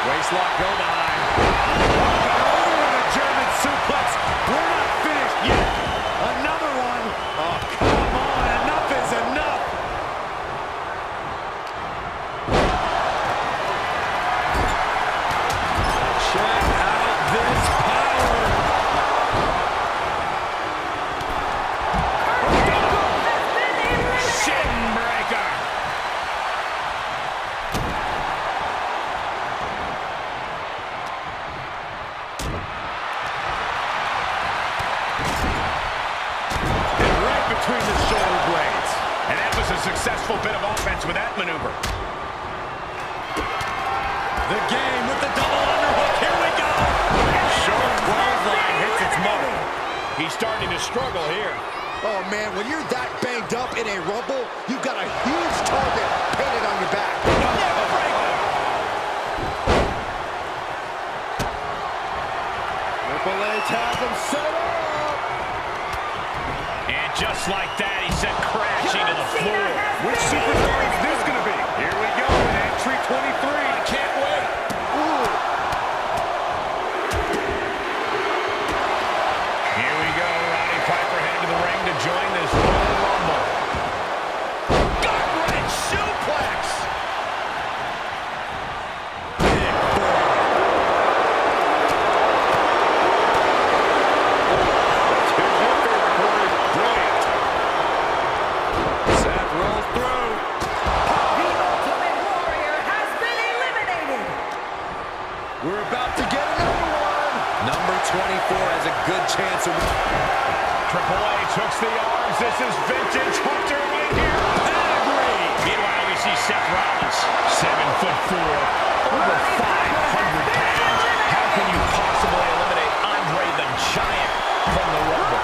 Waistlock go behind. Over with a German suplex. We're not finished yet. Another one. Oh, come on. Enough is enough. Check out this power. Shin breaker. successful bit of offense with that maneuver. The game with the double underhook. Here we go. Short clothesline hits its mark. He's starting to struggle here. Oh, man, when you're that banged up in a Rumble, you've got a huge target painted on your back. Triple H has him set up. And just like that, he sent crashing to the floor. Which superstar is this going to be? Here we go in entry 23. I can't wait. Ooh. Here we go. Roddy Piper headed to the ring to join this Royal Rumble. Gut-wrench suplex. We're about to get another one. Number 24 has a good chance of... Triple H hooks the arms. This is vintage Hunter right here. Pedigree. Meanwhile, we see Seth Rollins, 7'4", over 500 pounds. How can you possibly eliminate Andre the Giant from the Rumble?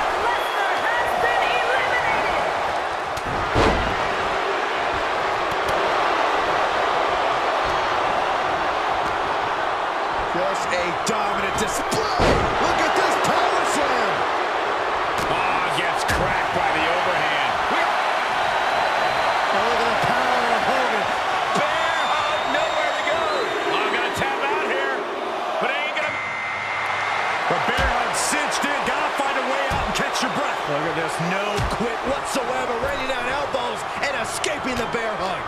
Just a dominant display. Look at this power slam. Ah, gets cracked by the overhand. Oh, look at the power of Hogan. Bear hug, nowhere to go. I'm gonna tap out here, but I ain't gonna. The bear hug cinched in. Gotta find a way out and catch your breath. Look at this, no quit whatsoever. Raining down elbows and escaping the bear hug.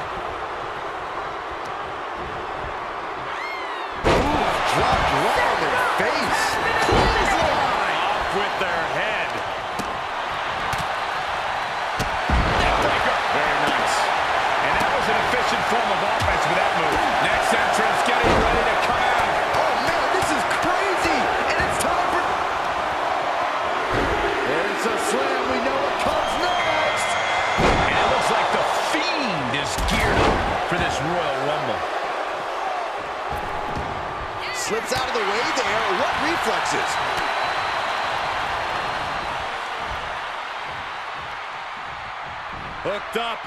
Dropped right on their face. Clothesline. Off with their head. Neckbreaker. Very nice. And that was an efficient form of offense with that move. Next entrance getting ready to come out. Oh, man, this is crazy. And it's time for... It's a slam. We know what comes next. And it looks like the Fiend is geared up for this Royal Rumble. Slips out of the way there. What reflexes? Hooked up.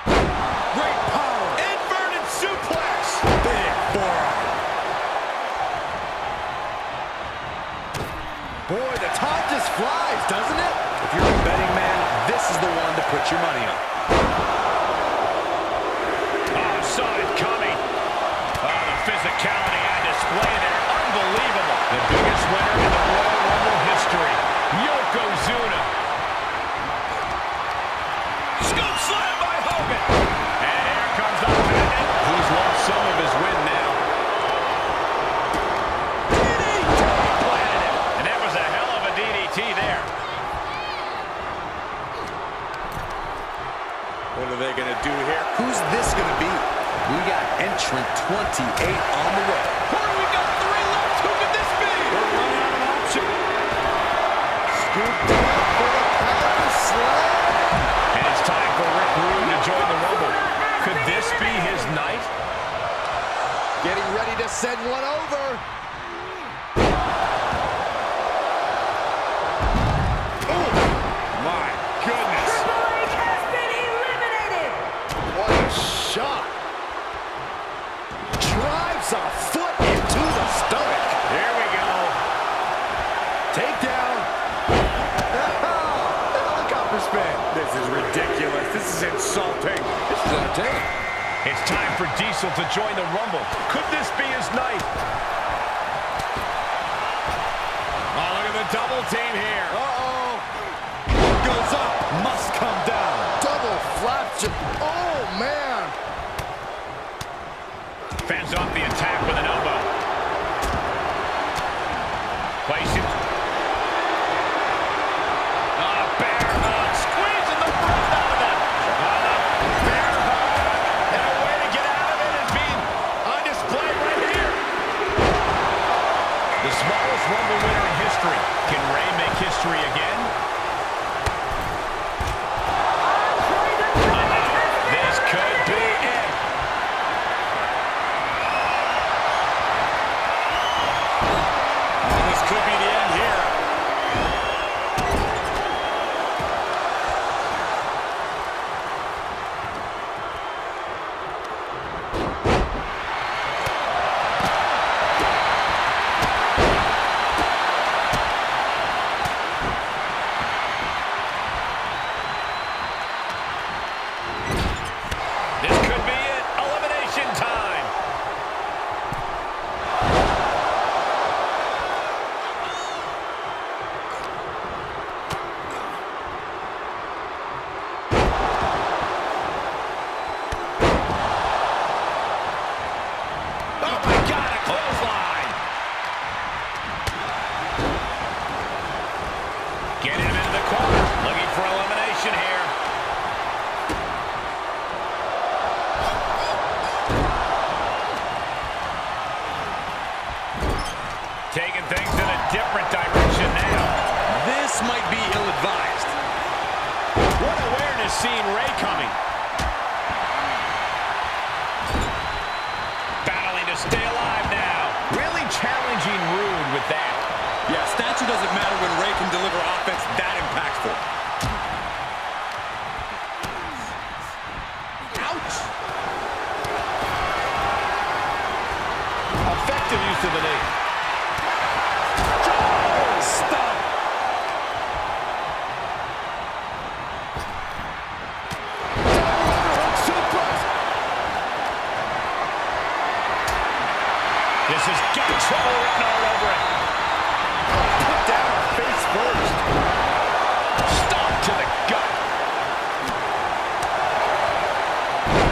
Great power. Inverted suplex. Big forearm. Boy, the time just flies, doesn't it? If you're a betting man, this is the one to put your money on. Oh, saw it coming. Oh, the physicality on display there. Unbelievable. The biggest winner in the Royal Rumble history. Yokozuna. Scoop slam by Hogan. And here comes the bandit. He's lost some of his win now. DDT planted him. And that was a hell of a DDT there. What are they going to do here? Who's this going to be? We got entrant 28 on the way. We got 3 left. Who could this be? We're running out of option. Scoop down for the power slam. And it's time for Rick Rude to join the Rumble. Could this be his night? Getting ready to send one over. Oh, my goodness. Triple H has been eliminated. What a shot. Drives a foot into the stomach. Here we go. Takedown. Helicopter spin. This is ridiculous. This is insulting. This is entertaining. It's time for Diesel to join the Rumble. Could this be his night? Oh, look at the double team here. Uh-oh. What goes up must come down. Double flap. Oh, man. Fends off the attack with an elbow. Place it. Bear hug. Squeezing the breath out of them. Bear hug. And a way to get out of it is being on display right here. The smallest Rumble winner in history. Can Ray make history again? This seeing Ray coming. Battling to stay alive now. Really challenging Rude with that. Yeah, stature doesn't matter when Ray can deliver offense that impactful. Ouch! Effective use of the knee. Stop! This has got trouble written all over it. Put down face first. Stomp to the gut.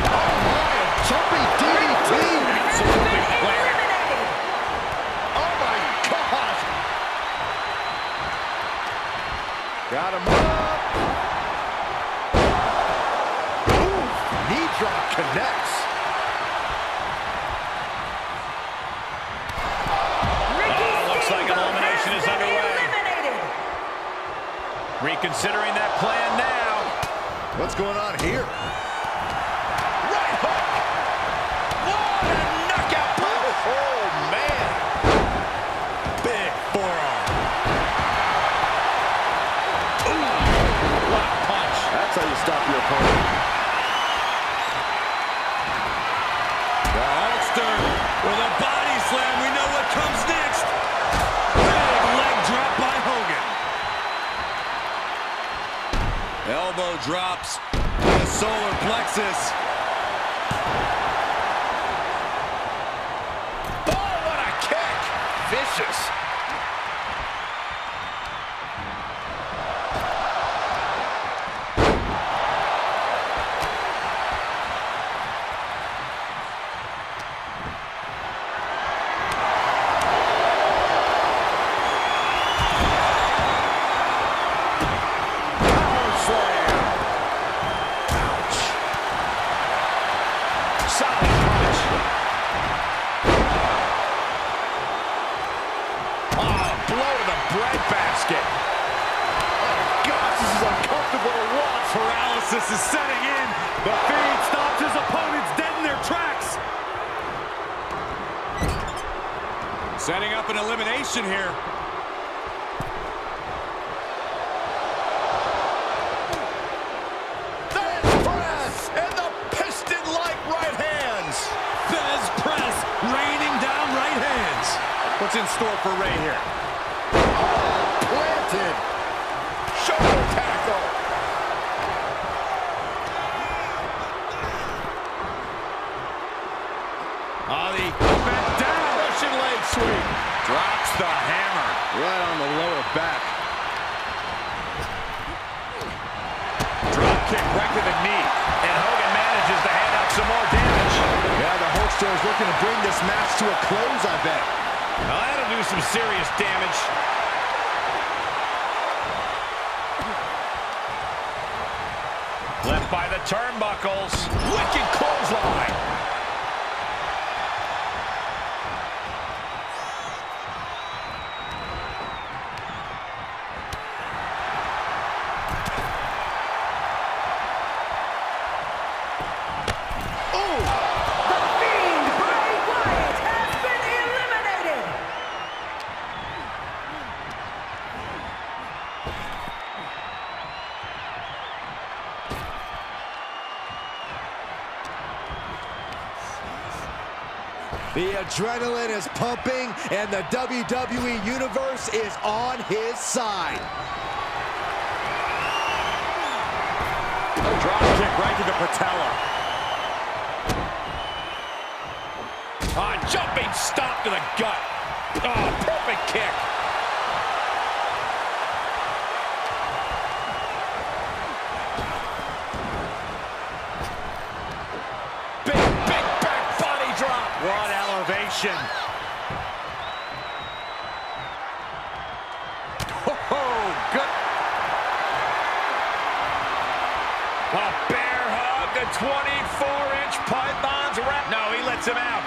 Oh my, a jumping DDT. Absolutely clear. Oh my gosh. Got him up. Ooh, knee drop connects. Looks like an elimination is underway. Reconsidering that plan now. What's going on here? Right hook. What a knockout blow. Oh, man. Big forearm. Ooh, what a punch. That's how you stop your opponent. The Hulkster with a body slam. We know what comes next. Big leg drop by Hogan. Elbow drops to the solar plexus. Oh, what a kick. Vicious. Paralysis is setting in. The Fiend stops his opponents dead in their tracks. Setting up an elimination here. Thesz press and the piston-like right hands. Thesz press raining down right hands. What's in store for Ray here? Oh, planted. Shoulder tackle. Ollie bent down. Russian leg sweep. Drops the hammer. Right on the lower back. Drop kick right to the knee. And Hogan manages to hand out some more damage. Yeah, the Hulkster is looking to bring this match to a close, I bet. Well, that'll do some serious damage. Left by the turnbuckles. Wicked clothesline. The adrenaline is pumping, and the WWE Universe is on his side. A drop kick right to the patella. Jumping stomp to the gut. Oh, perfect kick. Big back body drop. What elevation. Oh, good. A bear hug, the 24-inch python's wrap. No, he lets him out.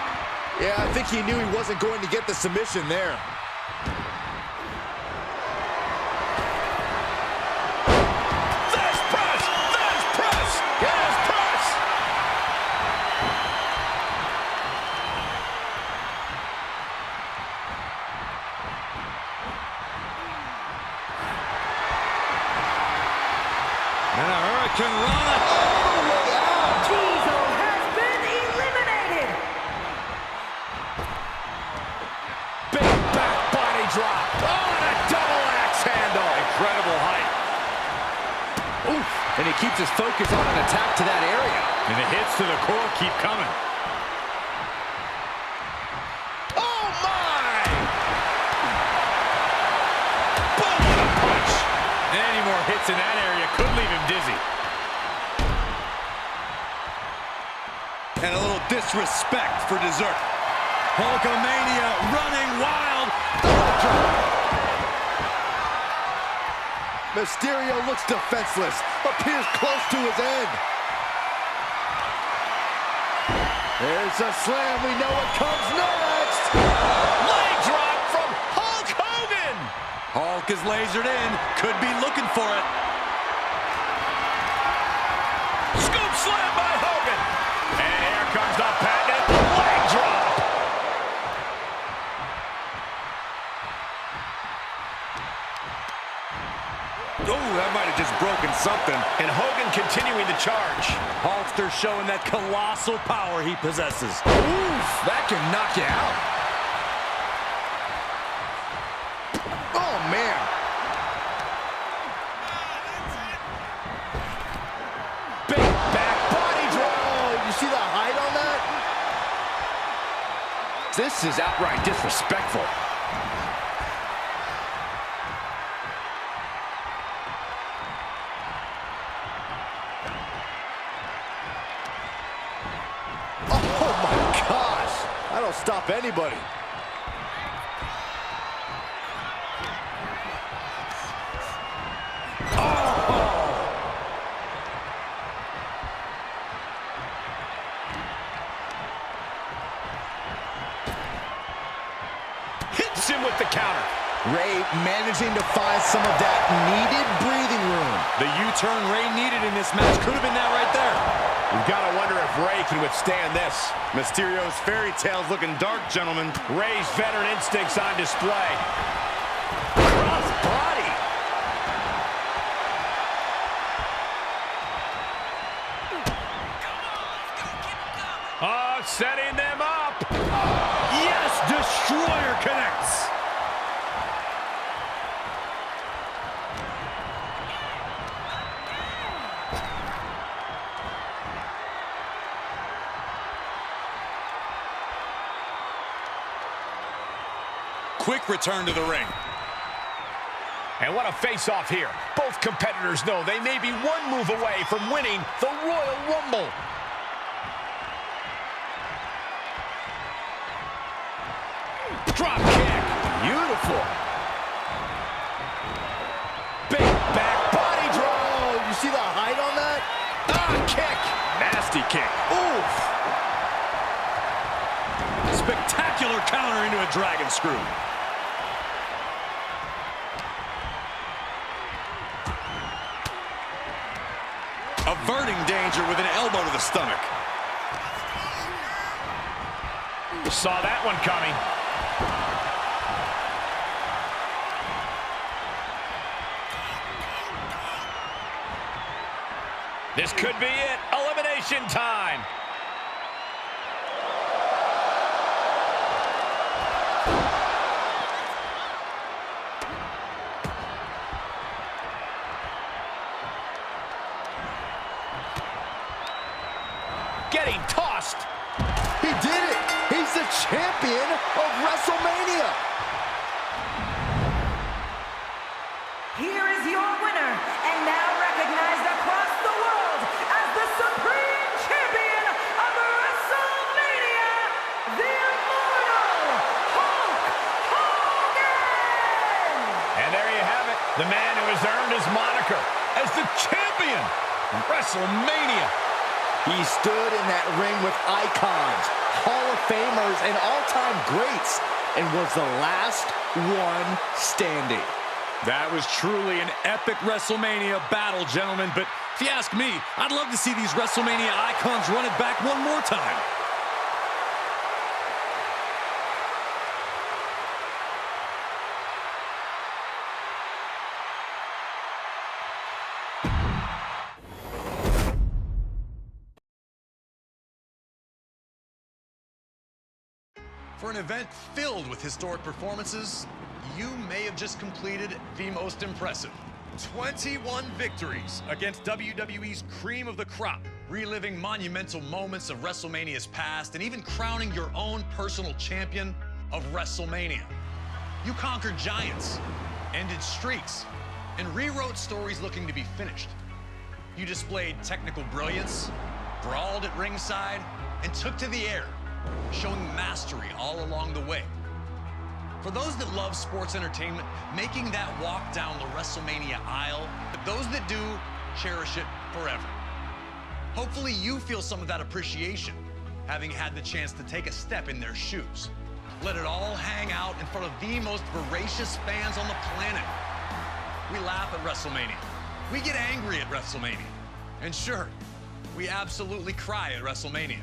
Yeah, I think he knew he wasn't going to get the submission there. Thesz press! Thesz press! Hurricane Rana all the way out. Diesel has been eliminated. Big back body drop. Oh, and a double axe handle. Incredible height. Oof, and he keeps his focus on an attack to that area. And the hits to the core keep coming. Oh, my! Boom, what a punch. Any more hits in that area could leave him dizzy. And a little disrespect for dessert. Hulkamania running wild. Mysterio looks defenseless, appears close to his end. There's a slam, we know what comes next. Leg drop from Hulk Hogan. Hulk is lasered in, could be looking for it. Scoop slam by Hogan. And here comes the patented leg drop. Oh, that might have just broken something. And Hogan continuing the charge. Hulkster showing that colossal power he possesses. Oof, that can knock you out. Oh, man. Big back body drop. Oh, you see the height on that? This is outright disrespectful. Oh, my gosh. I don't stop anybody. Hits him with the counter. Ray managing to find some of that needed breathing room. The U-turn Ray needed in this match could have been that right there. We've got to wonder if Ray can withstand this. Mysterio's fairy tale's looking dark, gentlemen. Ray's veteran instincts on display. Cross body. Oh, setting them up. Yes, Destroyer connects. Quick return to the ring. And what a face-off here. Both competitors know they may be one move away from winning the Royal Rumble. Drop kick. Beautiful. Big back body drop. Oh, you see the height on that? Ah, kick. Nasty kick. Oof. Spectacular counter into a dragon screw. Averting danger with an elbow to the stomach. Saw that one coming. This could be it. Elimination time. Getting tossed. He did it. He's the champion of WrestleMania. Here is your winner, and now recognized across the world as the Supreme Champion of WrestleMania, the Immortal Hulk Hogan! And there you have it. The man who has earned his moniker as the champion of WrestleMania. He stood in that ring with icons, Hall of Famers, and all-time greats, and was the last one standing. That was truly an epic WrestleMania battle, gentlemen. But if you ask me, I'd love to see these WrestleMania icons run it back one more time. For an event filled with historic performances, you may have just completed the most impressive. 21 victories against WWE's cream of the crop, reliving monumental moments of WrestleMania's past and even crowning your own personal champion of WrestleMania. You conquered giants, ended streaks, and rewrote stories looking to be finished. You displayed technical brilliance, brawled at ringside, and took to the air, showing mastery all along the way. For those that love sports entertainment, making that walk down the WrestleMania aisle, those that do, cherish it forever. Hopefully you feel some of that appreciation, having had the chance to take a step in their shoes. Let it all hang out in front of the most voracious fans on the planet. We laugh at WrestleMania. We get angry at WrestleMania. And sure, we absolutely cry at WrestleMania.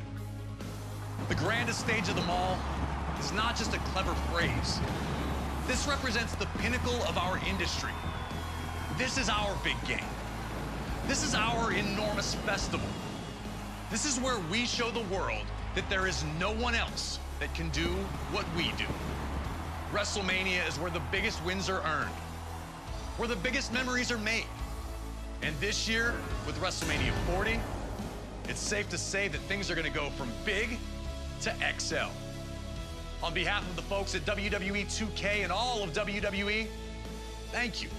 The grandest stage of them all is not just a clever phrase. This represents the pinnacle of our industry. This is our big game. This is our enormous festival. This is where we show the world that there is no one else that can do what we do. WrestleMania is where the biggest wins are earned, where the biggest memories are made. And this year, with WrestleMania 40, it's safe to say that things are gonna go from big to XL. On behalf of the folks at WWE 2K and all of WWE, thank you.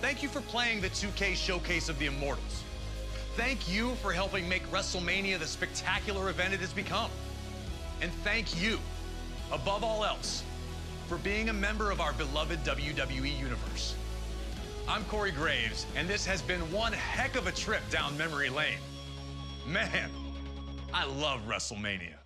Thank you for playing the 2K showcase of the Immortals. Thank you for helping make WrestleMania the spectacular event it has become. And thank you, above all else, for being a member of our beloved WWE universe. I'm Corey Graves, and this has been one heck of a trip down memory lane. Man, I love WrestleMania.